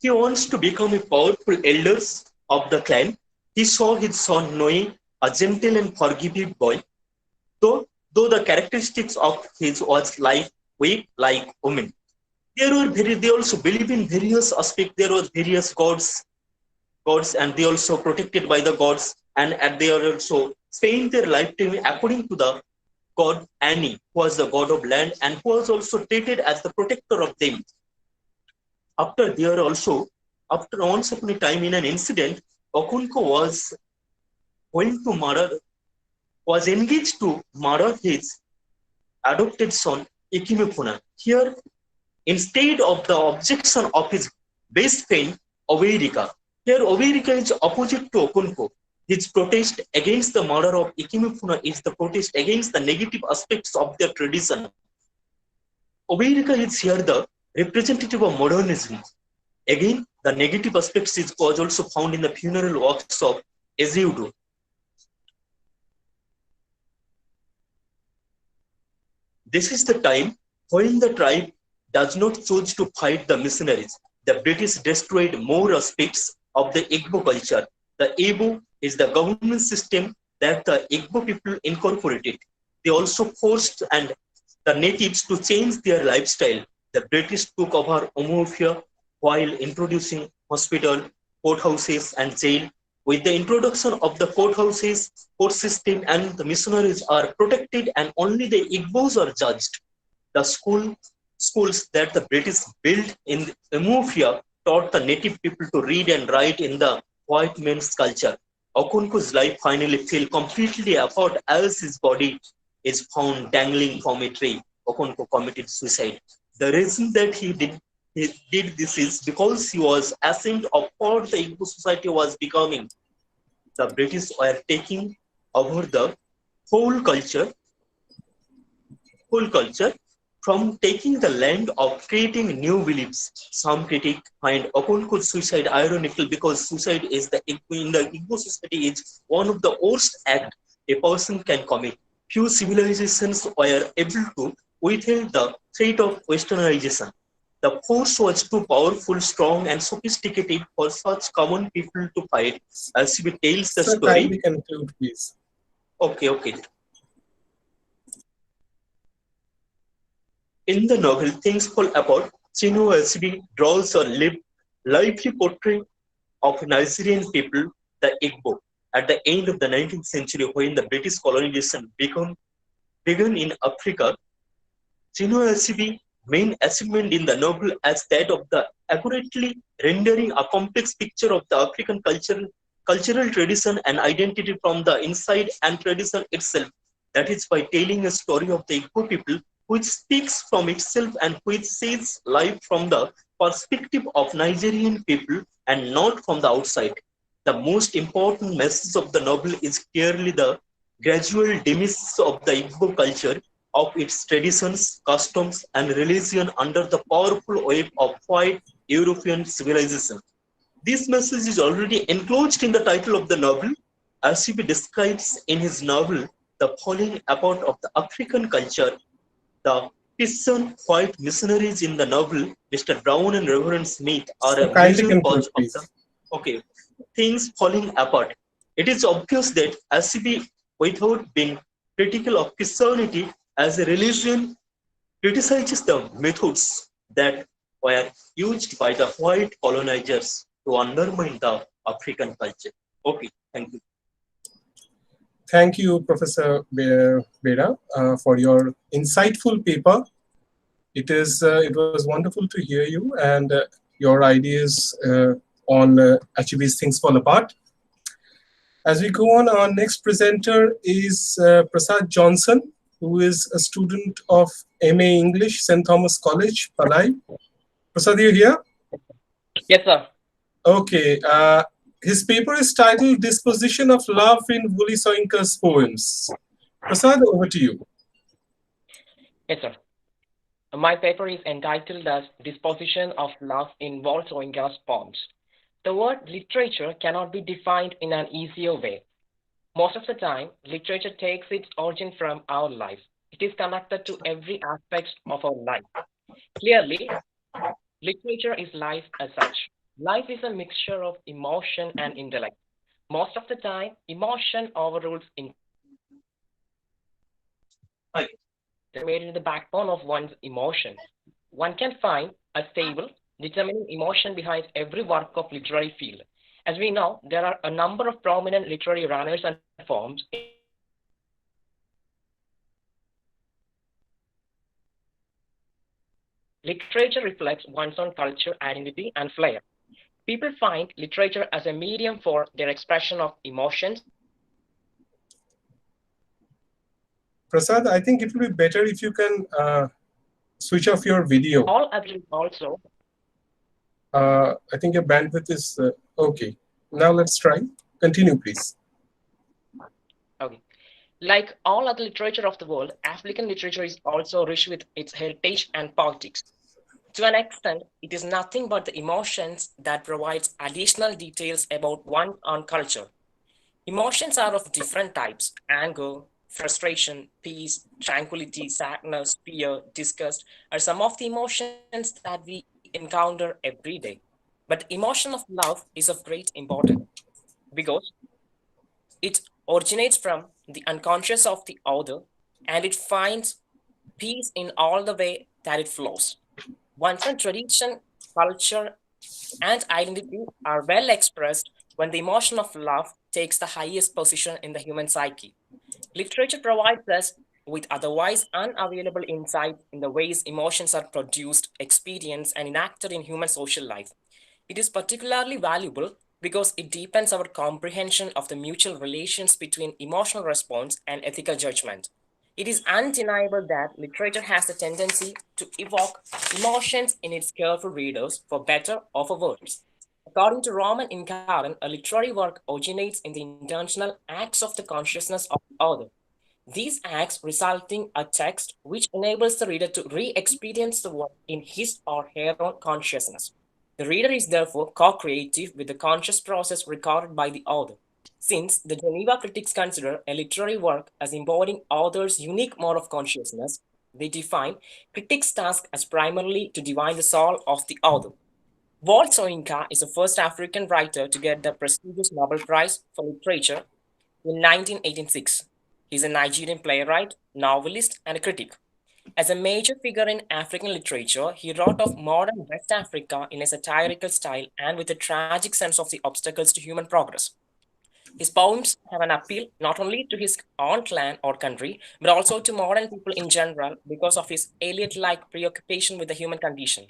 He wants to become a powerful elder of the clan. He saw his son Noe, a gentle and forgiving boy, though the characteristics of his was weak like women. They also believe in various aspects. There were various gods, and they also protected by the gods, and they are also spending their lifetime according to the god Ani, who was the god of land and who was also treated as the protector of them. After once upon a time in an incident, Okonko was engaged to murder his adopted son Ikimifuna. Here, instead of the objection of his best friend Oweirika, here Oweirika is opposite to Okonko. His protest against the murder of Ikimifuna is the protest against the negative aspects of their tradition. Oweirika is here the representative of modernism. Again, the negative aspects was also found in the funeral works of as you do. This is the time when the tribe does not choose to fight the missionaries. The British destroyed more aspects of the Igbo culture. The Igbo is the government system that the Igbo people incorporated. They also forced the natives to change their lifestyle. The British took over Umuofia while introducing hospital, courthouses, and jail. With the introduction of the courthouses, court system, and the missionaries are protected, and only the Igbos are judged. The schools that the British built in Umuofia taught the native people to read and write in the white man's culture. Okonko's life finally fell completely apart as his body is found dangling from a tree. Okonko committed suicide. The reason that he did this is because he was ashamed of what the Igbo society was becoming. The British were taking over the whole culture from taking the land of creating new beliefs. Some critics find Okonko's suicide ironical because suicide is in the Igbo society is one of the worst acts a person can commit. Few civilizations were able to withstand the threat of westernization. The force was too powerful, strong, and sophisticated for such common people to fight. As he tells the story. Kindly conclude, please. Okay. In the novel Things Fall Apart, Chino Achebe draws a lively portrait of Nigerian people, the Igbo, at the end of the 19th century when the British colonization began in Africa. Chino Achebe's main achievement in the novel as that of the accurately rendering a complex picture of the African cultural tradition and identity from the inside and tradition itself. That is by telling a story of the Igbo people which speaks from itself and which sees life from the perspective of Nigerian people and not from the outside. The most important message of the novel is clearly the gradual demise of the Igbo culture, of its traditions, customs, and religion under the powerful wave of white European civilization. This message is already enclosed in the title of the novel. Achebe describes in his novel the falling apart of the African culture. The Christian white missionaries in the novel, Mr. Brown and Reverend Smith, are a major cause of the things falling apart. It is obvious that Achebe, without being critical of Christianity as a religion, criticizes the methods that were used by the white colonizers to undermine the African culture. Okay, thank you. Thank you, Professor Bera, for your insightful paper. It was wonderful to hear you and your ideas on Achebe's Things Fall Apart. As we go on, our next presenter is Prasad Johnson, who is a student of MA English, St. Thomas College, Palai. Prasad, you here? Yes, sir. Okay. His paper is titled Disposition of Love in Wuli Soyinka's Poems. Prasad, over to you. Yes, sir. My paper is entitled as Disposition of Love in Wuli Soyinka's Poems. The word literature cannot be defined in an easier way. Most of the time, literature takes its origin from our life. It is connected to every aspect of our life. Clearly, literature is life as such. Life is a mixture of emotion and intellect. Most of the time, emotion overrules intellect. They're made in the backbone of one's emotion. One can find a stable, determining emotion behind every work of literary field. As we know, there are a number of prominent literary runners and forms. Literature reflects one's own culture, identity, and flair. People find literature as a medium for their expression of emotions. Prasad, I think it will be better if you can switch off your video. All others also. I think your bandwidth is okay. Now let's try. Continue, please. Okay. Like all other literature of the world, African literature is also rich with its heritage and politics. To an extent, it is nothing but the emotions that provides additional details about one's own culture. Emotions are of different types: anger, frustration, peace, tranquility, sadness, fear, disgust are some of the emotions that we encounter every day. But the emotion of love is of great importance because it originates from the unconscious of the other and it finds peace in all the way that it flows. Once a tradition, culture, and identity are well expressed when the emotion of love takes the highest position in the human psyche. Literature provides us with otherwise unavailable insight in the ways emotions are produced, experienced, and enacted in human social life. It is particularly valuable because it deepens our comprehension of the mutual relations between emotional response and ethical judgment. It is undeniable that literature has a tendency to evoke emotions in its careful readers, for better or for worse. According to Roman Incaran, a literary work originates in the intentional acts of the consciousness of the author. These acts resulting a text which enables the reader to re-experience the work in his or her own consciousness. The reader is therefore co-creative with the conscious process recorded by the author. Since the Geneva critics consider a literary work as embodying author's unique mode of consciousness, they define critics' task as primarily to divine the soul of the author. Walt Soyinka is the first African writer to get the prestigious Nobel Prize for Literature in 1986. He's a Nigerian playwright, novelist, and a critic. As a major figure in African literature, he wrote of modern West Africa in a satirical style and with a tragic sense of the obstacles to human progress. His poems have an appeal not only to his own clan or country, but also to modern people in general because of his Eliot-like preoccupation with the human condition.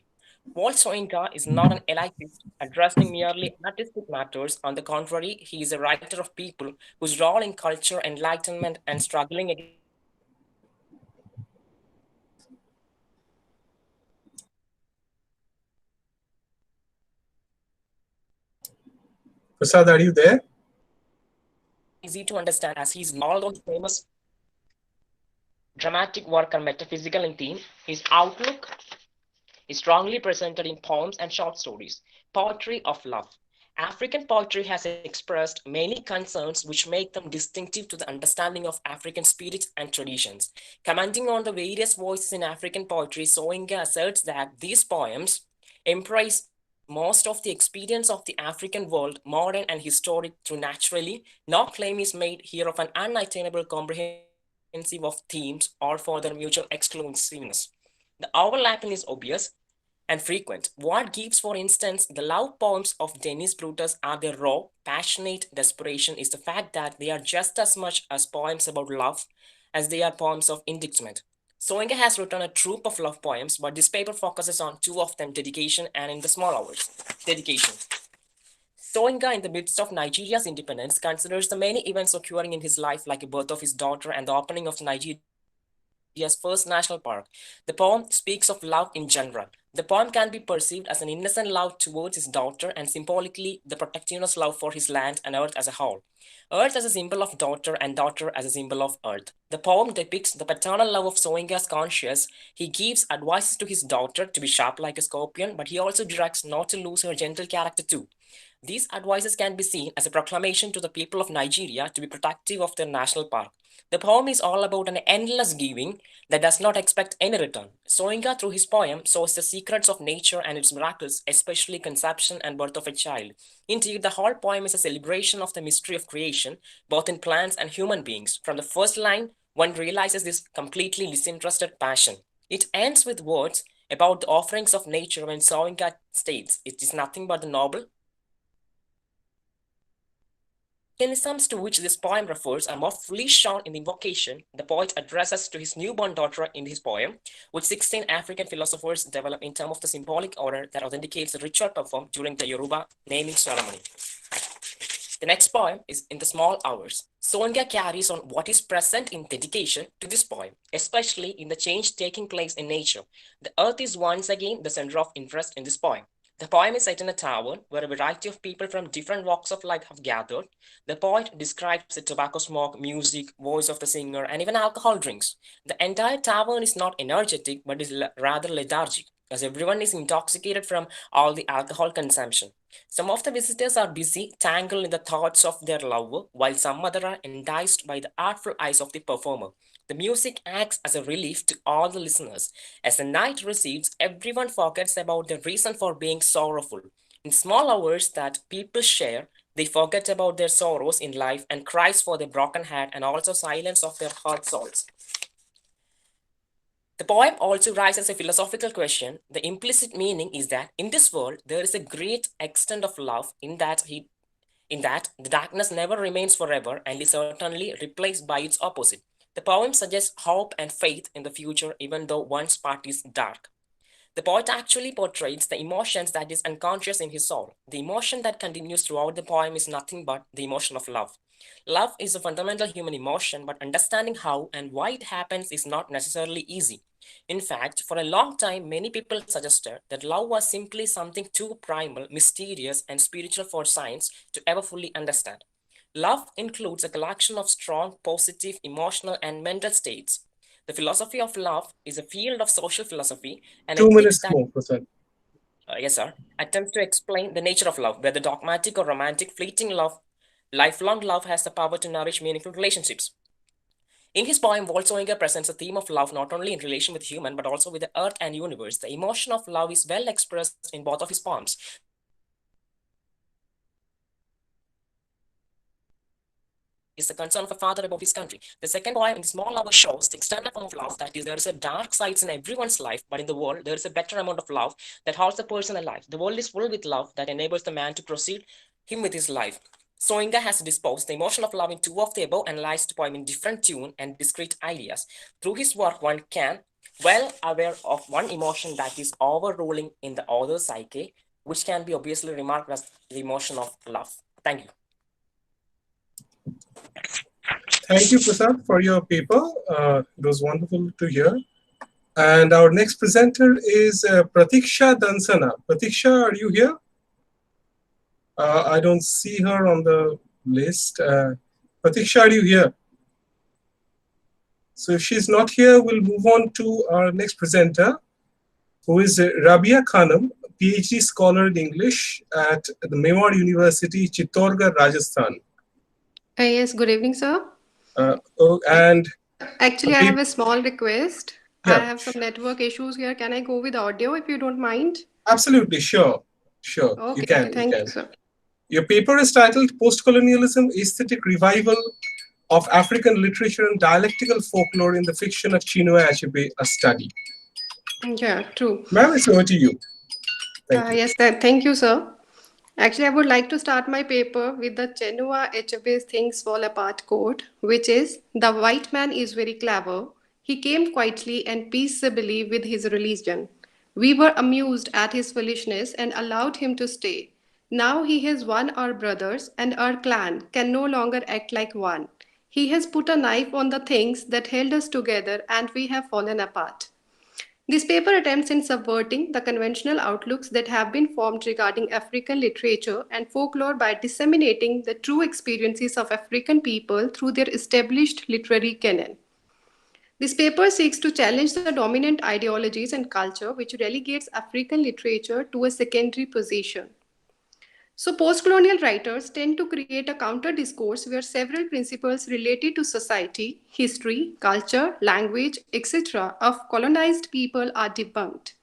Walt Soyinka is not an elitist addressing merely artistic matters. On the contrary, he is a writer of people whose role in culture, enlightenment, and struggling against oppression is profoundly important. Prasad, are you there? Easy to understand as he is not, although his famous dramatic work are metaphysical in theme, his outlook is strongly presented in poems and short stories. Poetry of love. African poetry has expressed many concerns which make them distinctive to the understanding of African spirits and traditions. Commenting on the various voices in African poetry, Soyinka asserts that these poems embrace most of the experience of the African world, modern and historic, through naturally. No claim is made here of an unattainable comprehensive of themes or for their mutual exclusiveness. The overlapping is obvious and frequent. What gives, for instance, the love poems of Denis Brutus are their raw, passionate desperation is the fact that they are just as much as poems about love as they are poems of indictment. Soinga has written a troupe of love poems, but this paper focuses on two of them, dedication and in the small hours. Dedication. Soinga, in the midst of Nigeria's independence, considers the many events occurring in his life, like the birth of his daughter and the opening of Nigeria's first national park. The poem speaks of love in general. The poem can be perceived as an innocent love towards his daughter and symbolically the protectiveness love for his land and earth as a whole. Earth as a symbol of daughter and daughter as a symbol of earth. The poem depicts the paternal love of Soinga's conscience. He gives advices to his daughter to be sharp like a scorpion, but he also directs not to lose her gentle character too. These advices can be seen as a proclamation to the people of Nigeria to be protective of their national park. The poem is all about an endless giving that does not expect any return. Soinka, through his poem, shows the secrets of nature and its miracles, especially conception and birth of a child. Indeed, the whole poem is a celebration of the mystery of creation, both in plants and human beings. From the first line, one realizes this completely disinterested passion. It ends with words about the offerings of nature when Soinka states, "It is nothing but the noble mechanisms to which this poem refers are more fully shown in the invocation the poet addresses to his newborn daughter in his poem, which 16 African philosophers develop in terms of the symbolic order that authenticates the ritual performed during the Yoruba naming ceremony. The next poem is In the Small Hours. Sonia carries on what is present in dedication to this poem, especially in the change taking place in nature. The earth is once again the center of interest in this poem. The poem is set in a tavern where a variety of people from different walks of life have gathered. The poet describes the tobacco smoke, music, voice of the singer, and even alcohol drinks. The entire tavern is not energetic but is rather lethargic. as everyone is intoxicated from all the alcohol consumption. Some of the visitors are busy, tangled in the thoughts of their lover, while some other are enticed by the artful eyes of the performer. The music acts as a relief to all the listeners. As the night recedes, everyone forgets about the reason for being sorrowful. In small hours that people share, they forget about their sorrows in life and cries for their broken heart and also silence of their hurt souls. The poem also raises a philosophical question. The implicit meaning is that in this world there is a great extent of love in that the darkness never remains forever and is certainly replaced by its opposite. The poem suggests hope and faith in the future even though one's path is dark. The poet actually portrays the emotions that is unconscious in his soul. The emotion that continues throughout the poem is nothing but the emotion of love. Love is a fundamental human emotion, but understanding how and why it happens is not necessarily easy. In fact, for a long time, many people suggested that love was simply something too primal, mysterious, and spiritual for science to ever fully understand. Love includes a collection of strong, positive, emotional, and mental states. The philosophy of love is a field of social philosophy and 2 minutes ethics that, more, Prasad. yes, sir, attempts to explain the nature of love, whether dogmatic or romantic, fleeting love, lifelong love has the power to nourish meaningful relationships. In his poem, Wolfsoinger presents a theme of love not only in relation with human but also with the earth and universe. The emotion of love is well expressed in both of his poems. The first poem, in the small hour, shows the extent of love that is there is a dark side in everyone's life, but in the world there is a concern of a father above his country. The second poem, in the small hour, shows the extent of love that is there is a dark sides in everyone's life, but in the world there is a better amount of love that holds the person alive. The world is full with love that enables the man to proceed him with his life. Soinga has disposed the emotion of love in two of the above analyzed poem in different tune and discrete ideas. Through his work, one can, well aware of one emotion that is overruling in the other's psyche, which can be obviously remarked as the emotion of love. Thank you. Thank you, Prasad, for your paper. It was wonderful to hear. And our next presenter is Pratiksha Dansana. Pratiksha, are you here? I don't see her on the list. Pratiksha, are you here? So if she's not here, we'll move on to our next presenter, who is Rabia Khanam, PhD scholar in English at the Mohona University, Chittorgarh, Rajasthan. Yes, good evening, sir. And Actually, I have a small request. I yeah, have some network issues here. Can I go with audio if you don't mind? absolutely, sure. Okay, You can. okay, thank you, sir. Your paper is titled Post-Colonialism, Aesthetic Revival of African Literature and Dialectical Folklore in the Fiction of Chino Achebe, a Study. Yeah, true. Ma'am, it's over to you. Thank you. Yes, thank you, sir. Actually, I would like to start my paper with the Chino Achebe's Things Fall Apart quote, which is, "The white man is very clever. He came quietly and peaceably with his religion. We were amused at his foolishness and allowed him to stay. Now he has won our brothers, and our clan can no longer act like one. He has put a knife on the things that held us together, and we have fallen apart." This paper attempts in subverting the conventional outlooks that have been formed regarding African literature and folklore by disseminating the true experiences of African people through their established literary canon. This paper seeks to challenge the dominant ideologies and culture which relegates African literature to a secondary position. So, post-colonial writers tend to create a counter-discourse where several principles related to society, history, culture, language, etc. of colonized people are debunked.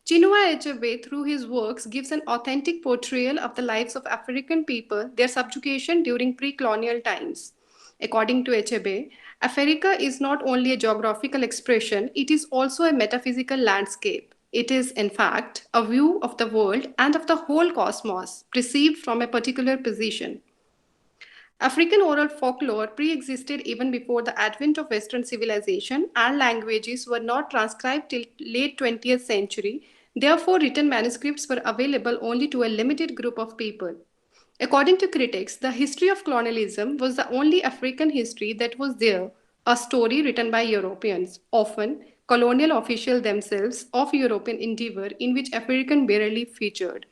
Chinua Achebe, through his works, gives an authentic portrayal of the lives of African people, their subjugation during pre-colonial times. According to Achebe, Africa is not only a geographical expression, it is also a metaphysical landscape. It is, in fact, a view of the world and of the whole cosmos, perceived from a particular position. African oral folklore pre-existed even before the advent of Western civilization, and languages were not transcribed till late 20th century. Therefore, written manuscripts were available only to a limited group of people. According to critics, the history of colonialism was the only African history that was there, a story written by Europeans, often colonial officials themselves, of European endeavor in which African barely featured.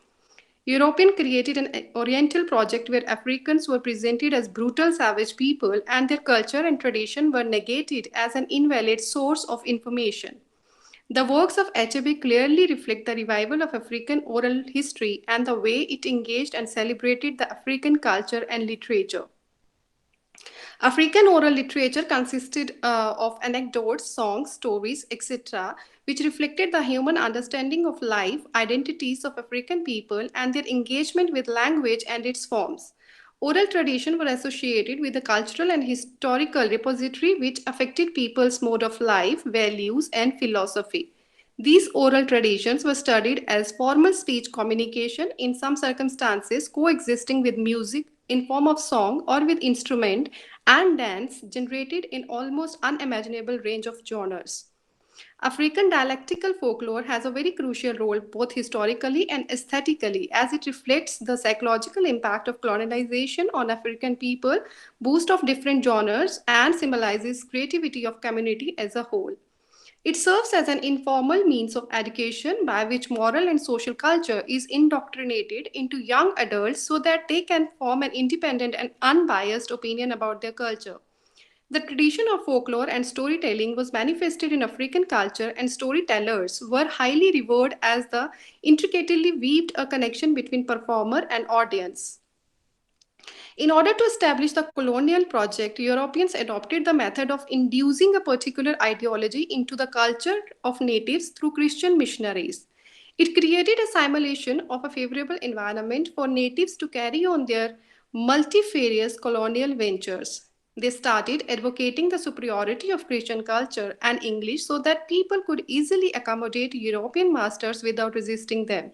European created an Oriental project where Africans were presented as brutal savage people and their culture and tradition were negated as an invalid source of information. The works of Achebe clearly reflect the revival of African oral history and the way it engaged and celebrated the African culture and literature. African oral literature consisted of anecdotes, songs, stories, etc., which reflected the human understanding of life, identities of African people, and their engagement with language and its forms. Oral tradition were associated with the cultural and historical repository which affected people's mode of life, values, and philosophy. These oral traditions were studied as formal speech communication, in some circumstances coexisting with music in form of song or with instrument and dance generated in almost unimaginable range of genres. African dialectical folklore has a very crucial role both historically and aesthetically as it reflects the psychological impact of colonization on African people, boost of different genres, and symbolizes creativity of community as a whole. It serves as an informal means of education by which moral and social culture is indoctrinated into young adults so that they can form an independent and unbiased opinion about their culture. The tradition of folklore and storytelling was manifested in African culture, and storytellers were highly revered as the intricately weaved a connection between performer and audience. In order to establish the colonial project, Europeans adopted the method of inducing a particular ideology into the culture of natives through Christian missionaries. It created a simulation of a favorable environment for natives to carry on their multifarious colonial ventures. They started advocating the superiority of Christian culture and English so that people could easily accommodate European masters without resisting them.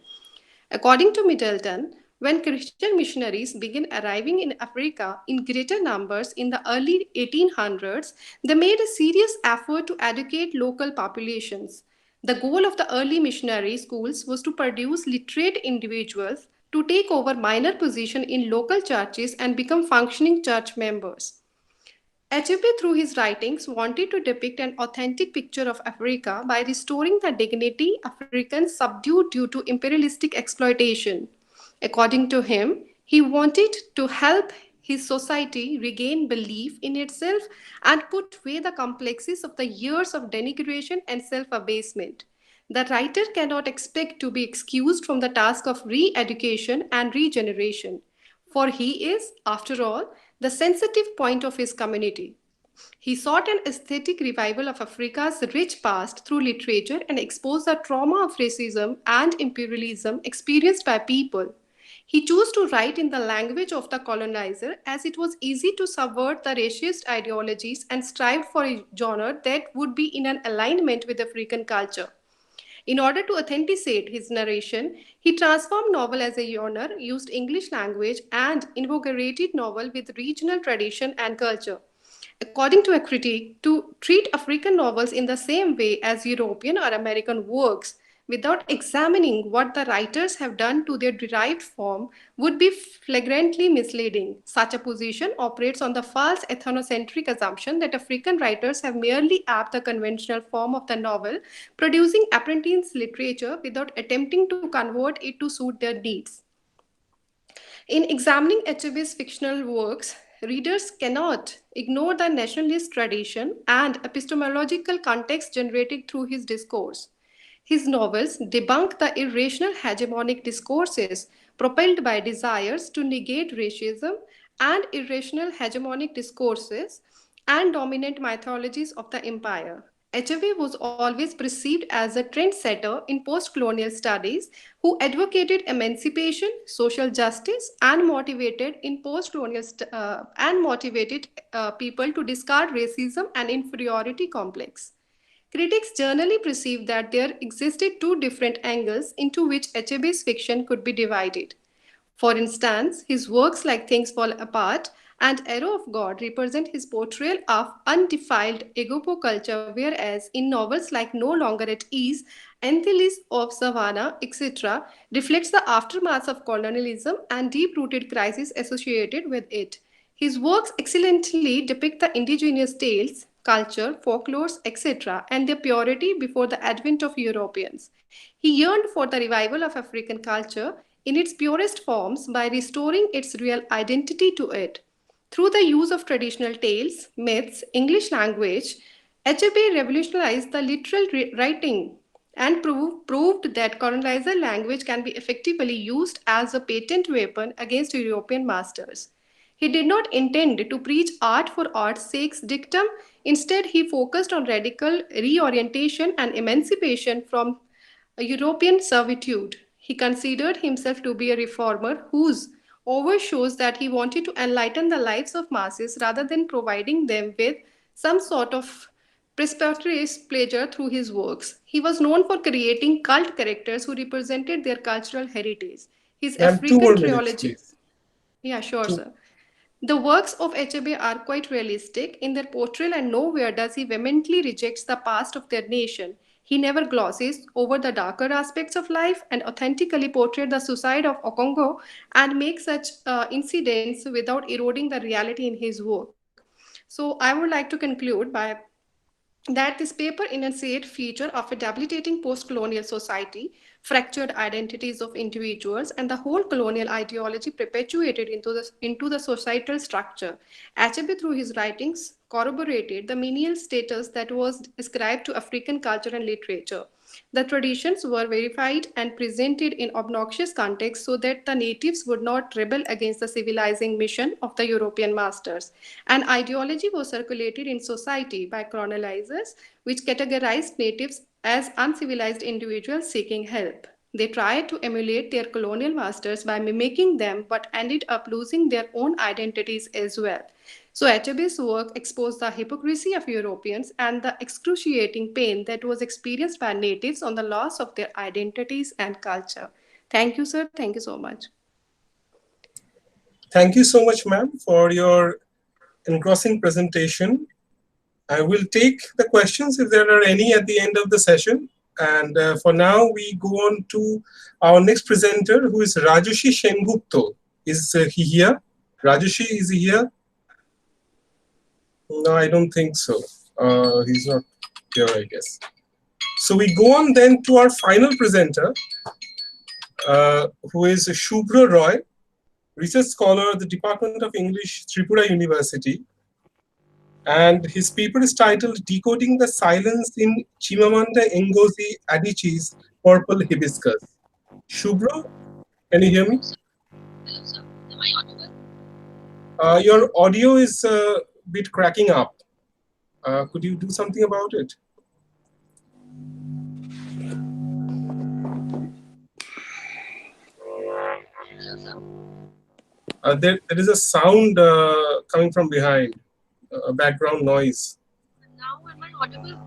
According to Middleton, when Christian missionaries began arriving in Africa in greater numbers in the early 1800s, they made a serious effort to educate local populations. The goal of the early missionary schools was to produce literate individuals to take over minor position in local churches and become functioning church members. Achebe, through his writings, wanted to depict an authentic picture of Africa by restoring the dignity Africans subdued due to imperialistic exploitation. According to him, he wanted to help his society regain belief in itself and put away the complexes of the years of denigration and self abasement. The writer cannot expect to be excused from the task of re education and regeneration, for he is, after all, the sensitive point of his community. He sought an aesthetic revival of Africa's rich past through literature and exposed the trauma of racism and imperialism experienced by people. He chose to write in the language of the colonizer as it was easy to subvert the racist ideologies and strive for a genre that would be in an alignment with African culture. In order to authenticate his narration, he transformed novel as a genre, used English language, and invigorated novel with regional tradition and culture. According to a critic, to treat African novels in the same way as European or American works without examining what the writers have done to their derived form would be flagrantly misleading. Such a position operates on the false ethnocentric assumption that African writers have merely aped the conventional form of the novel, producing apprentice literature without attempting to convert it to suit their needs. In examining Achebe's fictional works, readers cannot ignore the nationalist tradition and epistemological context generated through his discourse. His novels debunk the irrational hegemonic discourses propelled by desires to negate racism and irrational hegemonic discourses and dominant mythologies of the empire. Achebe was always perceived as a trendsetter in post-colonial studies who advocated emancipation, social justice, and motivated people to discard racism and inferiority complex. Critics generally perceived that there existed two different angles into which Achebe's fiction could be divided. For instance, his works like Things Fall Apart and Arrow of God represent his portrayal of undefiled Egopo culture, whereas in novels like No Longer at Ease, Anthelis of Savannah, etc., reflects the aftermath of colonialism and deep-rooted crises associated with it. His works excellently depict the indigenous tales, culture, folklores, etc., and their purity before the advent of Europeans. He yearned for the revival of African culture in its purest forms by restoring its real identity to it. Through the use of traditional tales, myths, English language, Achebe revolutionized the literal writing and proved that colonizer language can be effectively used as a patent weapon against European masters. He did not intend to preach art for art's sake's dictum. Instead, he focused on radical reorientation and emancipation from European servitude. He considered himself to be a reformer whose over shows that he wanted to enlighten the lives of masses rather than providing them with some sort of prosperous pleasure through his works. He was known for creating cult characters who represented their cultural heritage. His Ma'am, 2 more African minutes, trilogy. please. Yeah, sure, Two. sir. The works of Achebe are quite realistic in their portrayal, and nowhere does he vehemently reject the past of their nation. He never glosses over the darker aspects of life and authentically portrays the suicide of Okongo and makes such incidents without eroding the reality in his work. So I would like to conclude by that this paper enunciates feature of a debilitating post-colonial society, fractured identities of individuals, and the whole colonial ideology perpetuated into the societal structure. Achebe, through his writings, corroborated the menial status that was ascribed to African culture and literature. The traditions were verified and presented in obnoxious context so that the natives would not rebel against the civilizing mission of the European masters. An ideology was circulated in society by colonizers which categorized natives as uncivilized individuals seeking help. They tried to emulate their colonial masters by mimicking them but ended up losing their own identities as well. So Achebe's work exposed the hypocrisy of Europeans and the excruciating pain that was experienced by natives on the loss of their identities and culture. Thank you, sir. Thank you so much. Thank you so much, ma'am, for your engrossing presentation. I will take the questions if there are any at the end of the session. And for now, we go on to our next presenter, who is Rajoshi Sengupta. Is he here? Rajoshi, is he here? No, I don't think so. He's not here, I guess. So we go on then to our final presenter, who is Shubhra Roy, research scholar at the Department of English, Tripura University. And his paper is titled Decoding the Silence in Chimamanda Ngozi Adichie's Purple Hibiscus. Shubhra, can you hear me? Hello, sir. Am I audible? Your audio is a bit cracking up. Could you do something about it? Hello, sir. There is a sound coming from behind, a background noise. Now am I audible?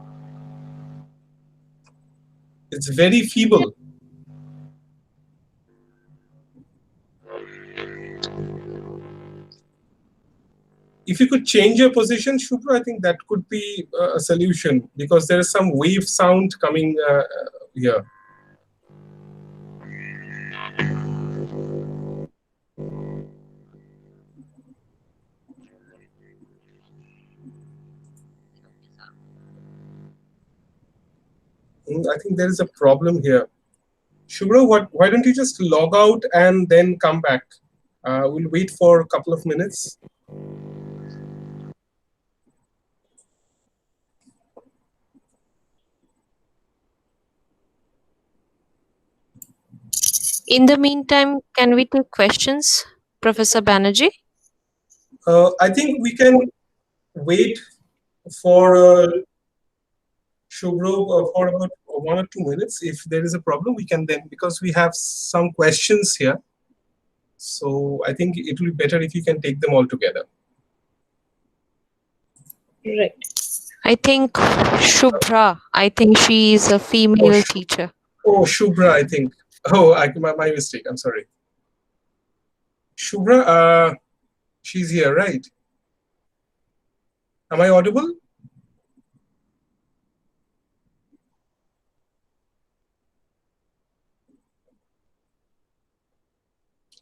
It's very feeble. If you could change your position, Shubhra, I think that could be a solution, because there is some wave sound coming here. I think there is a problem here. Shubhra, why don't you just log out and then come back? We'll wait for a couple of minutes. In the meantime, can we take questions, Professor Banerjee? I think we can wait for Shubhra for about 1 or 2 minutes. If there is a problem, we can then, because we have some questions here. So I think it will be better if you can take them all together. Right. I think Shubhra, I think she is a female teacher. Oh, Shubhra, I think. Oh, my mistake. I'm sorry. Shubhra, she's here, right? Am I audible?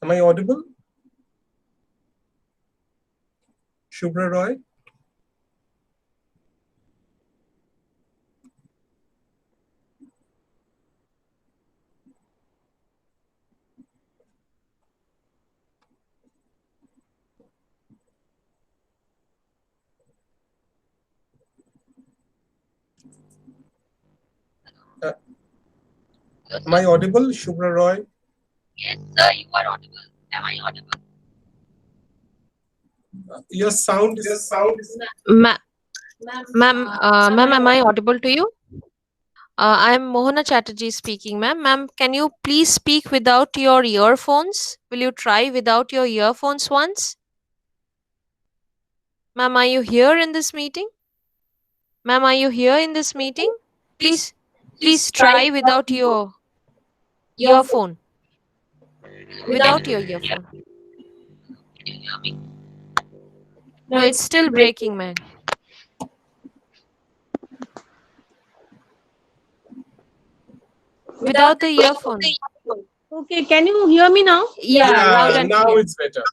Am I audible? Shubhra Roy? Am I audible, Shubhra Roy? Yes, sir, you are audible. Am I audible? Your sound is. Ma- ma'am, am I audible to you? I am Mohona Chatterjee speaking, ma'am. Ma'am, can you please speak without your earphones? Will you try without your earphones once? Ma'am, are you here in this meeting? Ma'am, are you here in this meeting? Please, please try without your earphone. Without your earphone. Can you hear me? No, it's still breaking, man. Without the earphone. Okay, can you hear me now? Yeah, loud and now clear. it's better.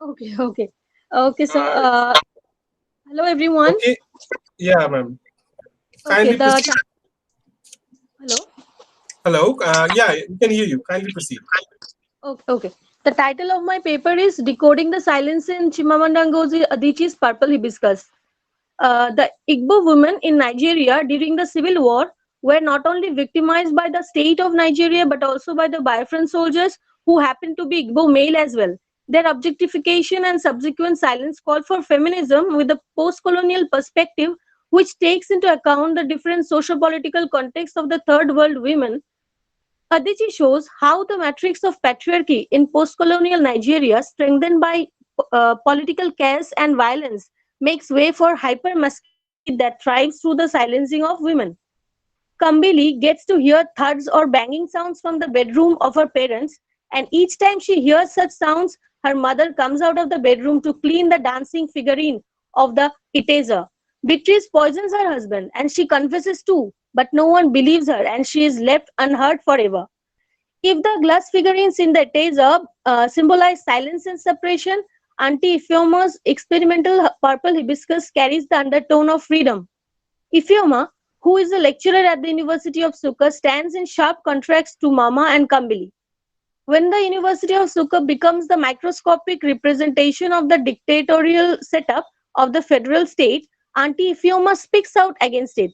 Okay, okay. Okay, so hello everyone. Okay. Yeah, ma'am. Okay, Kindly the proceed. hello. Hello. Yeah, we can hear you. Kindly proceed. Okay, okay. The title of my paper is Decoding the Silence in Chimamanda Ngozi Adichie's Purple Hibiscus. The Igbo women in Nigeria during the Civil War were not only victimized by the state of Nigeria but also by the Biafran soldiers who happened to be Igbo male as well. Their objectification and subsequent silence call for feminism with a post-colonial perspective which takes into account the different socio-political context of the third world women. Adichie shows how the matrix of patriarchy in post-colonial Nigeria, strengthened by political chaos and violence, makes way for hyper-masculinity that thrives through the silencing of women. Kambili gets to hear thuds or banging sounds from the bedroom of her parents, and each time she hears such sounds, her mother comes out of the bedroom to clean the dancing figurine of the Iteza. Beatrice poisons her husband, and she confesses too, but no one believes her, and she is left unhurt forever. If the glass figurines in the Iteza symbolize silence and separation, Auntie Ifeoma's experimental purple hibiscus carries the undertone of freedom. Ifeoma, who is a lecturer at the University of Nsukka, stands in sharp contrast to Mama and Kambili. When the University of Nsukka becomes the microscopic representation of the dictatorial setup of the federal state, Auntie Ifeoma speaks out against it.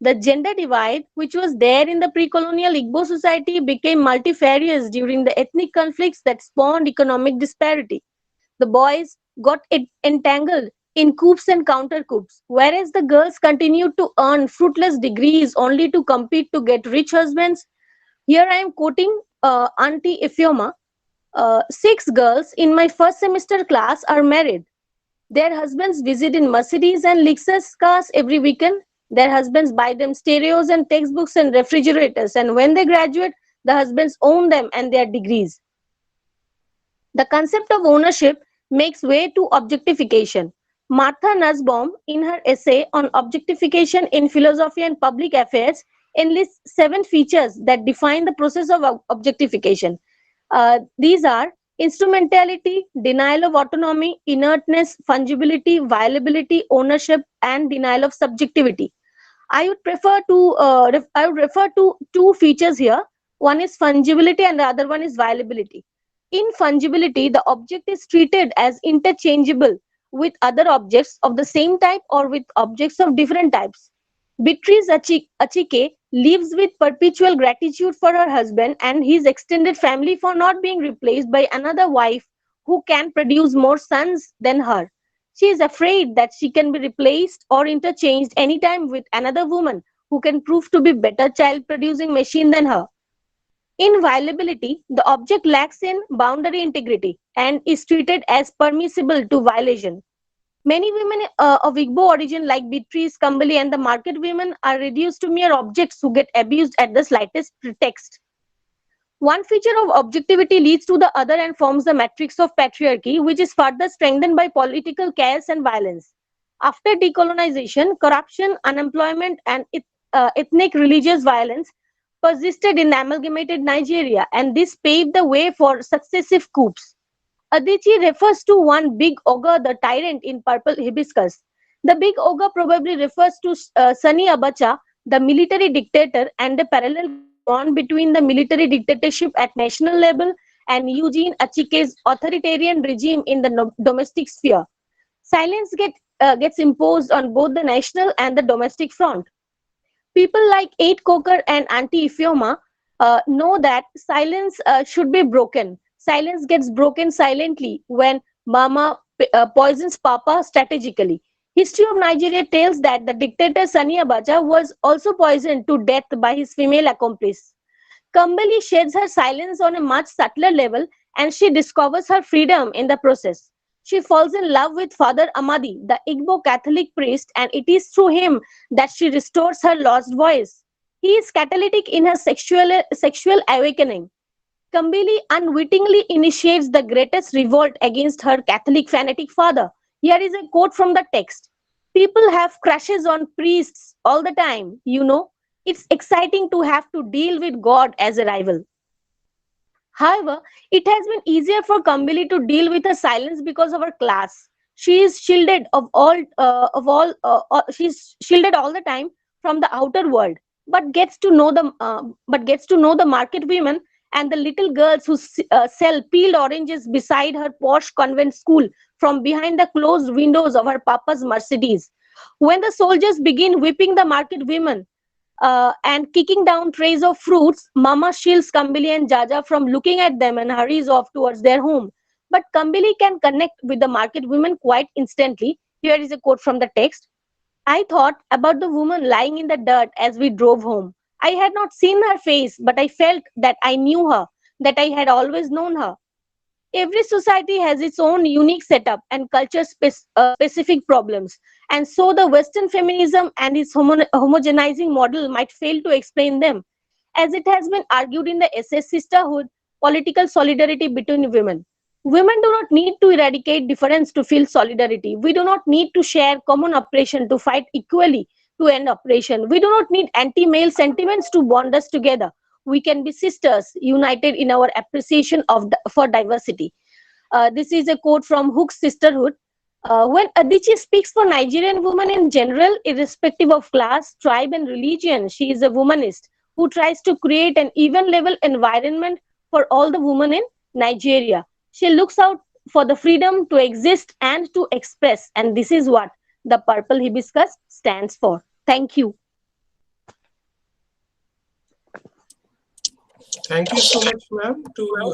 The gender divide, which was there in the pre-colonial Igbo society, became multifarious during the ethnic conflicts that spawned economic disparity. The boys got entangled in coups and counter coups, whereas the girls continued to earn fruitless degrees only to compete to get rich husbands. Here I am quoting Auntie Ifeoma. 6 girls in my first semester class are married. Their husbands visit in Mercedes and Lexus cars every weekend. Their husbands buy them stereos and textbooks and refrigerators. And when they graduate, the husbands own them and their degrees. The concept of ownership makes way to objectification. Martha Nussbaum, in her essay on objectification in philosophy and public affairs, enlists 7 features that define the process of objectification. These are instrumentality, denial of autonomy, inertness, fungibility, viability, ownership, and denial of subjectivity. I would I would refer to 2 features here. One is fungibility and the other one is viability. In fungibility, the object is treated as interchangeable with other objects of the same type or with objects of different types. Beatrice Achike lives with perpetual gratitude for her husband and his extended family for not being replaced by another wife who can produce more sons than her. She is afraid that she can be replaced or interchanged anytime with another woman who can prove to be better child producing machine than her. In violability, the object lacks in boundary integrity and is treated as permissible to violation. Many women of Igbo origin, like Beatrice, Kambali, and the market women, are reduced to mere objects who get abused at the slightest pretext. One feature of objectivity leads to the other and forms the matrix of patriarchy, which is further strengthened by political chaos and violence. After decolonization, corruption, unemployment, and ethnic religious violence persisted in amalgamated Nigeria, and this paved the way for successive coups. Adichie refers to one big ogre, the tyrant in purple hibiscus. The big ogre probably refers to Sani Abacha, the military dictator, and the parallel gets drawn between the military dictatorship at national level and Eugene Achike's authoritarian regime in the domestic sphere. Silence gets imposed on both the national and the domestic front. People like Eight Coker and Auntie Ifeoma know that silence should be broken. Silence gets broken silently when mama poisons papa strategically. History of Nigeria tells that the dictator Sani Abacha was also poisoned to death by his female accomplice. Kambali sheds her silence on a much subtler level, and she discovers her freedom in the process. She falls in love with Father Amadi, the Igbo Catholic priest, and it is through him that she restores her lost voice. He is catalytic in her sexual awakening. Kambili unwittingly initiates the greatest revolt against her Catholic fanatic father. Here is a quote from the text. People have crushes on priests all the time, you know. It's exciting to have to deal with God as a rival. However, it has been easier for Kambili to deal with her silence because of her class. She is shielded she's shielded all the time from the outer world, but gets to know the market women and the little girls who sell peeled oranges beside her posh convent school from behind the closed windows of her papa's Mercedes. When the soldiers begin whipping the market women, and kicking down trays of fruits, Mama shields Kambili and Jaja from looking at them and hurries off towards their home. But Kambili can connect with the market women quite instantly. Here is a quote from the text. I thought about the woman lying in the dirt as we drove home. I had not seen her face, but I felt that I knew her, that I had always known her. Every society has its own unique setup and specific problems, and so the Western feminism and its homogenizing model might fail to explain them. As it has been argued in the essay Sisterhood, Political Solidarity Between Women. Women do not need to eradicate difference to feel solidarity. We do not need to share common oppression to fight equally to end oppression. We do not need anti-male sentiments to bond us together. We can be sisters, united in our appreciation for diversity. This is a quote from Hook's Sisterhood. When Adichie speaks for Nigerian women in general, irrespective of class, tribe, and religion, she is a womanist who tries to create an even level environment for all the women in Nigeria. She looks out for the freedom to exist and to express, and this is what the purple hibiscus stands for. Thank you. Thank you so much, ma'am, to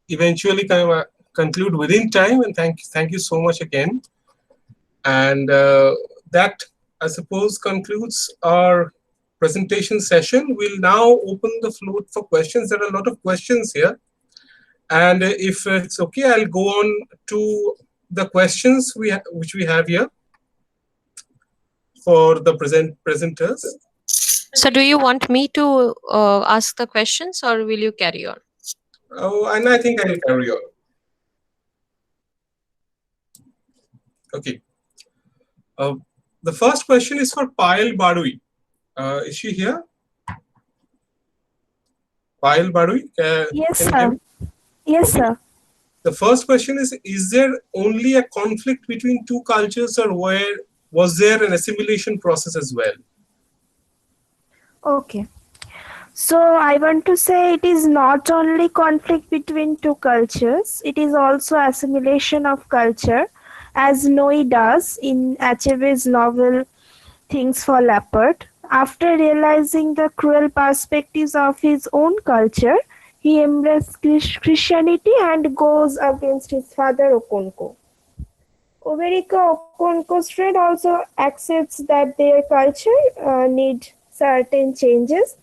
eventually conclude within time, and thank you so much again. And that, I suppose, concludes our presentation session. We'll now open the floor for questions. There are a lot of questions here, and if it's okay, I'll go on to the questions which we have here for the presenters. So do you want me to ask the questions, or will you carry on? Oh, and I think I'll carry on. Okay. The first question is for Payal Badui. Is she here? Payal Badui? Yes, sir. Yes, sir. The first question is there only a conflict between two cultures, or was there an assimilation process as well? Okay. So I want to say it is not only conflict between two cultures, it is also assimilation of culture, as Noe does in Achebe's novel Things Fall Apart. After realizing the cruel perspectives of his own culture, he embraces Christianity and goes against his father Okonkwo. Oberika Okonkwo's friend also accepts that their culture need certain changes.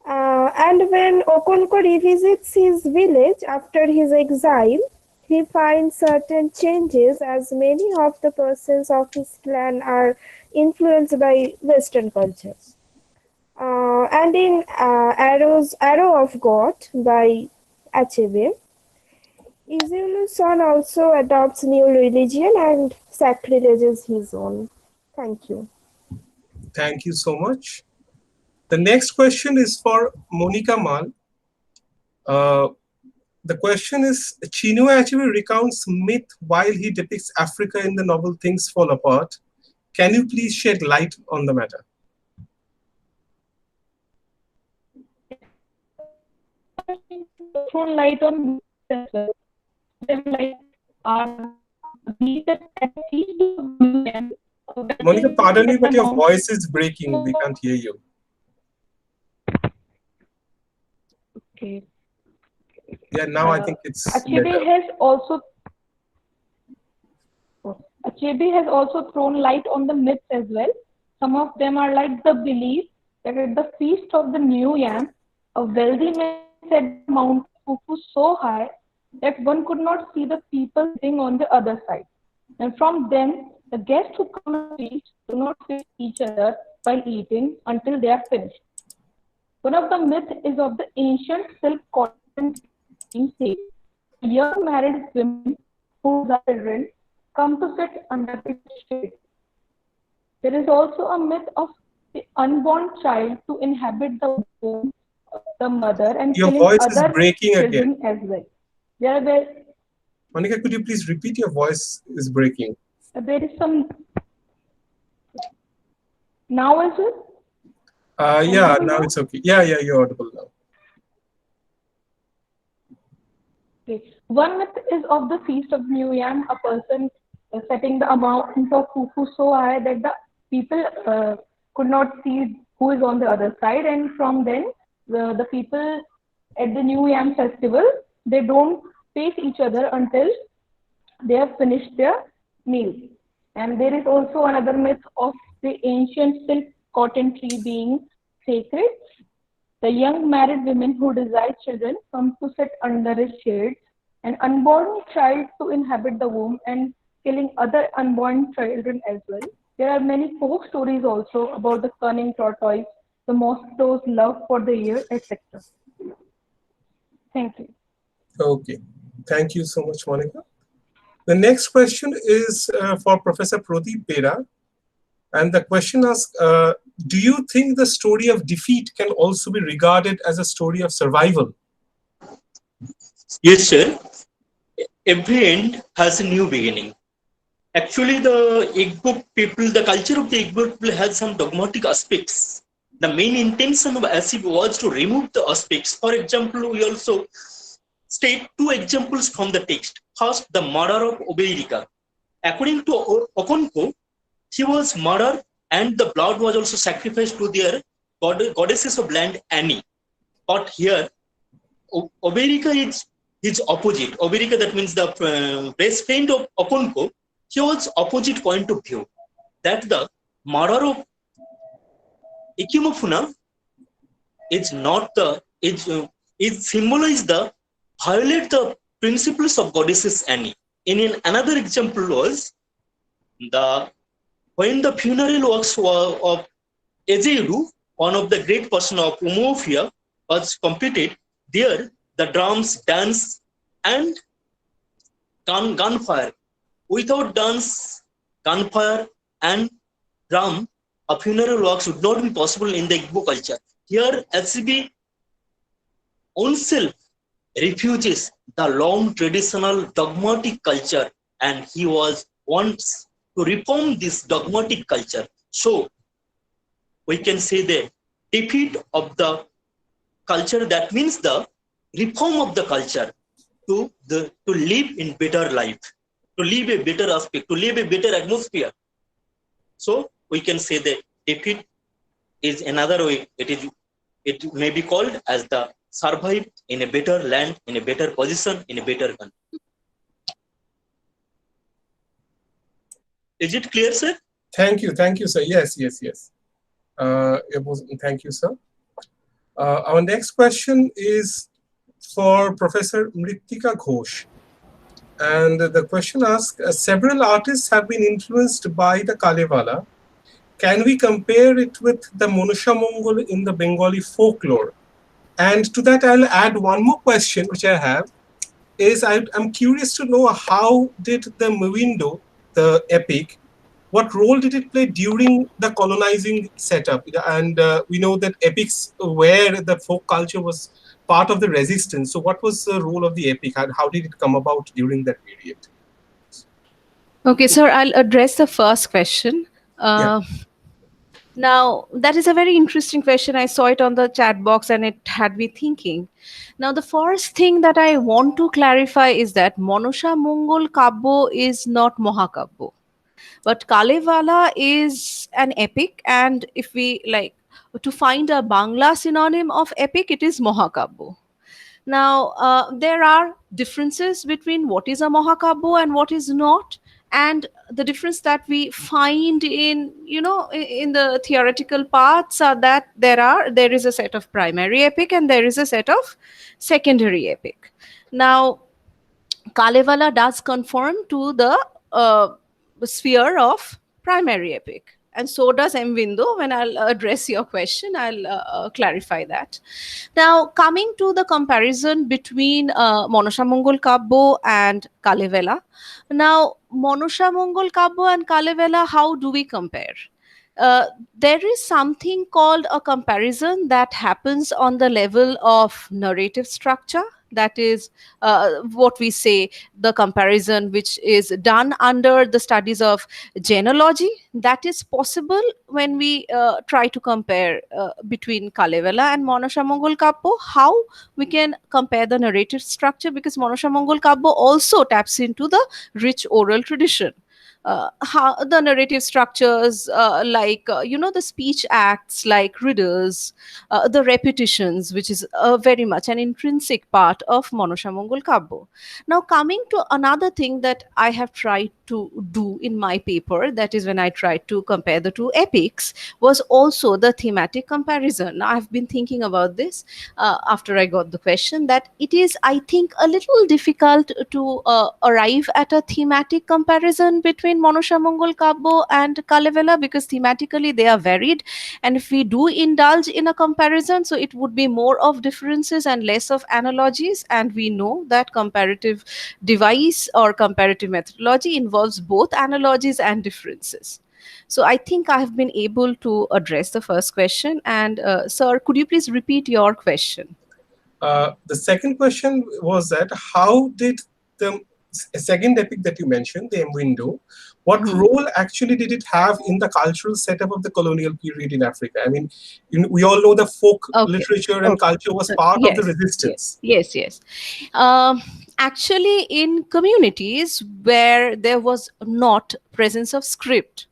And when Okonkwo revisits his village after his exile, he finds certain changes as many of the persons of his clan are influenced by Western cultures. And in Arrow of God by Achebe, Izulu's son also adopts new religion and sacrileges his own. Thank you. Thank you so much. The next question is for Monika Maal. The question is, Chino Achebe recounts myth while he depicts Africa in the novel Things Fall Apart. Can you please shed light on the matter? Throw light on like Monika, pardon me, but your voice is breaking. We can't hear you. Okay. Yeah, now I think it's Achebe better. has also Achebe has also thrown light on the myths as well. Some of them are like the belief that at the feast of the new yam, a wealthy man set the mount Fufu so high that one could not see the people sitting on the other side. And from then, the guests who come to feast do not face each other while eating until they are finished. One of the myths is of the ancient silk cotton tree being saved. Young married women who desire children come to sit under its shade. There is also a myth of the unborn child to inhabit the womb of the mother and Your killing voice is other breaking again. children as well. Monika, could you please repeat? Your voice is breaking. There is some. Now is it? Yeah, now it's okay. Yeah, you're audible now. Okay. One myth is of the feast of New Yam, a person setting the amount of fufu so high that the people could not see who is on the other side, and from then the people at the New Yam festival, they don't face each other until they have finished their meal. And there is also another myth of the ancient silk cotton tree being sacred. The young married women who desire children come to sit under its shade, an unborn child to inhabit the womb, and killing other unborn children as well. There are many folk stories also about the cunning tortoise, the mosquito's love for the ear, etc. Thank you. Okay, thank you so much, Monika. The next question is for Professor Pradeep Bera. And the question asks, do you think the story of defeat can also be regarded as a story of survival? Yes, sir. Every end has a new beginning. Actually, the Igbo people, the culture of the Igbo people has some dogmatic aspects. The main intention of Achebe was to remove the aspects. For example, we also state two examples from the text. First, the murder of Obeirika. According to Okonko, she was murdered and the blood was also sacrificed to their goddesses of land, Annie. But here, Obeirika is his opposite. Obeirika, that means the best friend of Okonko, he was opposite point of view. That the murder of Ikimofuna is not the, it symbolizes the violate the principles of goddesses Annie. In another example was the when the funeral works of Ezeru, one of the great person of Umofia, was completed, there the drums, dance, and gunfire. Without dance, gunfire, and drum, a funeral works would not be possible in the Igbo culture. Here, Achebe ownself refuses the long traditional dogmatic culture, and he wants to reform this dogmatic culture. So we can say the defeat of the culture, that means the reform of the culture to live in better life, to live a better aspect, to live a better atmosphere. So we can say the defeat is another way. It may be called as the survive in a better land, in a better position, in a better country. Is it clear, sir? Thank you, sir. Yes. Thank you, sir. Our next question is for Professor Mritika Ghosh. And the question asks, several artists have been influenced by the Kalevala. Can we compare it with the Manusha Mongol in the Bengali folklore? And to that, I'll add one more question, which I have, is I'm curious to know how did the Mwindo, the epic, what role did it play during the colonizing setup? And we know that epics where the folk culture was part of the resistance. So what was the role of the epic and how did it come about during that period? Okay, sir, I'll address the first question. Now, that is a very interesting question. I saw it on the chat box and it had me thinking. Now, the first thing that I want to clarify is that Manusha Mongol Kabbo is not Mahakabbo. But Kalevala is an epic, and if we like to find a Bangla synonym of epic, it is Mahakabbo. Now, there are differences between what is a Mahakabbo and what is not, and the difference that we find in, in the theoretical parts are that there is a set of primary epic and there is a set of secondary epic. Now, Kalevala does conform to the sphere of primary epic. And so does Mvindo. When I'll address your question, I'll clarify that. Now, coming to the comparison between Monosha Mongol Kabbo and Kalevela. Now, Monosha Mongol Kabbo and Kalevela, how do we compare? There is something called a comparison that happens on the level of narrative structure. That is what we say, the comparison which is done under the studies of genealogy. That is possible when we try to compare between Kalevala and Monosha Mongol Kabbo. How we can compare the narrative structure? Because Monosha Mongol Kabbo also taps into the rich oral tradition. How the narrative structures, the speech acts like riddles, the repetitions, which is very much an intrinsic part of Monosha Mongol Kabbo. Now, coming to another thing that I have tried to do in my paper, that is when I tried to compare the two epics, was also the thematic comparison. Now, I've been thinking about this after I got the question, that it is, I think, a little difficult to arrive at a thematic comparison between Monosha Mongol Kabbo and Kalevala, because thematically they are varied. And if we do indulge in a comparison, so it would be more of differences and less of analogies. And we know that comparative device or comparative methodology involves both analogies and differences. So I think I have been able to address the first question. And sir, could you please repeat your question? The second question was that how did the second epic that you mentioned, the Mwindo, what role actually did it have in the cultural setup of the colonial period in Africa? I mean, we all know the folk literature and culture was part of the resistance. Yes. Actually, in communities where there was not presence of script,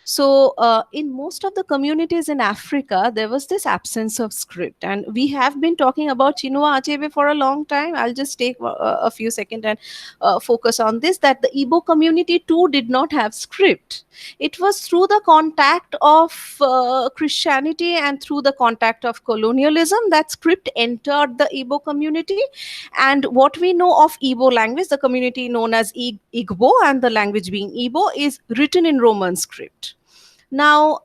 so in most of the communities in Africa, there was this absence of script. And we have been talking about Chino Achebe for a long time. I'll just take a few seconds and focus on this, that the Igbo community too did not have script. It was through the contact of Christianity and through the contact of colonialism that script entered the Igbo community. And what we know of Igbo language, the community known as Igbo and the language being Igbo, is written in Roman script. Now,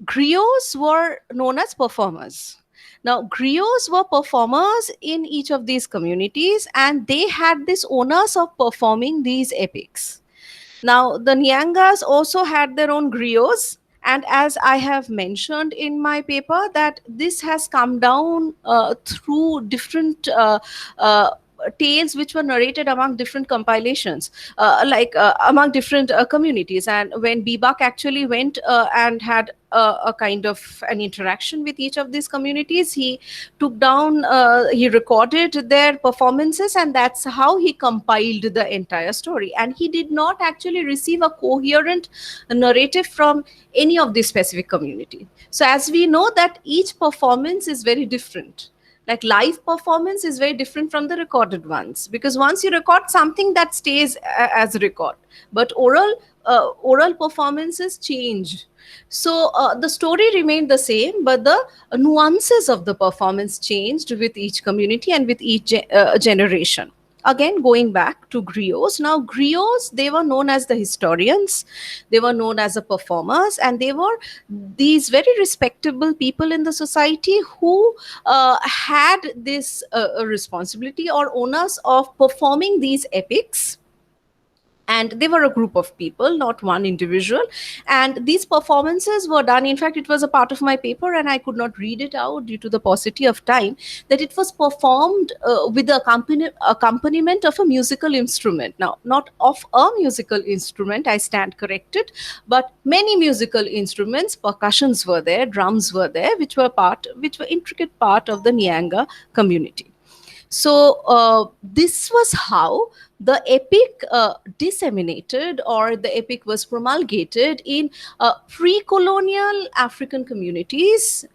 griots were known as performers. Now, griots were performers in each of these communities, and they had this onus of performing these epics. Now, the Nyangas also had their own griots, and as I have mentioned in my paper, that this has come down through different tales which were narrated among different compilations, among different communities. And when Bibak actually went and had a kind of an interaction with each of these communities, he took down, he recorded their performances, and that's how he compiled the entire story. And he did not actually receive a coherent narrative from any of this specific community. So as we know that each performance is very different. Like live performance is very different from the recorded ones, because once you record something, that stays as a record, but oral performances change. So the story remained the same, but the nuances of the performance changed with each community and with each generation. Again, going back to griots. Now, griots, they were known as the historians, they were known as the performers, and they were these very respectable people in the society who had this responsibility or onus of performing these epics. And they were a group of people, not one individual. And these performances were done, in fact, it was a part of my paper and I could not read it out due to the paucity of time, that it was performed with the accompaniment of a musical instrument. Now, not of a musical instrument, I stand corrected, but many musical instruments, percussions were there, drums were there, which were intricate part of the Nyanga community. So this was how the epic disseminated, or the epic was promulgated in pre-colonial African communities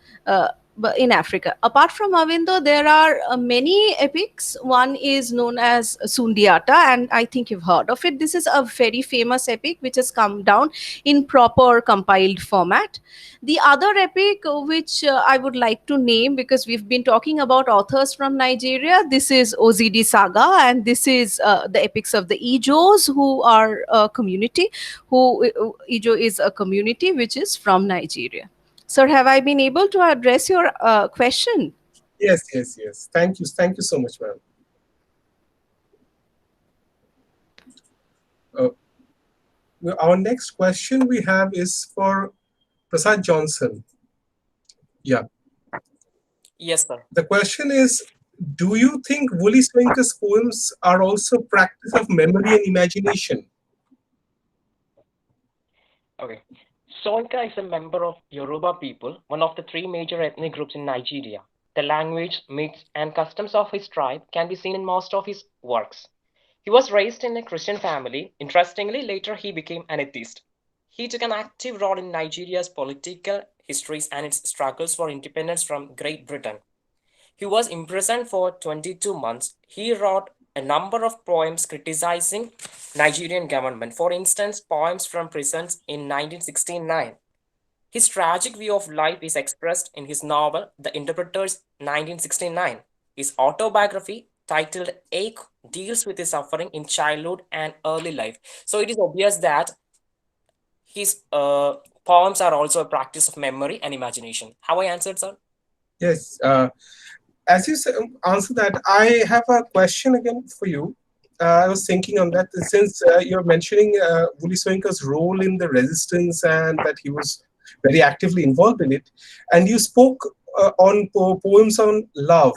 in Africa. Apart from Avindo, there are many epics. One is known as Sundiata, and I think you've heard of it. This is a very famous epic which has come down in proper compiled format. The other epic, which I would like to name because we've been talking about authors from Nigeria, this is OZD Saga, and this is the epics of the Ijos, who are a community, Ijo is a community which is from Nigeria. Sir, have I been able to address your question? Yes, yes, yes. Thank you. Thank you so much, ma'am. Our next question we have is for Prasad Johnson. Yeah. Yes, sir. The question is, do you think Wole Soyinka's poems are also practice of memory and imagination? Okay. Soyinka is a member of Yoruba people, one of the three major ethnic groups in Nigeria. The language, myths, and customs of his tribe can be seen in most of his works. He was raised in a Christian family. Interestingly, later he became an atheist. He took an active role in Nigeria's political histories and its struggles for independence from Great Britain. He was imprisoned for 22 months. He wrote a number of poems criticizing Nigerian government. For instance, poems from prisons in 1969. His tragic view of life is expressed in his novel, The Interpreter's 1969. His autobiography, titled Ache, deals with his suffering in childhood and early life. So it is obvious that his poems are also a practice of memory and imagination. Have I answered, sir? Yes. As you answer that, I have a question again for you. I was thinking on that since you're mentioning Wole Soyinka's role in the resistance and that he was very actively involved in it, and you spoke on poems on love.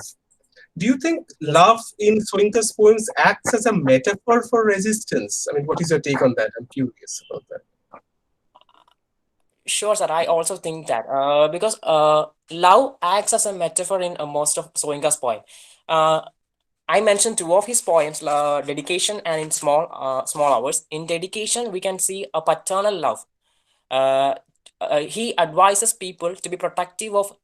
Do you think love in Soyinka's poems acts as a metaphor for resistance? I mean, what is your take on that? I'm curious about that. Sure, sir. I also think that because love acts as a metaphor in most of Soyinka's poem. I mentioned two of his poems, Dedication and in Small Hours. In Dedication, we can see a paternal love. He advises people to be protective of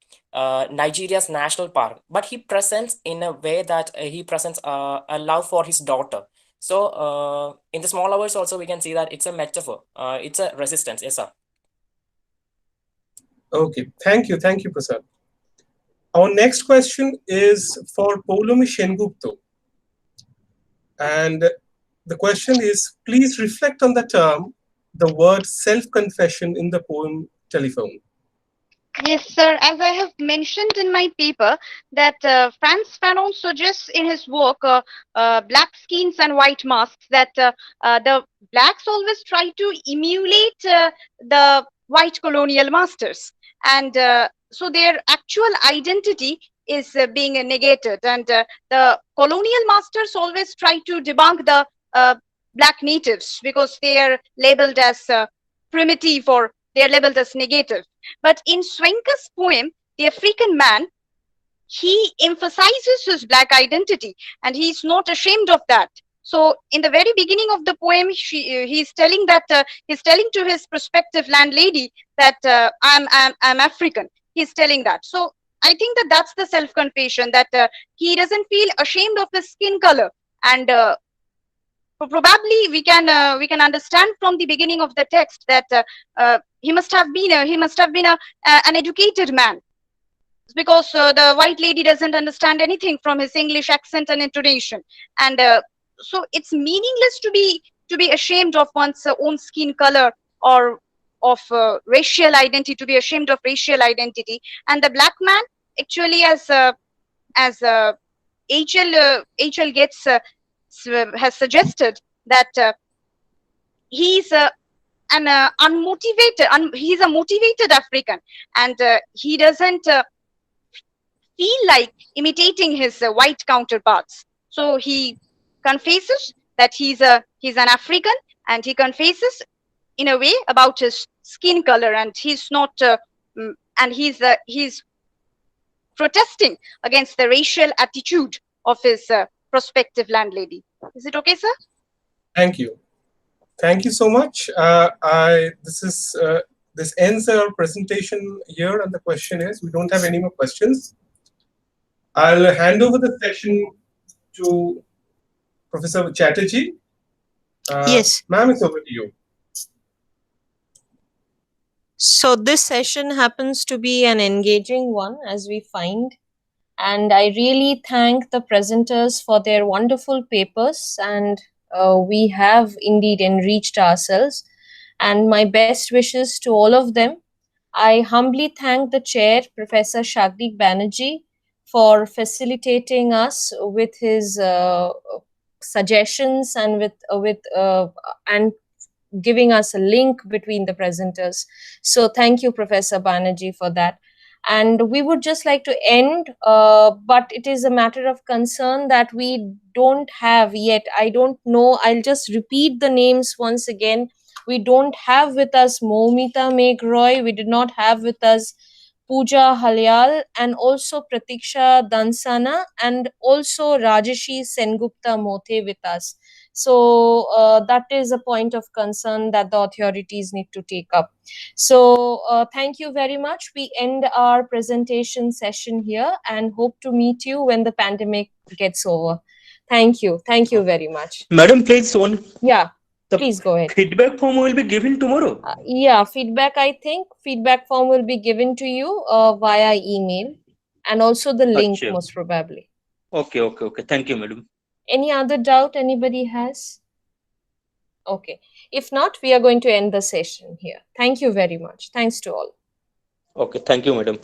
Nigeria's national park, but he presents in a way that he presents a love for his daughter. So in the Small Hours also, we can see that it's a metaphor. It's a resistance. Yes, sir. Okay, thank you, Prasad. Our next question is for Poulomi Shengupto. And the question is, please reflect on the term, the word self-confession in the poem Telephone. Yes, sir. As I have mentioned in my paper, that Frantz Fanon suggests in his work, Black Skins and White Masks, that the blacks always try to emulate the white colonial masters. And so their actual identity is being negated. And the colonial masters always try to debunk the black natives because they are labeled as primitive or they are labeled as negative. But in Soyinka's poem, The African Man, he emphasizes his black identity and he's not ashamed of that. So in the very beginning of the poem, he's telling that he's telling to his prospective landlady that I'm African. He's telling that. So I think that that's the self-confession, that he doesn't feel ashamed of his skin color. And probably we can understand from the beginning of the text that he must have been an educated man, because the white lady doesn't understand anything from his English accent and intonation, and so it's meaningless to be ashamed of one's own skin color or of racial identity, to be ashamed of racial identity. And the black man, actually, as HL gets has suggested, that he's an unmotivated, he's a motivated African, and he doesn't feel like imitating his white counterparts. So he confesses that he's an African, and he confesses in a way about his skin color, and he's not and he's protesting against the racial attitude of his prospective landlady. Is it okay, sir? Thank you so much. This is this ends our presentation here, and the question is, we don't have any more questions. I'll hand over the session to Professor Chatterjee. Yes. Ma'am, it's over to you. So this session happens to be an engaging one, as we find. And I really thank the presenters for their wonderful papers, and we have indeed enriched ourselves. And my best wishes to all of them. I humbly thank the chair, Professor Sagnik Banerjee, for facilitating us with his suggestions and and giving us a link between the presenters. So thank you, Professor Banerjee, for that. And we would just like to end, but it is a matter of concern that we don't have yet. I don't know. I'll just repeat the names once again. We don't have with us Momita Meghroy. We did not have with us Pooja Halyal, and also Pratiksha Dansana, and also Rajeshi Sengupta Mothe with us. So that is a point of concern that the authorities need to take up. So thank you very much. We end our presentation session here and hope to meet you when the pandemic gets over. Thank you. Thank you very much. Madam, please one. Yeah, The please go ahead. feedback form will be given tomorrow. Yeah, feedback, I think feedback form will be given to you via email, and also the link Achha. most probably. Okay. Thank you, madam. Any other doubt anybody has? Okay. If not, we are going to end the session here. Thank you very much. Thanks to all. Okay, thank you, madam.